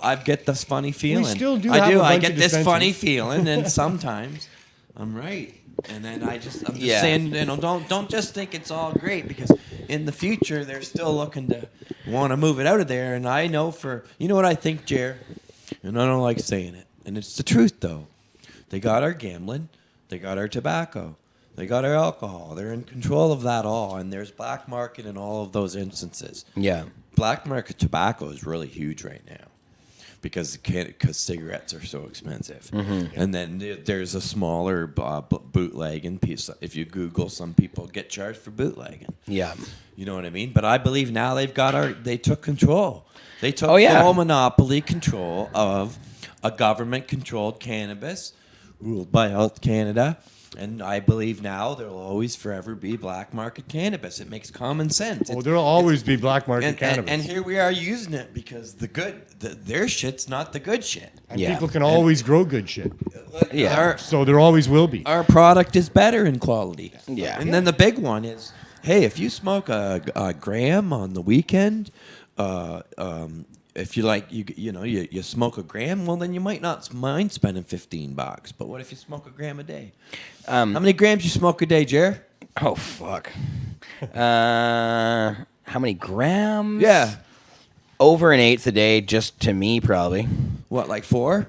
I get this funny feeling. still do I have do. a I bunch get of this funny dispensaries. feeling, and sometimes I'm right. And then I'm just Yeah. saying, don't just think it's all great, because in the future they're still looking to want to move it out of there. And I know what I think, Jer, and I don't like saying it, and it's the truth though. They got our gambling, they got our tobacco, they got our alcohol. They're in control of that all, and there's black market in all of those instances. Yeah. Black market tobacco is really huge right now because cigarettes are so expensive. And then there's a smaller bootlegging piece. If you Google, some people get charged for bootlegging. Yeah. You know what I mean? But I believe now they took control. They took Oh, yeah. full monopoly control of a government-controlled cannabis ruled by Health Canada. And I believe now there will always forever be black market cannabis. It makes common sense. there'll always be black market And cannabis. here we are using it because their shit's not the good shit. And Yeah. people can always grow good shit. Yeah. So there always will be. Our product is better in quality. Yeah. And then the big one is, hey, if you smoke a gram on the weekend, if you like, you smoke a gram, well, then you might not mind spending $15. But what if you smoke a gram a day? How many grams you smoke a day, Jer? Oh fuck. How many grams? Yeah. Over an eighth a day, just to me, probably. What, like 4?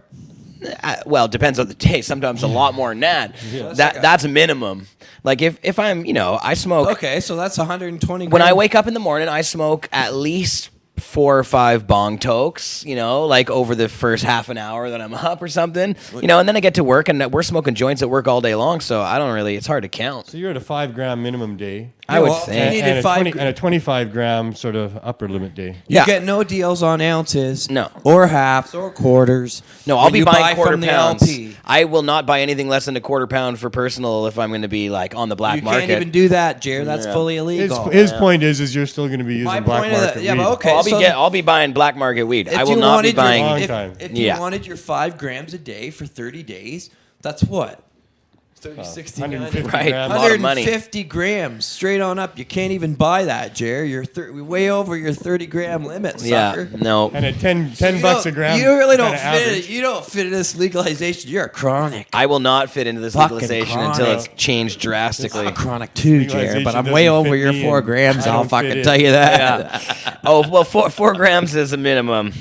Well, it depends on the day. Sometimes a lot more than that. That's a minimum. Like if I'm, I smoke. Okay, so that's 120 grams. When I wake up in the morning, I smoke at least 4 or 5 bong tokes, like over the first half an hour that I'm up or something, and then I get to work, and we're smoking joints at work all day long, so I don't really, it's hard to count. So you're at a 5 gram minimum day. I would well, think. you And, needed 5 and a 25 gram sort of upper limit day. You Yeah. get no deals on ounces. No. Or halves or quarters. No, I'll when be you buying buy quarter from the pounds. LP. I will not buy anything less than a quarter pound for personal if I'm going to be like on the black You market. can't even do that, Jer. That's Yeah. fully His, illegal. his point is you're still going to be using My black point of market that- yeah, weed. but okay. I'll be buying black market weed. If I will you not be wanted your- buying. Long if, time. if you Yeah. wanted your 5 grams a day for 30 days, that's what? 30, 60, 150 Right. grams. A lot of money. 150 grams straight on up. You can't even buy that, Jer. You're way over your 30 gram limit, sucker. Yeah, no. And at 10 You bucks a don't- gram. You really don't kinda fit average. it. You don't fit in this legalization. You're a chronic. I will not fit into this Fucking legalization until chronic. it's changed drastically. I'm a chronic too, Jer, Legalization but I'm doesn't way fit over your me 4 and grams. I I'll don't fit fucking in. tell you that. Yeah. Oh well, 4 grams is a minimum,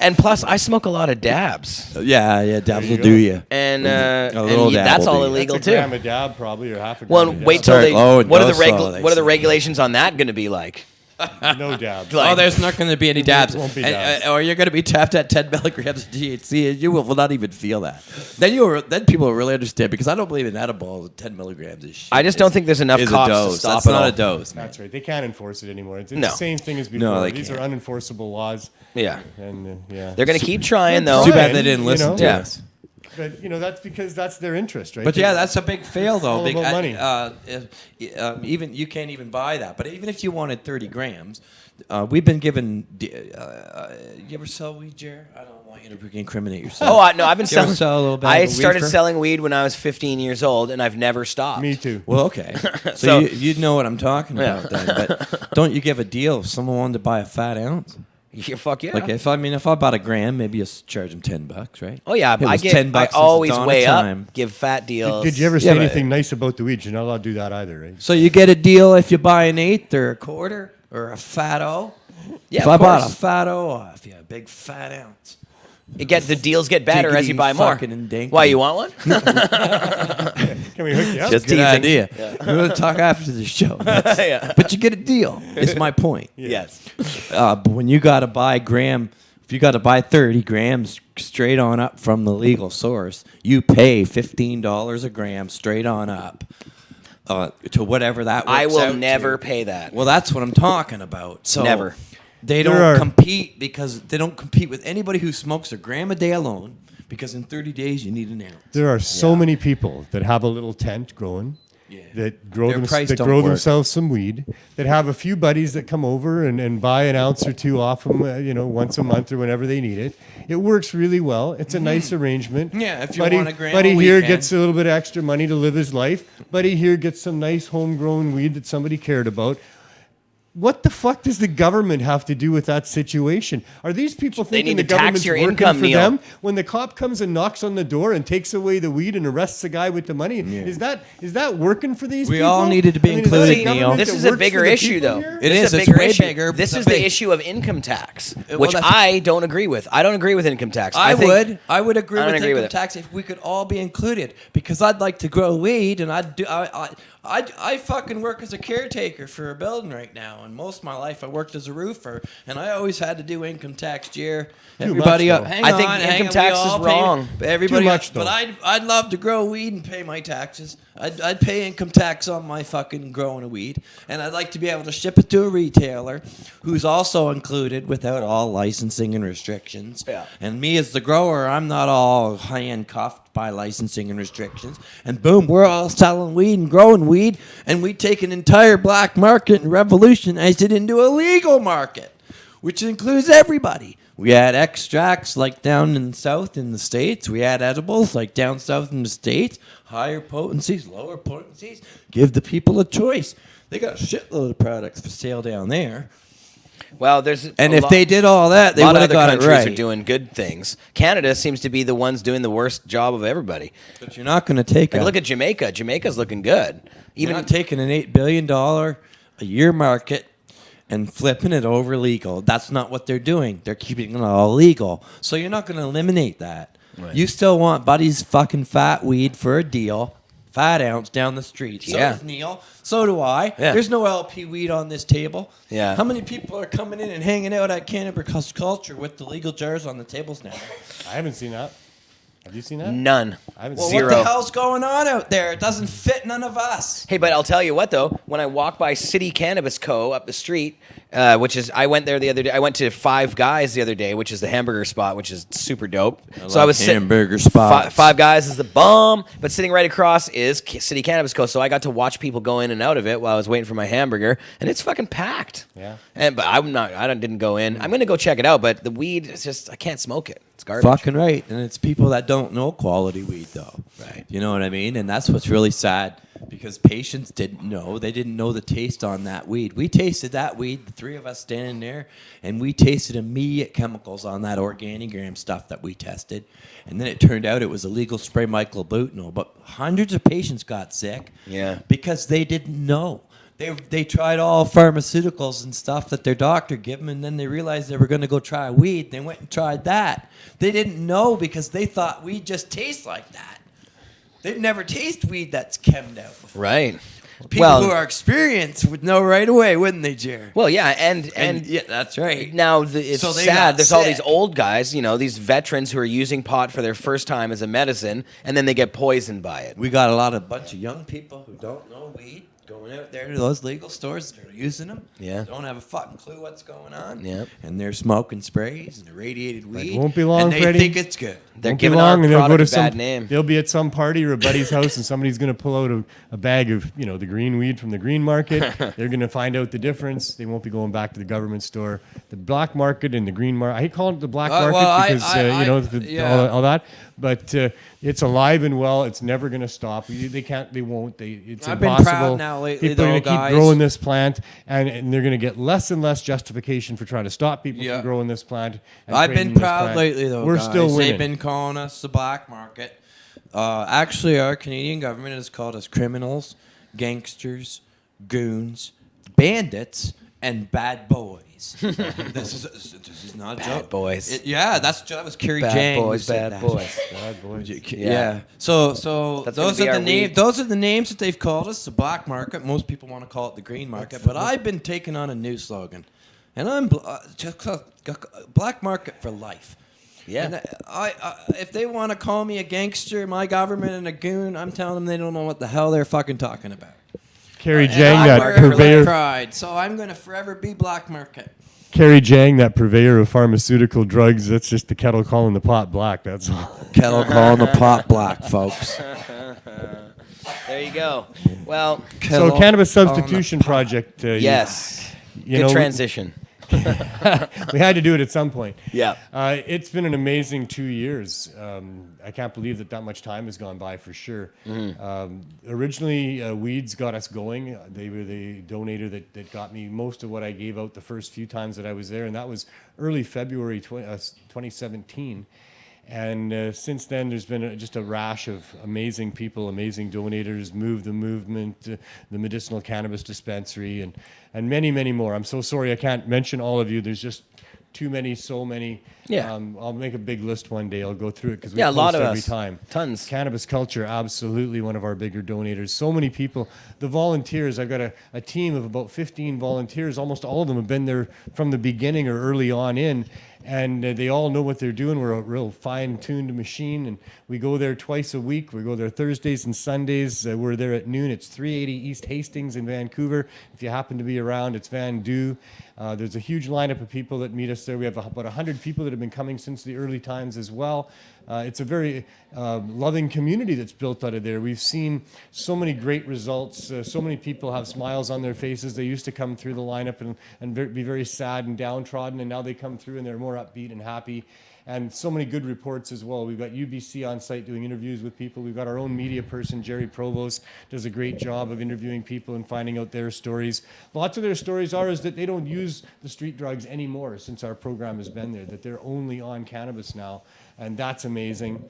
and plus I smoke a lot of dabs, Yeah, dabs you will go. do you. and little dab that's will all do. illegal That's a too. gram a dab probably, or half a gram Well, a dab. wait till Start they. low and What are go the slow, they what are the say. regulations on that going to be like? No dabs. Like- Oh, there's not going to be any dabs. won't be dabs. Or you're going to be tapped at 10 milligrams of THC, and you will not even feel that. Then people will really understand, because I don't believe in edibles. 10 milligrams is shit. I just don't think there's enough is a cops to dose. stop That's it not all. a dose, man. That's right. They can't enforce it anymore. It's No. the same thing as before. No, they These can't. are unenforceable laws. Yeah, And yeah. they're going to keep trying though. Too bad Trying, they didn't you listen know? to Yeah. us. But that's because that's their interest, right? But yeah, that's a big fail, though. all about money. Even you can't even buy that. But even if you wanted 30 grams, we've been given. You ever sell weed, Jer? I don't want you to incriminate yourself. Oh no, I've been You ever selling. sell a little bag I of weed started for- selling weed when I was 15 years old, and I've never stopped. Me too. Well, okay. So, So- you know what I'm talking Yeah. about then. But don't you give a deal if someone wanted to buy a fat ounce? Yeah, fuck yeah. Like if I bought a gram, maybe you charge them $10, right? Oh yeah, It I was get. $10 I since the always dawn of weigh up, time. give fat deals. Did you ever Yeah, say but- anything nice about the weed? You're not allowed to do that either, right? So you get a deal if you buy an eighth or a quarter or a fat-o? Yeah, if of I bought a course. fat-o, or if you have a big fat ounce. The deals get better as you Diggity buy more. fucking and dinky. Why, you want one? Can we hook you up? Just teasing. good idea. We're going to talk after the show. Yeah. But you get a deal. Is my point. Yes. But when you got to buy if you got to buy 30 grams straight on up from the legal source, you pay $15 a gram straight on up to whatever that works I will out never to. pay that. Well, that's what I'm talking about. So Never. They There don't are- compete because they don't compete with anybody who smokes a gram a day alone. Because in 30 days you need an ounce. There are so many people that have a little tent growing, that grow, Their price don't work. themselves some weed, that have a few buddies that come over and buy an ounce or two off them, once a month or whenever they need it. It works really well. It's a nice arrangement. Yeah, if you Buddy, want a gram Buddy a here weekend. gets a little bit of extra money to live his life. Buddy here gets some nice homegrown weed that somebody cared about. What the fuck does the government have to do with that situation? Are these people thinking need the to tax government's your working income, for Neil. them? When the cop comes and knocks on the door and takes away the weed and arrests the guy with the money, is that working for these We people? all needed to be is that included, a government Neil. This that is a works for bigger the issue, people though. here? It This is. a It's bigger way issue. bigger. This It's is a the big- issue of income tax, Well, which that's- I don't agree with. I don't agree with income tax. I think- would agree I don't with agree with income it. tax if we could all be included because I'd like to grow weed and I fucking work as a caretaker for a building right now and most of my life I worked as a roofer and I always had to do income tax year. Everybody much, up. though. Hang I think on, income hang on, tax we is all pay- wrong. Everybody Too up, much, though. but I'd love to grow weed and pay my taxes. I'd pay income tax on my fucking growing of weed and I'd like to be able to ship it to a retailer who's also included without all licensing and restrictions. Yeah. And me as the grower, I'm not all handcuffed by licensing and restrictions. And boom, we're all selling weed and growing weed, and we take an entire black market and revolutionize it into a legal market, which includes everybody. We had extracts like down in the south in the States. We had edibles like down south in the States. Higher potencies, lower potencies. Give the people a choice. They got a shitload of products for sale down there. Well, there's And a if lot- they did all that, they a lot would of have other got it countries right. are doing good things. Canada seems to be the ones doing the worst job of everybody. But you're not going to take Like, a look at Jamaica. Jamaica's looking good. You're Even not taking an $8 billion a year market and flipping it over legal. That's not what they're doing. They're keeping it all legal. So you're not going to eliminate that. Right. You still want Buddy's fucking fat weed for a deal, fat ounce down the street. So Yeah. does Neil. So do I. Yeah. There's no LP weed on this table. Yeah. How many people are coming in and hanging out at Cannabis Culture with the legal jars on the tables now? I haven't seen that. Have you seen that? none. I haven't Well, seen what Zero. the hell's going on out there? It doesn't fit none of us. Hey, but I'll tell you what though. When I walk by City Cannabis Co. up the street, which is I went there the other day. I went to Five Guys the other day, which is the hamburger spot, which is super dope. So I was sitting. hamburger spots. Five Guys is the bomb, but sitting right across is City Cannabis Co. So I got to watch people go in and out of it while I was waiting for my hamburger, and it's fucking packed. Yeah. But didn't go in. I'm gonna go check it out, but the weed is just I can't smoke it. It's garbage. Fucking right. And it's people that don't know quality weed, though. Right. You know what I mean? And that's what's really sad because patients didn't know. They didn't know the taste on that weed. We tasted that weed, the three of us standing there, and we tasted immediate chemicals on that Organigram stuff that we tested. And then it turned out it was illegal spray myclobutanol. But hundreds of patients got sick Yeah. because they didn't know. They tried all pharmaceuticals and stuff that their doctor gave them, and then they realized they were going to go try weed. They went and tried that. They didn't know because they thought weed just tastes like that. They've never tasted weed that's chemmed out before. Right. People who are experienced would know right away, wouldn't they, Jerry? Well, yeah, and yeah, that's right. now it's So they sad. got There's all these sick. old guys, these veterans who are using pot for their first time as a medicine, and then they get poisoned by it. We got a bunch of young people who don't know weed going out there to those legal stores that are using them. Yeah. Don't have a fucking clue what's going on. Yeah. And they're smoking sprays and irradiated weed. won't be long, and they Freddie. think it's good. They're Won't be giving long, our and they'll go product to a bad some. name. They'll be at some party or a buddy's house, and somebody's going to pull out a bag of the green weed from the green market. They're going to find out the difference. They won't be going back to the government store. The black market and the green market. I hate calling it the black market because all that. But it's alive and well. It's never going to stop. They can't. They won't. It's I've been impossible. proud now lately, People are though, going to keep guys. growing this plant, and they're going to get less and less justification for trying to stop people Yeah. from growing this plant. and I've trading been this proud plant. lately, though. We're guys. still winning. They've been calling us the black market. Actually, our Canadian government has called us criminals, gangsters, goons, bandits, and bad boys. this is not a Bad joke. boys. That was Kerry Bad Jang. who boys, said bad that. boys. Bad boys. Yeah. So That's those gonna be are the our names. weed. Those are the names that they've called us, the black market. Most people want to call it the green market, but I've been taking on a new slogan, and I'm just black market for life. Yeah. And if they want to call me a gangster, my government, and a goon, I'm telling them they don't know what the hell they're fucking talking about. Carrie And Jang, I that work Never purveyor. tried, so I'm going to forever be black market. Carrie Jang, that purveyor of pharmaceutical drugs. That's just the kettle calling the pot black. That's all. Kettle calling the pot black, folks. There you go. Well, So, Kettle cannabis calling the substitution pot. project. yes. you Good know, transition. we had to do it at some point. Yeah. It's been an amazing 2 years. I can't believe that much time has gone by for sure. Originally, Weeds got us going. They were the donator that got me most of what I gave out the first few times that I was there, and that was early February 2017. And since then, there's been just a rash of amazing people, amazing donators, Move the Movement, the Medicinal Cannabis Dispensary, and many, many more. I'm so sorry I can't mention all of you. There's just too many, so many. Yeah. I'll make a big list one day. I'll go through it because we Yeah, a post lot of every us. time. Tons. Cannabis Culture, absolutely one of our bigger donators. So many people. The volunteers, I've got a team of about 15 volunteers. Almost all of them have been there from the beginning or early on in. And they all know what they're doing. We're a real fine-tuned machine, and we go there twice a week. We go there Thursdays and Sundays. We're there at noon. It's 380 East Hastings in Vancouver. If you happen to be around, it's Van Du. There's a huge lineup of people that meet us there. We have about 100 people that have been coming since the early times as well. It's a very loving community that's built out of there. We've seen so many great results. So many people have smiles on their faces. They used to come through the lineup and be very sad and downtrodden, and now they come through and they're more upbeat and happy. And so many good reports as well. We've got UBC on site doing interviews with people. We've got our own media person, Jerry Provost, does a great job of interviewing people and finding out their stories. Lots of their stories is that they don't use the street drugs anymore since our program has been there, that they're only on cannabis now. And that's amazing.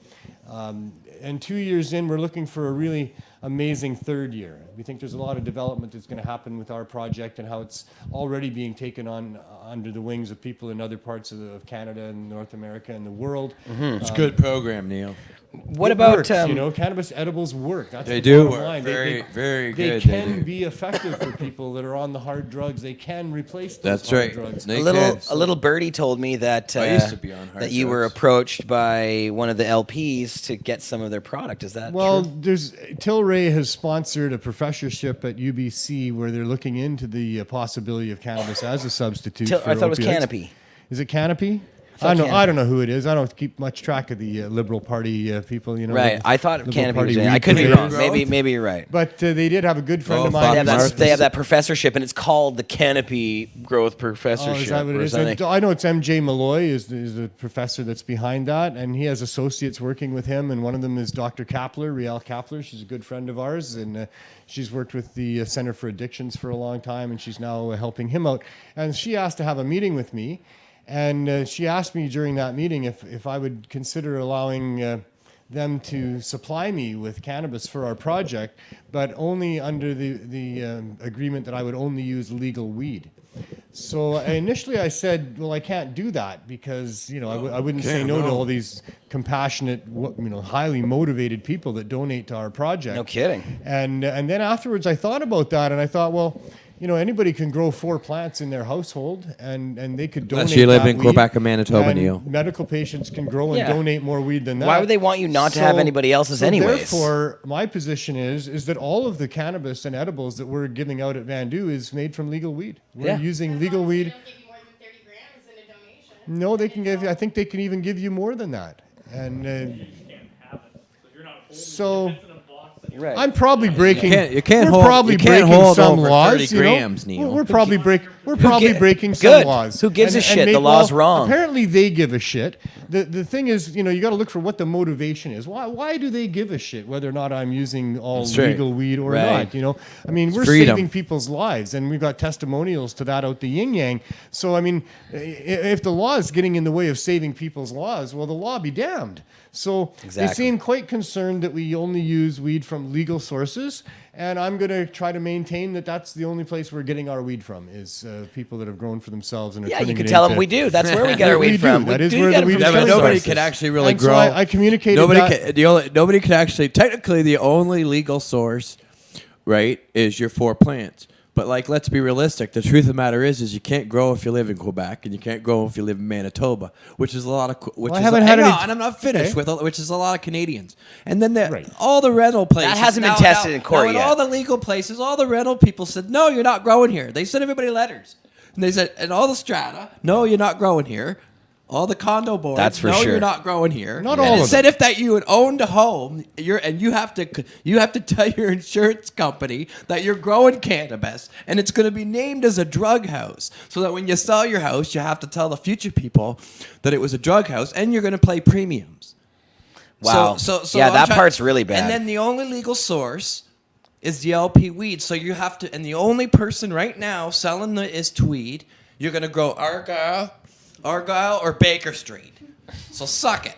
And 2 years in, we're looking for a really amazing third year. We think there's a lot of development that's going to happen with our project and how it's already being taken on under the wings of people in other parts of Canada and North America and the world. It's a good program, Neil. What It about works, cannabis edibles work. That's They the do bottom work. line. Very, very They good. They can do. be effective for people that are on the hard drugs. They can replace those That's hard right. drugs. They A little birdie told me that I used to be on hard that you were drugs. approached by one of the LPs to get some of their product. Is that Well, true? there's Tilray has sponsored a professorship at UBC where they're looking into the possibility of cannabis as a substitute. For I thought it was opioids. Canopy. Is it Canopy? thought I don't know who it is. I don't keep much track of the Liberal Party people. You know, Right. the I thought Liberal Canopy Party was in it. I weed could be purveyors. wrong. Maybe you're right. But they did have a good friend Oh, of fuck. mine. They have, that, Martha's- they have that professorship, and it's called the Canopy Growth Professorship. Oh, is that what it or is? something. I know it's MJ Malloy is the professor that's behind that, and he has associates working with him, and one of them is Dr. Kapler, Riel Kapler. She's a good friend of ours, and she's worked with the Center for Addictions for a long time, and she's now helping him out. And she asked to have a meeting with me, and she asked me during that meeting if I would consider allowing them to supply me with cannabis for our project, but only under the agreement that I would only use legal weed. So initially I said, well, I can't do that because, I wouldn't say no to all these compassionate, highly motivated people that donate to our project. No kidding. And then afterwards I thought about that and I thought, well, anybody can grow 4 plants in their household and they could donate Unless you live that in weed, Quebec or Manitoba, and Neil. medical patients can grow and Yeah. donate more weed than that. Why would they want you not to have anybody else's anyways? Therefore, my position is that all of the cannabis and edibles that we're giving out at Van Du is made from legal weed. We're Yeah. using legal weed. No, they can give you. I think they can even give you more than that. And so You're right. I'm probably breaking. You can't we're hold- probably you can't breaking hold some over laws. 30 you know? grams, Neil. We're probably breaking some Good. laws. Who gives a shit? The law's wrong. Apparently, they give a shit. The thing is, you got to look for what the motivation is. Why do they give a shit whether or not I'm using all That's right. legal weed or Right. not? I mean, we're freedom. saving people's lives, and we've got testimonials to that out the yin yang. So, I mean, if the law is getting in the way of saving people's lives, well, the law be damned. So Exactly. they seem quite concerned that we only use weed from legal sources, and I'm going to try to maintain that that's the only place we're getting our weed from is people that have grown for themselves and are Yeah, turning you can it tell them into- we do. That's where we get our We weed do. from. That We is do where get the it weed from comes Yeah, but different from. nobody sources. can actually really And so grow. I communicated that. Nobody can actually. Technically, the only legal source, right, is your 4 plants. But like, let's be realistic. The truth of the matter is you can't grow if you live in Quebec, and you can't grow if you live in Manitoba, which is a lot of. Which I is haven't a, had hang any- on, and I'm not finished Okay. with, which is a lot of Canadians. And then Right. all the rental places hasn't been tested in court now, in yet. all the legal places, all the rental people said, "No, you're not growing here." They sent everybody letters, and they said, and all the strata, "No, you're not growing here." All the condo boards, That's for no, sure. you're not growing here. Not and all it of said them. if that you had owned a home, you have to tell your insurance company that you're growing cannabis, and it's going to be named as a drug house, so that when you sell your house, you have to tell the future people that it was a drug house, and you're going to pay premiums. Wow. So Yeah, I'm that try- part's really bad. And then the only legal source is the LP weed. So you have to, and the only person right now selling is Tweed. You're going to grow Argyle or Baker Street. So suck it.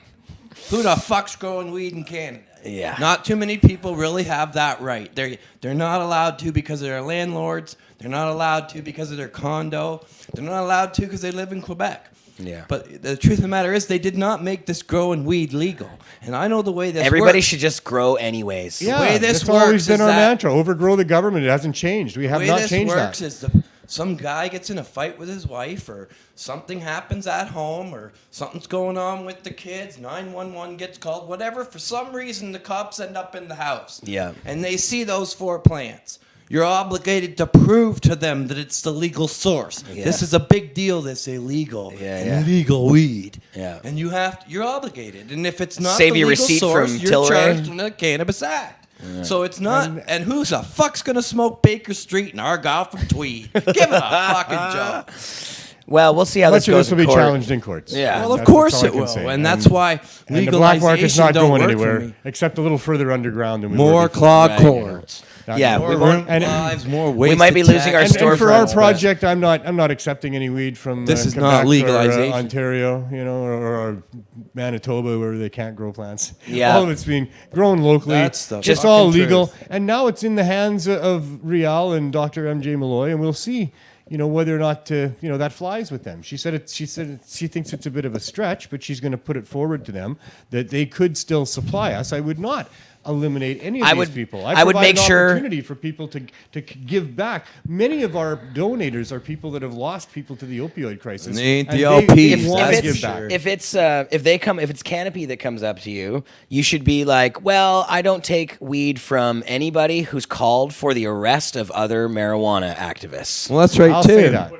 Who the fuck's growing weed in Canada? Yeah. Not too many people really have that right. They're not allowed to because of their landlords. They're not allowed to because of their condo. They're not allowed to because they live in Quebec. Yeah. But the truth of the matter is they did not make this growing weed legal. And I know the way this Everybody works. should just grow anyways. Yeah, way this that's always works been is our that- mantra. Overgrow the government. It hasn't changed. We The have way not this changed works that. is some guy gets in a fight with his wife, or something happens at home, or something's going on with the kids. 911 gets called. Whatever. For some reason, the cops end up in the house. Yeah. And they see those 4 plants. You're obligated to prove to them that it's the legal source. Yeah. This is a big deal. This illegal, Yeah. illegal weed. Yeah. And you're obligated. And if it's not Save the your legal receipt source, from you're Tilray. charged in the Cannabis Act. So it's not. And who's the fuck's gonna smoke Baker Street and Argyle from Tweed? Give it a fucking joke. Well, we'll see how Much this of goes this will in be court. challenged in courts. Yeah. Well, of That's all course I it can will, say. and that's why And the black market's legalization not don't going work anywhere, for me. except a little further underground than we More were before. clog Right. courts. Yeah, more we won't- lives, more we wasted might be losing our tax. And for our storefronts, but- project, I'm not accepting any weed from This is Quebec not or, legalization. Ontario, or Manitoba, where they can't grow plants. Yeah. All of it's being grown locally. That's the just all fucking legal, truth. and now it's in the hands of Rial and Dr. M.J. Malloy, and we'll see. Whether or not that flies with them. She said she thinks it's a bit of a stretch, but she's going to put it forward to them that they could still supply us. I would not eliminate any of I these would- people. I would provide make an sure- opportunity for people to give back. Many of our donators are people that have lost people to the opioid crisis. And they ain't the they LPs, want that's to give for back. sure. If it's Canopy that comes up to you, you should be like, well, I don't take weed from anybody who's called for the arrest of other marijuana activists. Well, that's right I'll too. say that.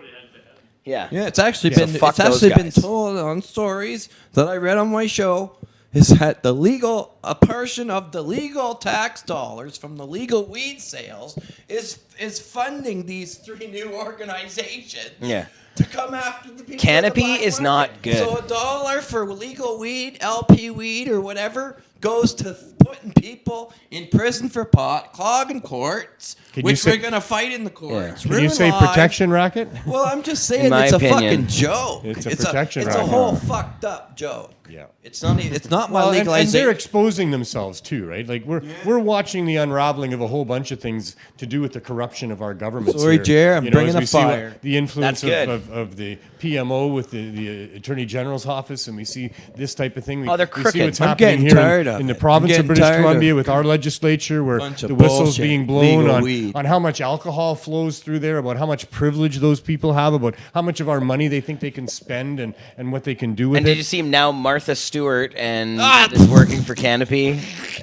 Yeah. Yeah, it's actually So been fuck it's actually those been guys. told on stories that I read on my show is that a portion of the legal tax dollars from the legal weed sales is funding these 3 new organizations. Yeah. To come after the people. Canopy in the black is market. not good. So $1 for legal weed, LP weed, or whatever goes to putting people in prison for pot, clogging courts, Can you which say- we're gonna fight in the courts. Can you ruin say lives. protection racket? Well, I'm just saying my it's opinion. a fucking joke. It's a protection It's a racket. whole fucked up joke. Yeah. It's not. It's not my Well, and legalization. they're exposing themselves too, right? Like we're watching the unraveling of a whole bunch of things to do with the corruption of our government. Sorry, Jer, I'm bringing as a we see what fire. the influence That's good. of the PMO with the Attorney General's office, and we see this type of thing. Oh, they're we see crooked. what's I'm happening getting here tired of in the it. province I'm of getting British tired of Columbia with our legislature, where Bunch of the whistle's bullshit. being blown Legal on, weed. on how much alcohol flows through there, about how much privilege those people have, about how much of our money they think they can spend, and what they can do with And it. did you see now Martha Stewart and Ah! is working for Canopy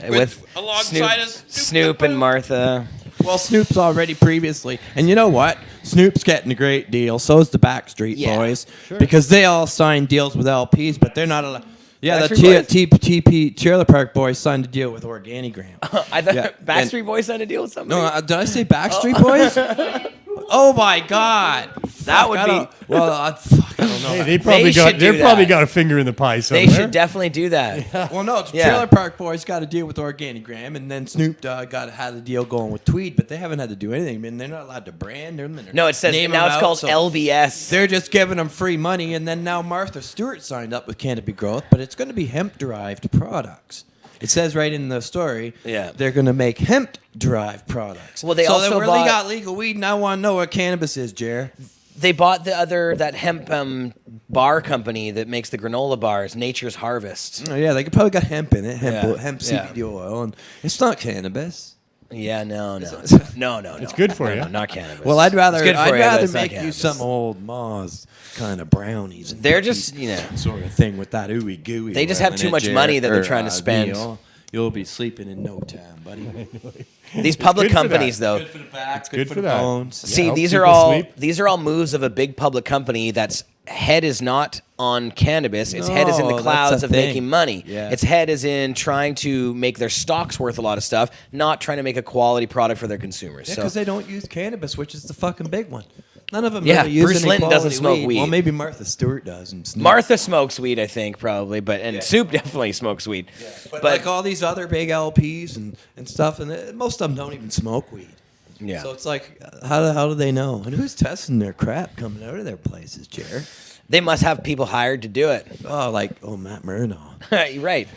with alongside Snoop and Martha. Well, Snoop's already previously, and you know what? Snoop's getting a great deal. So is the Backstreet Yeah. Boys, because they all signed deals with LPs, but they're not allowed. Yeah, the Backstreet Boys? TP Trailer Park Boys signed a deal with Organigram. I thought Yeah, Backstreet Boys signed a deal with somebody. No, did I say Backstreet Boys? Oh my God, That would I be- don't- well. I don't know. Hey, they probably They got should do they've probably that. got a finger in the pie They somewhere. should definitely do that. Well, no, Yeah. Trailer Park Boys got a deal with Organigram, and then Snoop Dogg had a deal going with Tweed, but they haven't had to do anything. I mean, they're not allowed to brand them. No, it says name now them it's out, called so LBS. They're just giving them free money, and then now Martha Stewart signed up with Canopy Growth, but it's going to be hemp-derived products. It says right in the story, Yeah. they're going to make hemp-derived products. Well, they so also they really bought- got legal weed, and I want to know what cannabis is, Jer. They bought that hemp bar company that makes the granola bars, Nature's Harvest. Oh, yeah, they could probably got hemp in it, hemp Yeah. hemp Yeah. CBD oil, and it's not cannabis. Yeah, no. It's good for you. No, not cannabis. Well, I'd rather It's good for you, but it's not make you cannabis. some old Moz kind of brownies. And They're just, cookies sort of thing with that ooey gooey. They just have too much money that they're trying to spend. You'll be sleeping in no time, buddy. These public good for companies, though. Good for the back. Good for that. bones. See, helps these people are all sleep. these are all moves of a big public company that's head is not on cannabis. Its head is in the No, that's clouds the of thing. making money. Yeah. Its head is in trying to make their stocks worth a lot of stuff, not trying to make a quality product for their consumers. Yeah, so because they don't use cannabis, which is the fucking big one. None of them Yeah, really use Bruce any Linton doesn't quality smoke weed. Well, maybe Martha Stewart does. And Snoop. Martha smokes weed, I think, probably, and Soup definitely smokes weed. But like all these other big LPs and stuff, and most of them don't even smoke weed. Yeah. So it's like, how do they know? And who's testing their crap coming out of their places, Jer? They must have people hired to do it. Matt Murnaugh. Right.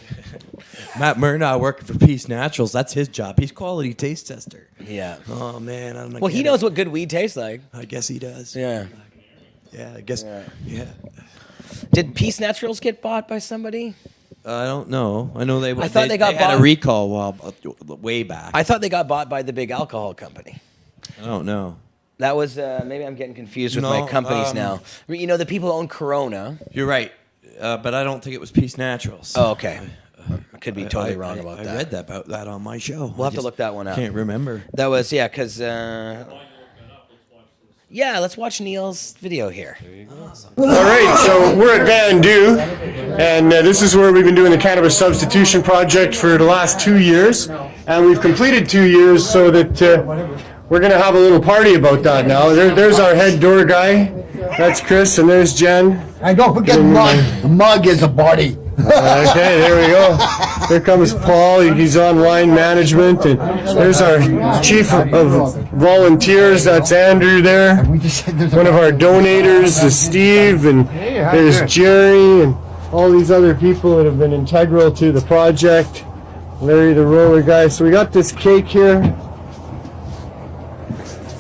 Matt Murnaugh working for Peace Naturals. That's his job. He's quality taste tester. Yeah. Oh, man. I don't know. Well, he knows what good weed tastes like. I guess he does. Yeah. Yeah, I guess. Yeah. Did Peace Naturals get bought by somebody? I don't know. I know they. I thought they got had bought- a recall way back. I thought they got bought by the big alcohol company. I don't know. That was maybe I'm getting confused with No, my companies now. You know, the people who own Corona. You're right, but I don't think it was Peace Naturals. Oh, okay. I could be totally wrong about I that. read about that on my show. We'll have to look that one up. Can't remember. That was because. Yeah, let's watch Neil's video here. All right, so we're at Van Du, and this is where we've been doing the cannabis substitution project for the last 2 years, and we've completed 2 years, so that we're going to have a little party about that now. There's our head door guy. That's Chris, and there's Jen. And don't forget Mug. Mug is a body. Okay, there we go. Here comes Paul. He's on line management, and there's our chief of volunteers. That's Andrew there. One of our donators is Steve, and there's Jerry, and all these other people that have been integral to the project. Larry, the roller guy. So we got this cake here.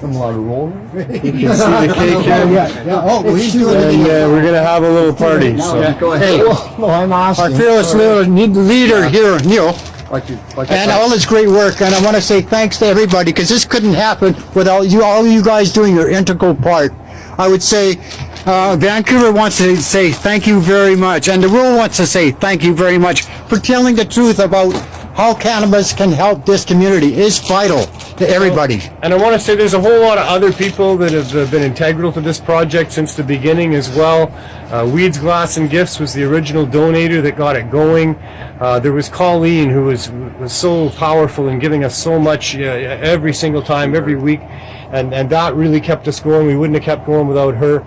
Some lot of roller. You can see the cake here. Yeah. Oh, well, he's doing it. And we're gonna have a little party. So. Go ahead. Well, I'm asking. Our fearless leader here, Neil, and all this great work. And I want to say thanks to everybody because this couldn't happen without you, all you guys doing your integral part. I would say Vancouver wants to say thank you very much, and the world wants to say thank you very much for telling the truth about how cannabis can help this community. It's vital to everybody. And I want to say there's a whole lot of other people that have been integral to this project since the beginning as well. Weeds, Glass, and Gifts was the original donator that got it going. There was Colleen, who was so powerful in giving us so much every single time, every week. And that really kept us going. We wouldn't have kept going without her.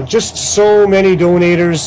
Just so many donators,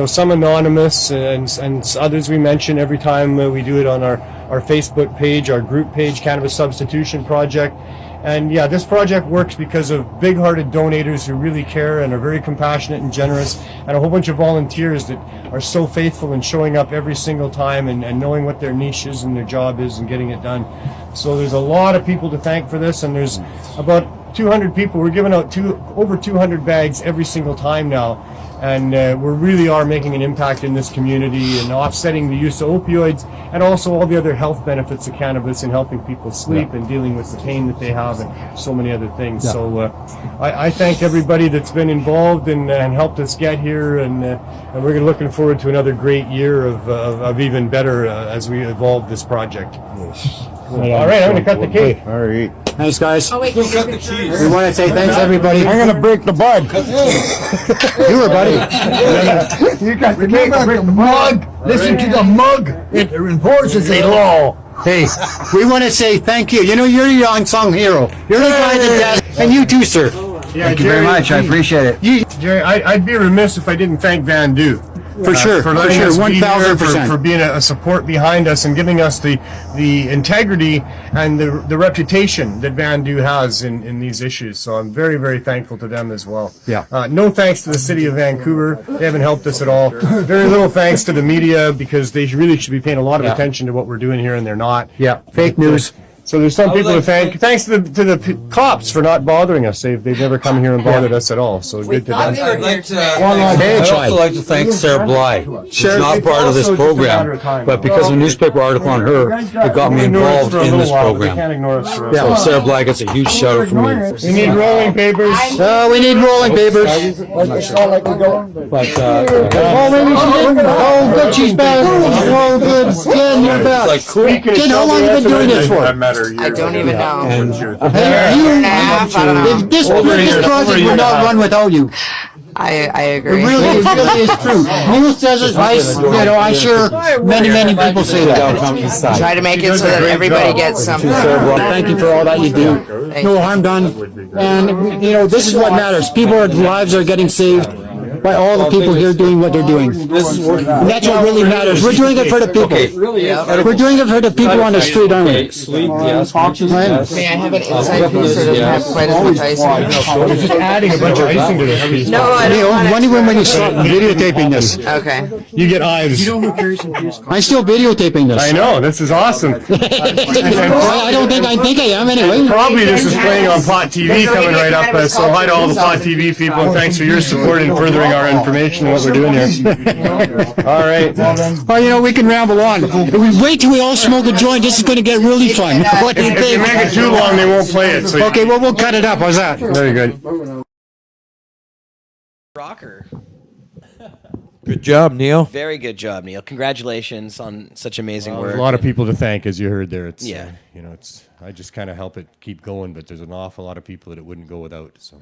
some anonymous and others we mention every time we do it on our Facebook page, our group page, Cannabis Substitution Project. And yeah, this project works because of big-hearted donators who really care and are very compassionate and generous, and a whole bunch of volunteers that are so faithful in showing up every single time and knowing what their niche is and their job is and getting it done. So there's a lot of people to thank for this, and there's about 200 people. We're giving out over 200 bags every single time now, and we really are making an impact in this community and offsetting the use of opioids and also all the other health benefits of cannabis and helping people sleep and dealing with the pain that they have and so many other things. Yeah. So I thank everybody that's been involved and helped us get here, and we're looking forward to another great year of even better as we evolve this project. All right, I'm going to cut the cake. All right. Thanks, guys. Oh, wait, We want to say thanks, everybody. I'm going to break the bud. You were, buddy. You got the cake. The Mug. Listen to the Mug. It enforces a law. Hey, we want to say thank you. You know, you're a unsung hero. You're the guy that does, and you too, sir. Thank you very much. I appreciate it. Jerry, I'd be remiss if I didn't thank Van Du. For sure, for letting us be here, 1,000%. for being a support behind us and giving us the integrity and the reputation that Van Du has in these issues. So I'm very, very thankful to them as well. Yeah. No thanks to the city of Vancouver. They haven't helped us at all. Very little thanks to the media because they really should be paying a lot of attention to what we're doing here, and they're not. Yeah, fake news. So there's some I would people like to thank. Thanks to the cops for not bothering us. They've never come here and bothered us at all. So good to them. I'd like to. I'd also like to thank Sarah Bly. She's not part of this program, but because of a newspaper article on her, it got me involved in this program. So Sarah Bly gets a huge shout out from me. We need rolling papers. We need rolling papers. But Oh, good, she's back. Oh, good. Ken, you're back. like cool. Ken, how long have you been doing this for? I don't even know. If this project would not run without you. I It agree. really is true. Neil says it, I'm sure many people say that. Try to make it so that everybody gets something. Well, thank you for all that you do. No harm done. And, this is what matters. People's lives are getting saved by all the people here doing what they're doing. And that's what really matters. We're doing it for the people. We're doing it for the people on the street, aren't we? Sleep, yes. May I have an inside piece so it doesn't have quite as much ice on it? You're just adding a bunch of icing to this piece. No, I don't Neil, want it. when you stop videotaping this. Okay. You get ives. I'm still videotaping this. I know. This is awesome. Well, I think I am anyway. Probably this is playing on Pot TV coming right up. So hi to all the Pot TV people, and thanks for your support in furthering our information and what we're doing here. All right. Well, we can ramble on. If we wait till we all smoke a joint, this is going to get really fun. What do you If you think? make it too long, they won't play it. So Okay, well, we'll cut it up. How's that? very good. Rocker. Good job, Neil. Very good job, Neil. Congratulations on such amazing Well, work. there's a lot of people to thank, as you heard there. It's Yeah. I just kind of help it keep going, but there's an awful lot of people that it wouldn't go without. So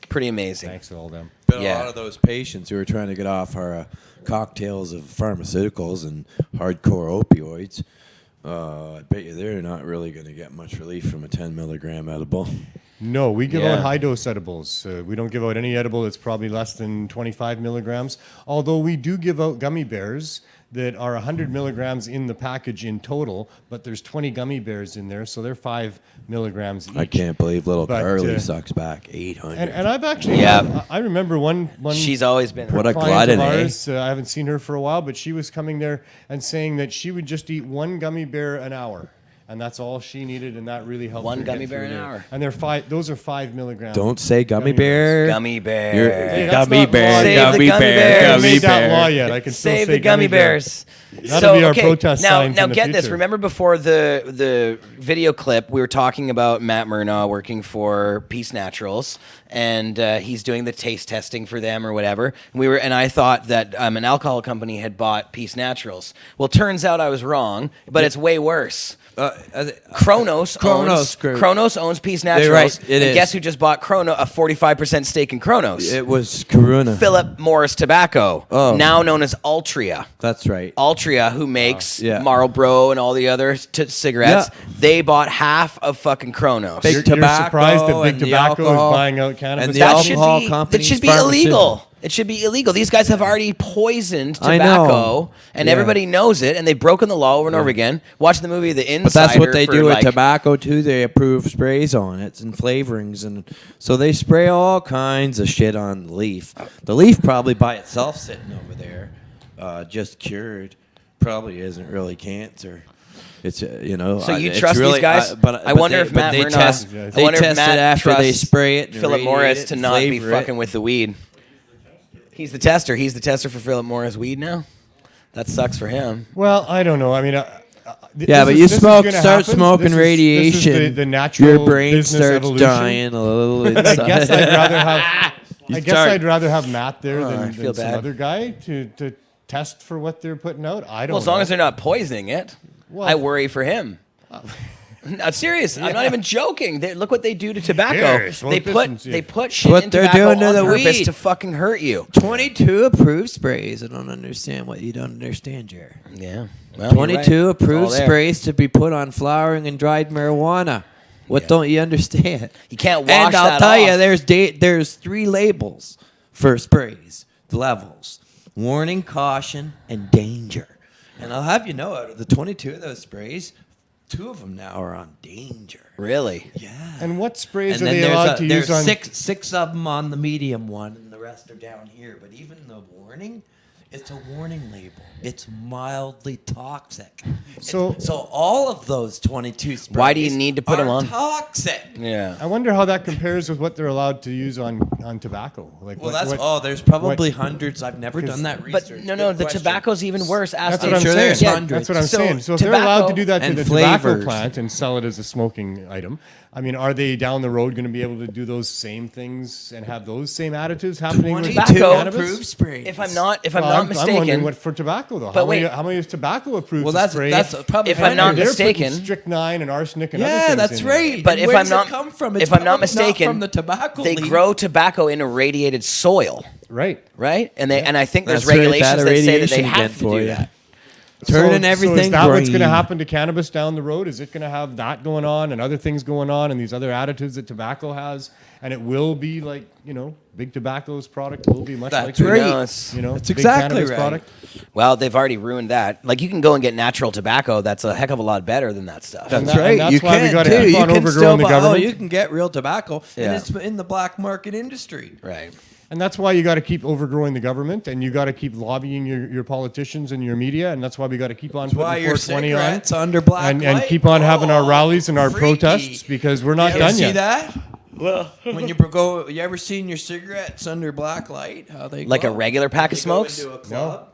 Pretty amazing. thanks to all them. Been Yeah. a lot of those patients who are trying to get off our cocktails of pharmaceuticals and hardcore opioids. I bet you they're not really going to get much relief from a 10 milligram edible. No, we give Yeah. out high dose edibles. We don't give out any edible that's probably less than 25 milligrams. Although we do give out gummy bears that are 100 milligrams in the package in total, but there's 20 gummy bears in there, so they're 5 milligrams each. I can't believe little But, Carly sucks back 800. And I've actually, Yeah. I remember one She's always been. What a client of glutton, eh? ours, I haven't seen her for a while, but she was coming there and saying that she would just eat one gummy bear an hour. And that's all she needed, and that really helped. One her gummy get bear through an there. hour. And those are 5 milligrams. Don't say gummy bears. bear. Gummy bear. Hey, that's Gummy not bear, law. Save gummy the gummy bear, bears. I haven't gummy made that law bear. yet. I can still Save say the gummy bear. bears. That'll be our protest now, signs now in the get this. future. Remember before the video clip, we were talking about Matt Murnaugh working for Peace Naturals, and he's doing the taste testing for them or whatever. And I thought that an alcohol company had bought Peace Naturals. Well, turns out I was wrong, but it's way worse. Kronos owns Peace Naturals. right, it and is. guess who just bought a 45% stake in Kronos? It was Corona. Philip Morris Tobacco, Oh. now known as Altria. That's right. Altria, who makes Yeah. Marlboro and all the other cigarettes, Yeah. they bought half of fucking Kronos. Big You're tobacco surprised that Big and the Tobacco is alcohol buying out cannabis? and the that should alcohol be companies, that should be pharmaceutical. illegal. It should be illegal. These guys have already poisoned I tobacco, know. and Yeah. everybody knows it, and they've broken the law over and over again. Watch the movie The Insider. But that's what they for, do with like, tobacco too. They approve sprays on it and flavorings, and so they spray all kinds of shit on the leaf. The leaf probably by itself sitting over there, just cured, probably isn't really cancer. It's So you it's trust really, these guys? but I wonder they, if but Matt they Murnaugh. test. I They wonder if test it Matt after they trusts spray it. And Philip irradiate Morris it to and not be flavor it. fucking with the weed. He's the tester. He's the tester for Philip Morris weed now. That sucks for him. Well, I don't know. I mean, Yeah, but you start smoking radiation, This is the natural your brain business starts evolution. dying a little I inside. guess I'd rather have. I guess start- I'd rather have Matt there I than feel some bad. other guy to test for what they're putting out. I don't. Well, as long know. as they're not poisoning it, Well- I worry for him. I'm serious. I'm not even joking. Look what they do to tobacco. Here, smoke they this put and see. they put shit What in they're tobacco doing to on the purpose weed. to fucking hurt you. 22 approved sprays. I don't understand what you don't understand, Jerry. Yeah. Well, 22 you're right. It's all approved there. sprays to be put on flowering and dried marijuana. What don't you understand? You can't wash And I'll that tell off. you, there's 3 labels for sprays. The levels: warning, caution, and danger. And I'll have you know, out of the 22 of those sprays, 2 of them now are on danger. Really? Yeah. And what sprays And are then they allowed to there's use on? six of them on the medium one, and the rest are down here. But even the warning It's a warning label. It's mildly toxic. So all of those 22 sprays Why do you need to put them are on? toxic. Yeah. I wonder how that compares with what they're allowed to use on tobacco. Like, Well, there's what- probably hundreds. I've never done that research. But no, the tobacco's even worse. That's Aston. what I'm sure saying. there's hundreds. That's what I'm So saying. So if they're allowed to do that to and the tobacco flavors. plant and sell it as a smoking item, I mean, are they down the road going to be able to do those same things and have those same additives happening with 22 tobacco approved sprays. If I'm not Well, I'm mistaken, wondering what for tobacco though. But How many is tobacco approved? Well, to that's spray? probably if I'm not They're putting mistaken, strychnine and arsenic and other yeah, things that's in there. right. But And if where I'm does not- it come from? It's if I'm not probably mistaken, from the tobacco they leaf. grow tobacco in irradiated soil, Right. right? And I think there's That's right, regulations that that say that they irradiation have again to for do you. that. Turning So everything is that what's going to green. happen to cannabis down the road? Is it going to have that going on and other things going on and these other additives that tobacco has? And it will be like, big tobacco's product will be much That's like right. No, That's That's big exactly cannabis right. product. Well, they've already ruined that. Like you can go and get natural tobacco. That's a heck of a lot better than that stuff. And That's that- right. and that's you why we can gotta too. keep You on can overgrowing still the buy. government. You can get real tobacco, Yeah. and it's in the black market industry. Right. And that's why you got to keep overgrowing the government, and you got to keep lobbying your politicians and your media, and that's why we got to keep on Why putting your 420 on, cigarettes under black and light? keep on having our Oh, rallies and our freaky. protests because we're not You ever done see yet. that? Well, when you ever seen your cigarettes under black light? How they Like glow? a regular pack of You go smokes? into a club.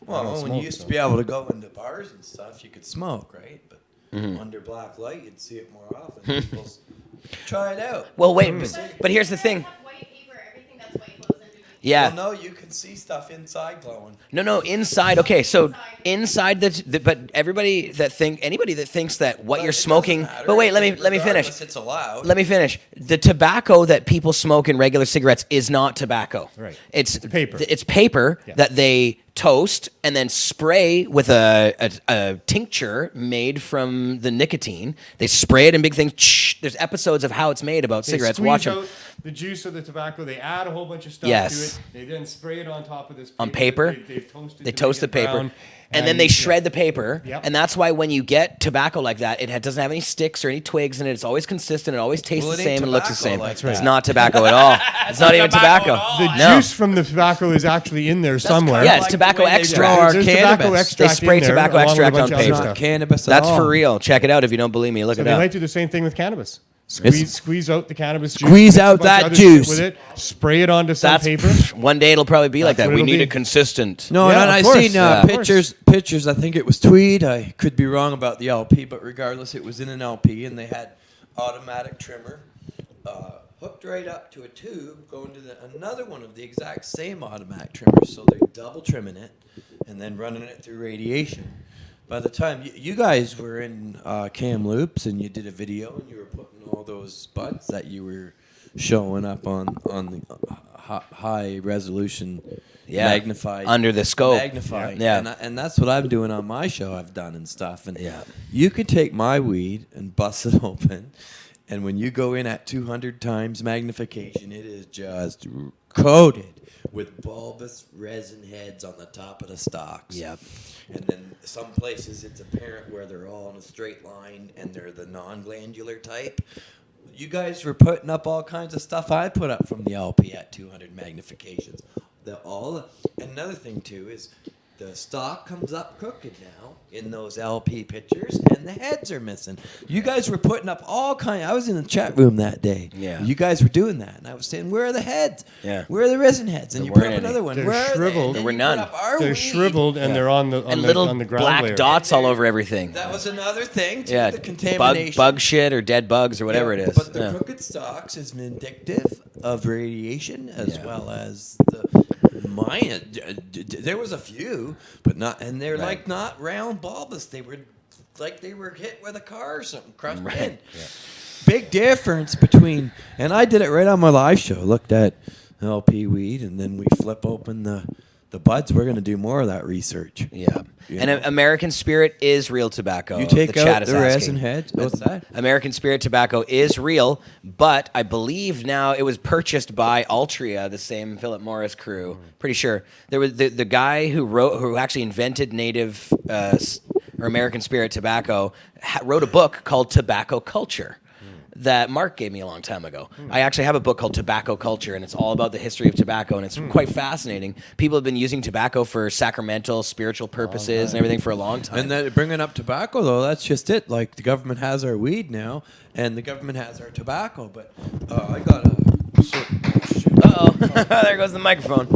Well, when smoke, you used to be able to go into bars and stuff, you could smoke, right? But under black light, you'd see it more often. People try it out. Well, wait, but here's the thing. Yeah. Well, no, you can see stuff inside glowing. No, inside. Okay, so inside but anybody that thinks that what But you're it smoking. doesn't matter. But wait, let me finish. Regardless, It's allowed. Let me finish. The tobacco that people smoke in regular cigarettes is not tobacco. Right. It's paper. It's paper Yeah. that they toast and then spray with a tincture made from the nicotine. They spray it in big things. There's episodes of how it's made about They cigarettes. squeeze Watch 'em. out the juice of the tobacco. They add a whole bunch of stuff Yes. to it. They then spray it on top of this paper. On paper. They've toasted They to toast the make it paper. brown, And then they shred the paper, Yep. and that's why when you get tobacco like that, doesn't have any sticks or any twigs in it. It's always consistent. It always tastes Well, the it ain't same and looks the tobacco same. like It's that. not tobacco at all. It's not even tobacco. The No. juice from the tobacco is actually in there somewhere. Yeah, it's tobacco the way they extract. grow our There's cannabis. tobacco extract They spray in there, tobacco along with a extract bunch on of other paper. It's stuff. not cannabis at That's all. for real. Check it out if you don't believe me. Look So it they up. might do the same thing with cannabis. It's- Squeeze out the cannabis juice. Squeeze mix a out bunch of that other shit juice. with it, spray it onto some That's paper. one day it'll probably be like That's that. what We it'll need be. it consistent. No, Yeah, and of I course. seen Yeah. Of course. pictures. I think it was Tweed. I could be wrong about the LP, but regardless, it was in an LP, and they had automatic trimmer hooked right up to a tube going to another one of the exact same automatic trimmers. So they're double trimming it and then running it through radiation. By the time you guys were in Kamloops and you did a video and you were putting all those buds that you were showing up on the high resolution magnified under the scope. magnifying. Yeah. And that's what I'm doing on my show. I've done and stuff. And Yeah. you could take my weed and bust it open, and when you go in at 200 times magnification, it is just coated with bulbous resin heads on the top of the stalks. Yep. And then some places it's apparent where they're all in a straight line and they're the non-glandular type. You guys were putting up all kinds of stuff I put up from the LP at 200 magnifications. Another thing too is the stock comes up crooked now in those LP pictures, and the heads are missing. You guys were putting up all kind. I was in the chat room that day. Yeah. You guys were doing that, and I was saying, "Where are the heads? Yeah. Where are the resin heads?" And There you put up weren't any. another one. They're Where are they? shriveled. And then There were you none. put up our They're weed. shriveled and they're on the little ground black layer. dots all over everything. That was another thing too. Yeah, The contamination. bug shit or dead bugs or whatever Yeah, it is. But the Yeah. crooked stalks is indicative of radiation as Yeah. well as the mine. There was a few, but not, and they're Right. like not round bulbous. They were like they were hit with a car or something, crushed in. Right. Big difference between, and I did it right on my live show. Looked at LP weed, and then we flip open the buds. We're going to do more of that research. Yeah. You And know. American Spirit is real tobacco. You take the chat out is the asking. resin heads. What's that? American Spirit tobacco is real, but I believe now it was purchased by Altria, the same Philip Morris crew. Pretty sure there was the guy who actually invented native or American Spirit tobacco wrote a book called Tobacco Culture. that Mark gave me a long time ago. I actually have a book called Tobacco Culture, and it's all about the history of tobacco, and it's quite fascinating. People have been using tobacco for sacramental, spiritual purposes and everything for a long time. And then bringing up tobacco, though, that's just it. Like, the government has our weed now, and the government has our tobacco. But I got a... Uh-oh. There goes the microphone.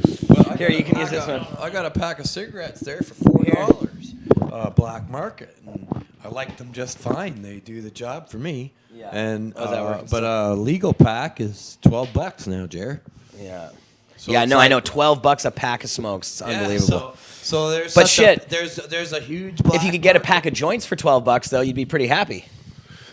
Here, you can use this one. I got a pack of cigarettes there for $4, black market. And I like them just fine. They do the job for me. Yeah. And How's that working? but a legal pack is $12 now, Jer. Yeah. So Yeah, it's no, I like- know. $12 a pack of smokes. It's unbelievable. So there's But such shit. there's a huge If you could get a pack of joints for $12, though, you'd be pretty happy.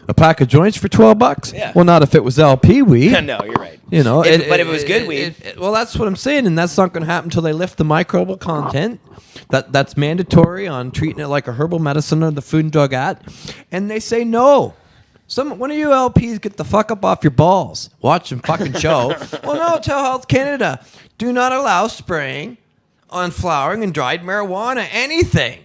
a pack of joints for $12. Yeah. Well, not if it was LP weed. No, you're right. You know, but if it was good weed. Well, that's what I'm saying, and that's not going to happen until they lift the microbial content. That's mandatory on treating it like a herbal medicine or the Food and Drug Act, and they say no. One of you LPs get the fuck up off your balls. Watch them fucking show. Well, no, tell Health Canada, do not allow spraying on flowering and dried marijuana, anything.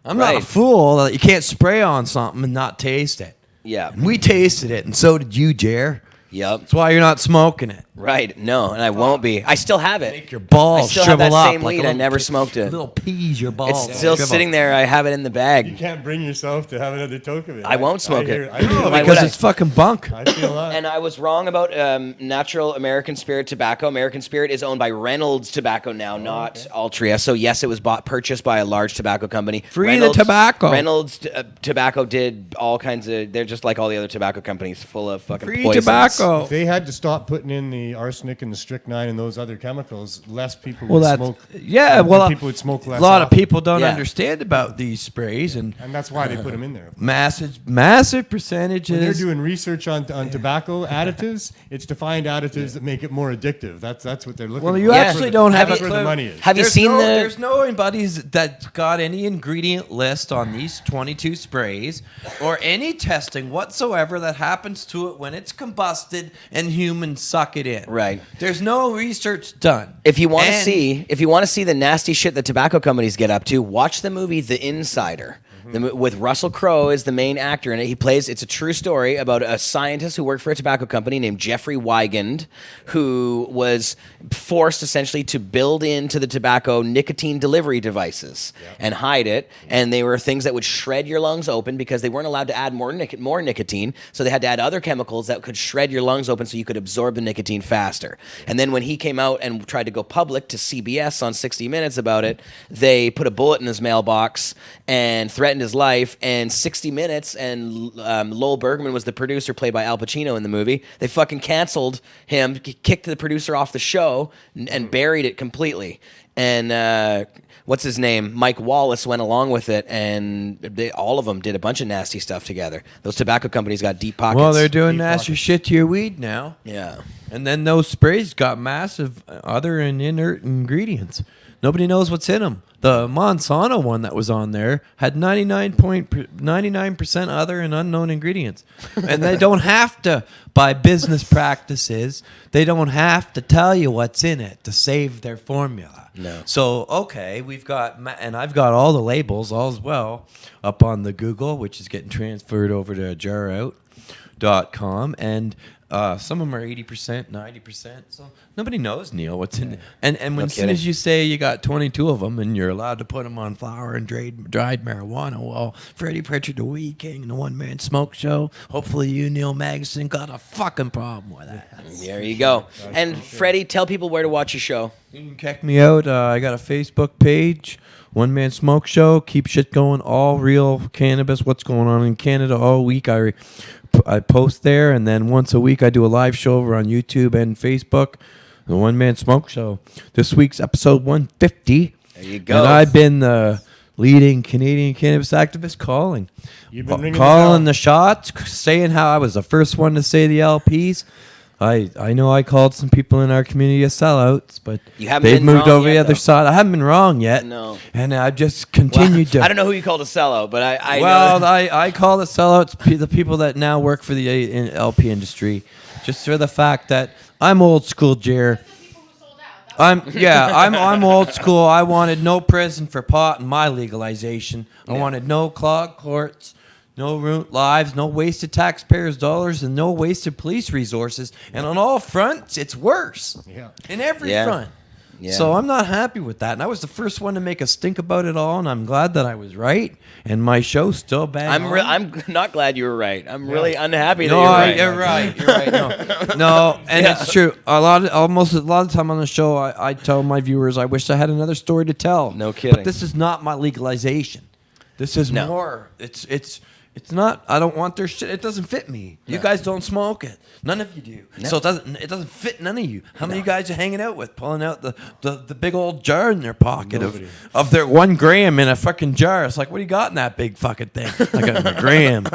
I'm not a Right. fool that you can't spray on something and not taste it. Yeah. And we tasted it, and so did you, Jer. Yep. That's why you're not smoking it. Right. No, and I won't be. I still have it. Make your balls I still have shrivel that up same like a weed. I little never pea- smoked it. Little peas, your balls. It's still shrivel. sitting there. I have it in the You bag. can't bring yourself to have another toke of it. I won't smoke it. I hear No, Why because would I? it's fucking bunk. I feel that. And I was wrong about natural American Spirit tobacco. American Spirit is owned by Reynolds Tobacco now, not Altria. So yes, it was purchased by a large tobacco company. Free the tobacco. Reynolds Tobacco did all kinds of. They're just like all the other tobacco companies, full of fucking Free poisons. tobacco. If they had to stop putting in the arsenic and the strychnine and those other chemicals, less people Well, would that's smoke. yeah. and Well, people would smoke less. a lot of often. people don't Yeah. understand about these sprays and and that's why they put them in there. massive percentages. When they're doing research on tobacco additives, it's to find additives that make it more addictive. That's what they're looking Well, for. you That's actually where don't have that's a where the clue. money is. Have you seen There's no anybody's that got any ingredient list on these 22 sprays or any testing whatsoever that happens to it when it's combusted and humans suck it in. Right. There's no research done. If you want to And- see the nasty shit that tobacco companies get up to, watch the movie The Insider. With Russell Crowe as the main actor in it. It's a true story about a scientist who worked for a tobacco company named Jeffrey Wigand, who was forced essentially to build into the tobacco nicotine delivery devices and hide it. And they were things that would shred your lungs open because they weren't allowed to add more nicotine. So they had to add other chemicals that could shred your lungs open so you could absorb the nicotine faster. And then when he came out and tried to go public to CBS on 60 Minutes about it, they put a bullet in his mailbox and threatened his life. And 60 Minutes and Lowell Bergman was the producer, played by Al Pacino in the movie. They fucking canceled him, kicked the producer off the show, and buried it completely. And what's his name? Mike Wallace went along with it, and all of them did a bunch of nasty stuff together. Those tobacco companies got deep pockets. Well, they're doing nasty shit to your weed now. Yeah. And then those sprays got massive other and inert ingredients. Nobody knows what's in them. The Monsanto one that was on there had 99% other and unknown ingredients. And they don't have to, by business practices, they don't have to tell you what's in it to save their formula. No. So, okay, we've got, and I've got all the labels all as well up on the Google, which is getting transferred over to jarout.com. And some of them are 80%, 90%. So nobody knows, Neil, what's in it. And when as soon as you say you got 22 of them and you're allowed to put them on flour and dried marijuana, well, Freddie Pritchard, the Weed King, the One Man Smoke Show, hopefully you, Neil Magnussen, got a fucking problem with that. There you go. And Freddie, tell people where to watch your show. You can check me out. I got a Facebook page, One Man Smoke Show. Keep shit going, all real cannabis. What's going on in Canada all week? I post there, and then once a week I do a live show over on YouTube and Facebook, the One Man Smoke Show. This week's episode 150. There you go. And I've been the leading Canadian cannabis activist calling. You've been ringing calling the the shots, saying how I was the first one to say the LPs. I know I called some people in our community sellouts, but You haven't they've been moved wrong over yet, the other though. side. I haven't been wrong yet. No. And I've just continued to. I don't know who you called a sellout, but I Well, know. I call the sellouts the people that now work for the LP industry, just for the fact that I'm old school, Jer. I'm old school. I wanted no prison for pot and my legalization. I wanted no clogged courts, no lives, no wasted taxpayers' dollars, and no wasted police resources. And on all fronts, it's worse. Yeah. In every Yeah. front. Yeah. So I'm not happy with that. And I was the first one to make a stink about it all, and I'm glad that I was right. And my show's still bang on. I'm not glad you were right. I'm really unhappy that No, you're right. you're right. You're right. No, and it's true. A lot of the time on the show, I tell my viewers, I wish I had another story to tell. No kidding. But this is not my legalization. This is No. more. It's not. I don't want their shit. It doesn't fit me. You guys don't smoke it. None of you do. No. So it doesn't fit none of you. How many guys are hanging out with, pulling out the big old jar in their pocket of their 1 gram in a fucking jar? It's like, what do you got in that big fucking thing? I got a gram.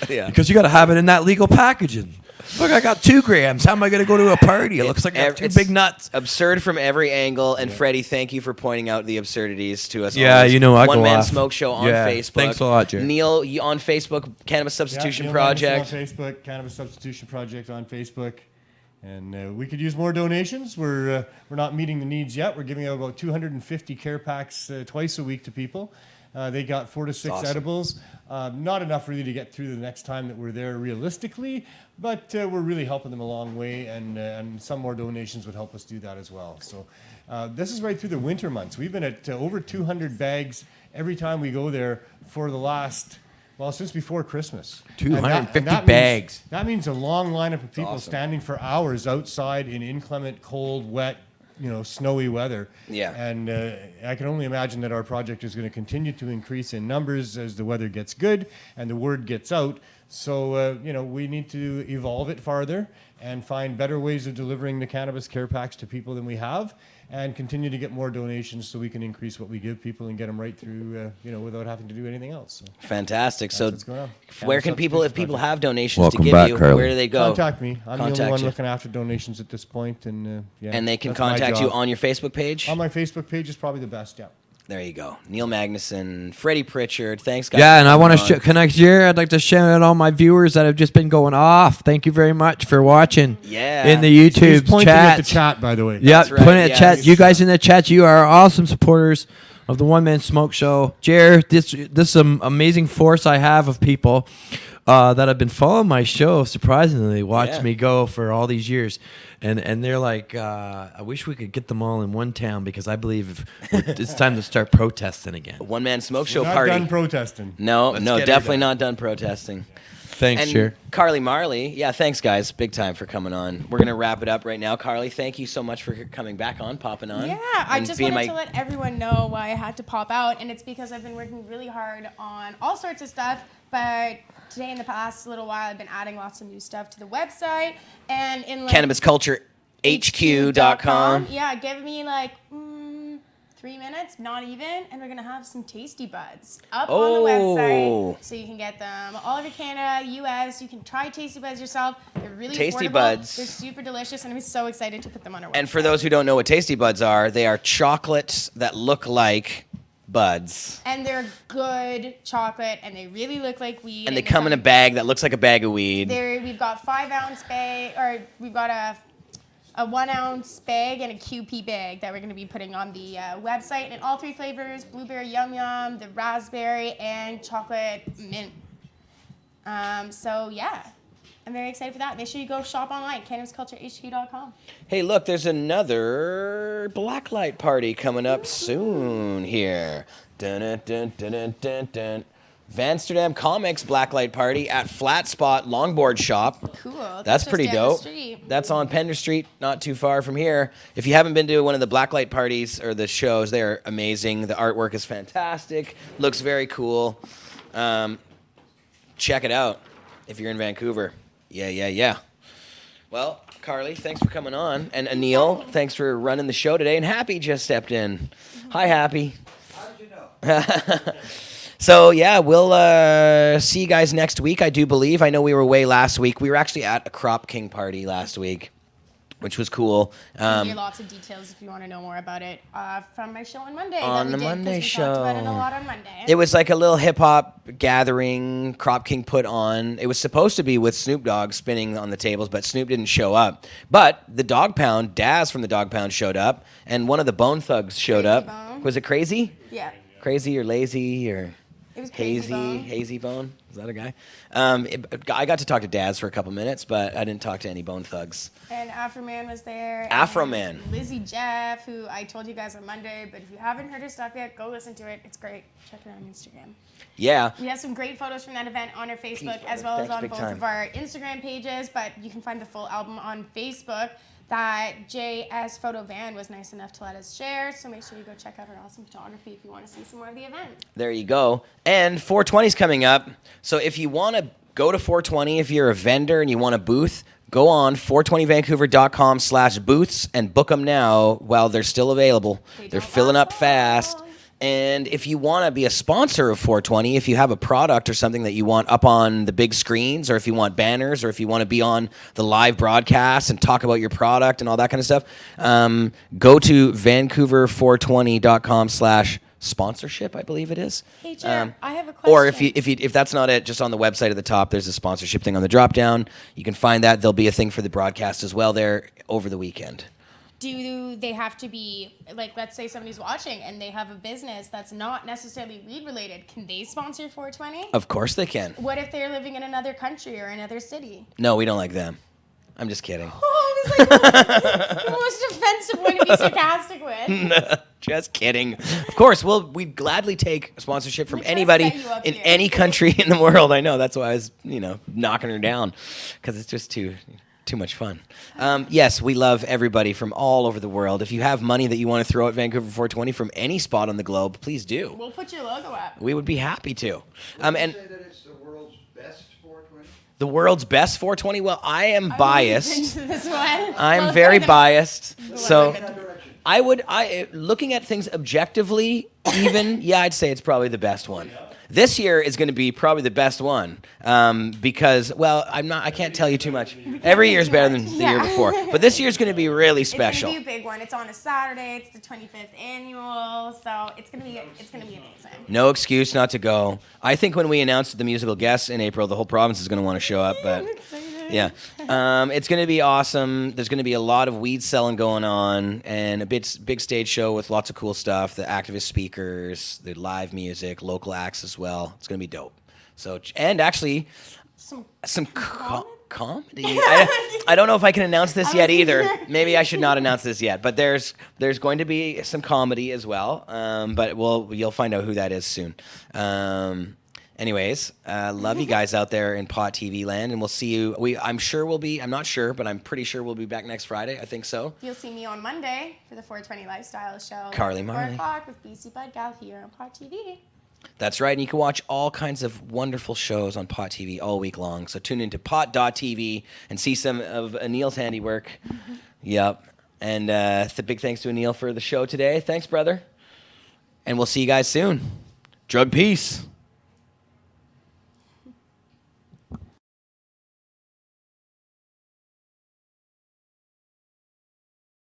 Yeah. Because you got to have it in that legal packaging. Look, I got 2 grams. How am I going to go to a party? It looks like I have 2 big nuts. Absurd from every angle. And Freddie, thank you for pointing out the absurdities to us. Yeah, always. you know, I go One Man off. Smoke Show on Yeah, Facebook. thanks a lot, Jerry. Neil, you on Facebook, Cannabis Substitution Neil Project. Magnussen on Facebook, Cannabis Substitution Project on Facebook. And we could use more donations. We're not meeting the needs yet. We're giving out about 250 care packs twice a week to people. They got 4 to 6 awesome. edibles. Not enough really to get through the next time that we're there realistically, but we're really helping them a long way, and some more donations would help us do that as well. So this is right through the winter months. We've been at over 200 bags every time we go there for the last, since before Christmas. 250 that bags. That means a long lineup of people awesome. standing for hours outside in inclement, cold, wet, snowy weather. Yeah. And I can only imagine that our project is going to continue to increase in numbers as the weather gets good and the word gets out. So, we need to evolve it farther and find better ways of delivering the cannabis care packs to people than we have, and continue to get more donations so we can increase what we give people and get them right through, without having to do anything else. So Fantastic. So what's going on. where can people, if people have donations Welcome to give back, you, Carly. where do they go? contact me. I'm the Contact only one you. looking after donations at this point, and And they can that's my contact you job. on your Facebook page? On my Facebook page is probably the best, yeah. There you go. Neil Magnussen, Freddie Pritchard. Thanks, guys. Yeah, and I for want coming to on. connect here. I'd like to shout out all my viewers that have just been going off. Thank you very much for watching. Yeah. In the He's YouTube pointing at the chat. chat, by the way. Yeah, That's right, put in the yes. chat. You guys in the chat, you are awesome supporters of the One Man Smoke Show. Jer, this is an amazing force I have of people that have been following my show. Surprisingly, watched Yeah. me go for all these years, and they're like, I wish we could get them all in one town, because I believe it's time to start protesting again. One Man Smoke Show Not party. done protesting. No, Let's no, get her definitely done. not done protesting. Thanks, And Jer. Carly Marley, yeah, thanks guys, big time for coming on. We're gonna wrap it up right now. Carly, thank you so much for coming back on, popping on. Yeah, I and just being wanted my- to let everyone know why I had to pop out, and it's because I've been working really hard on all sorts of stuff, but today in the past little while I've been adding lots of new stuff to the website, and in like Cannabis Culture HQ.com. Yeah, give me like 3 minutes, not even, and we're gonna have some tasty buds up on the Oh. website, so you can get them all over Canada, US. You can try tasty buds yourself. They're really Tasty affordable. Buds. They're super delicious, and I'm so excited to put them on our website. And for those who don't know what Tasty Buds are, they are chocolates that look like buds. And they're good chocolate, and they really look like weed. And they come in a bag that looks like a bag of weed. We've got 5-ounce bag, or we've got a 1-ounce bag and a QP bag that we're going to be putting on the website. And all 3 flavors: blueberry yum yum, the raspberry, and chocolate mint. So yeah, I'm very excited for that. Make sure you go shop online, cannabisculturehq.com. Hey, look, there's another blacklight party coming up soon here. Dun, dun, dun, dun, dun, dun, dun. Vansterdam Comics Blacklight Party at Flat Spot Longboard Shop. Cool. That's just pretty down the dope. street. That's on Pender Street, not too far from here. If you haven't been to one of the blacklight parties or the shows, they're amazing. The artwork is fantastic. Looks very cool. Check it out if you're in Vancouver. Yeah. Well, Carly, thanks for coming on. And Anil, thanks for running the show today. And Happy just stepped in. Hi, Happy. How did you know? So, yeah, we'll see you guys next week, I do believe. I know we were away last week. We were actually at a Crop King party last week, which was cool. I'll give you lots of details if you want to know more about it from my show on Monday. On that we the did, 'cause Monday we talked about it a show. lot on Monday. It was like a little hip-hop gathering Crop King put on. It was supposed to be with Snoop Dogg spinning on the tables, but Snoop didn't show up. But the Dog Pound, Daz from the Dog Pound showed up, and one of the Bone Thugs showed Crazy up. Bone. Was it Crazy? Yeah. Crazy or Lazy or... It was Crazy Bone. Hazy Bone. Is that a guy? I got to talk to Daz for a couple minutes, but I didn't talk to any Bone Thugs. And Afro Man was there. Afro and Man. Lizzie Jeff, who I told you guys on Monday, but if you haven't heard her stuff yet, go listen to it. It's great. Check it out on Instagram. Yeah. We have some great photos from that event on our Facebook Peace, as well as Thanks, on big both time. of our Instagram pages, but you can find the full album on Facebook that JS Photo Van was nice enough to let us share. So make sure you go check out her awesome photography if you want to see some more of the event. There you go. And 420 is coming up. So if you want to go to 420, if you're a vendor and you want a booth, go on 420vancouver.com/booths and book them now while they're still available. They're filling up fast. And if you want to be a sponsor of 420, if you have a product or something that you want up on the big screens, or if you want banners, or if you want to be on the live broadcast and talk about your product and all that kind of stuff, go to vancouver420.com/sponsorship, I believe it is. Hey, Jer, I have a question. Or if that's not it, just on the website at the top, there's a sponsorship thing on the drop down. You can find that. There'll be a thing for the broadcast as well there over the weekend. Do they have to be, like, let's say somebody's watching and they have a business that's not necessarily weed related. Can they sponsor 420? Of course they can. What if they're living in another country or another city? No, we don't like them. I'm just kidding. Oh, I was like, the most offensive one to be sarcastic with. Just kidding. Of course, we'd gladly take sponsorship from We try to anybody set you up in here. any country in the world. I know. That's why I was, knocking her down, because it's just too much fun. Yes, we love everybody from all over the world. If you have money that you want to throw at Vancouver 420 from any spot on the globe, please do. We'll put your logo up. We would be happy to. Would you say that it's the world's best 420? The world's best 420? Well, I am biased. This one. I'm very biased. So looking at things objectively, even, yeah, I'd say it's probably the best one. This year is going to be probably the best one because, well, I can't tell you too much. Every year is better than the year before, but this year is going to be really special. It's going to be a big one. It's on a Saturday. It's the 25th annual, so it's going to be amazing. No excuse not to go. I think when we announced the musical guests in April, the whole province is going to want to show up, but yeah. It's going to be awesome. There's going to be a lot of weed selling going on and a big stage show with lots of cool stuff, the activist speakers, the live music, local acts as well. It's going to be dope. So, and actually some comedy. I don't know if I can announce this yet either. Maybe I should not announce this yet, but there's going to be some comedy as well. But you'll find out who that is soon. Anyways, love you guys out there in Pot TV land, and we'll see you. I'm not sure, but I'm pretty sure we'll be back next Friday. I think so. You'll see me on Monday for the 420 Lifestyle Show. Carly at 4 Marley. o'clock with BC Bud Gal here on Pot TV. That's right, and you can watch all kinds of wonderful shows on Pot TV all week long. So tune into pot.tv and see some of Anil's handiwork. Yep. And big thanks to Anil for the show today. Thanks, brother. And we'll see you guys soon. Drug peace.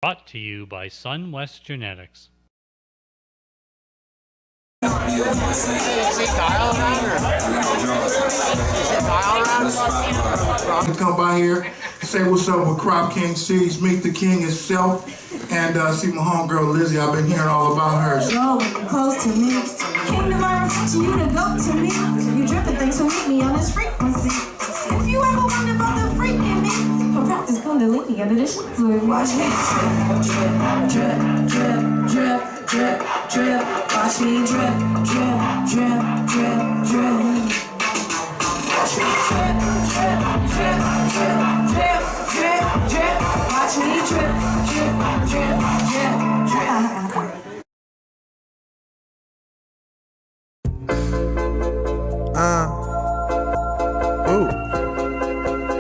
Brought to you by Sun West Genetics. Come by here, say what's up with Crop King Seeds, meet the king himself, and see my homegirl Lizzie. I've been hearing all about her. Go close to me. Came to my reflection, you to go to me. You dripping things, so meet me on this frequency. If you ever wonder about the freak in me, go practice Kundalini under the sheets. Watch me drip, drip, drip, drip, drip, drip. Watch me drip, drip, drip, drip, drip. Watch me drip, drip, drip, drip, drip, drip, drip. Watch me drip, drip, drip, drip, drip. Ooh.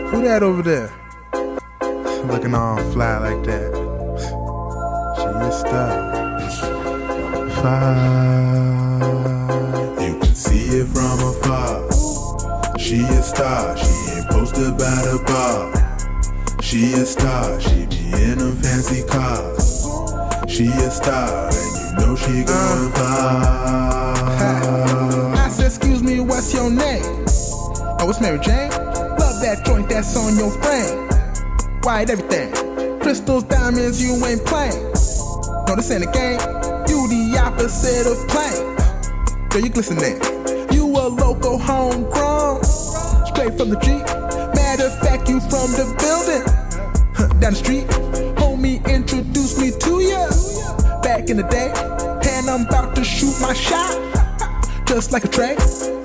Who that over there? Looking all fly like that. She is stuck. You can see it from afar. She a star. She ain't posted by the bar. She a star. She be in them fancy cars. She a star, and you know she going far. I said, excuse me, what's your name? Oh, it's Mary Jane. Love that joint that's on your frame. White everything. Crystals, diamonds, you ain't playing. No, this ain't a game. You the opposite of plain. Girl, you glistening. You local homegrown. Straight from the Jeep. Matter of fact, you from the building. Down the street. Homie introduced me to ya. Back in the day. And I'm about to shoot my shot. Just like a track.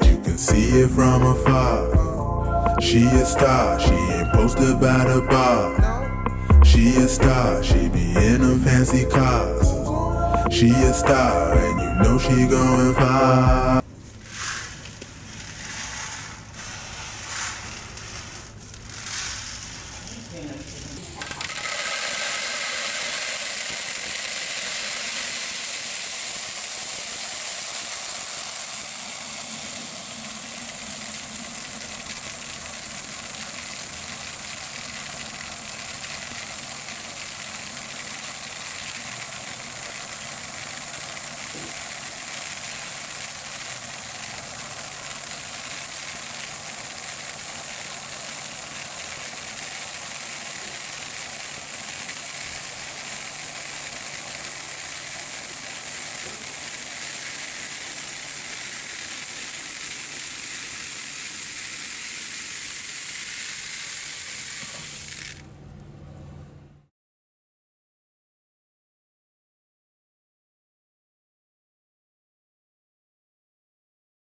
You can see it from afar. She a star, she ain't posted by the bar. She a star, she be in them fancy cars. She a star, and you know she going far.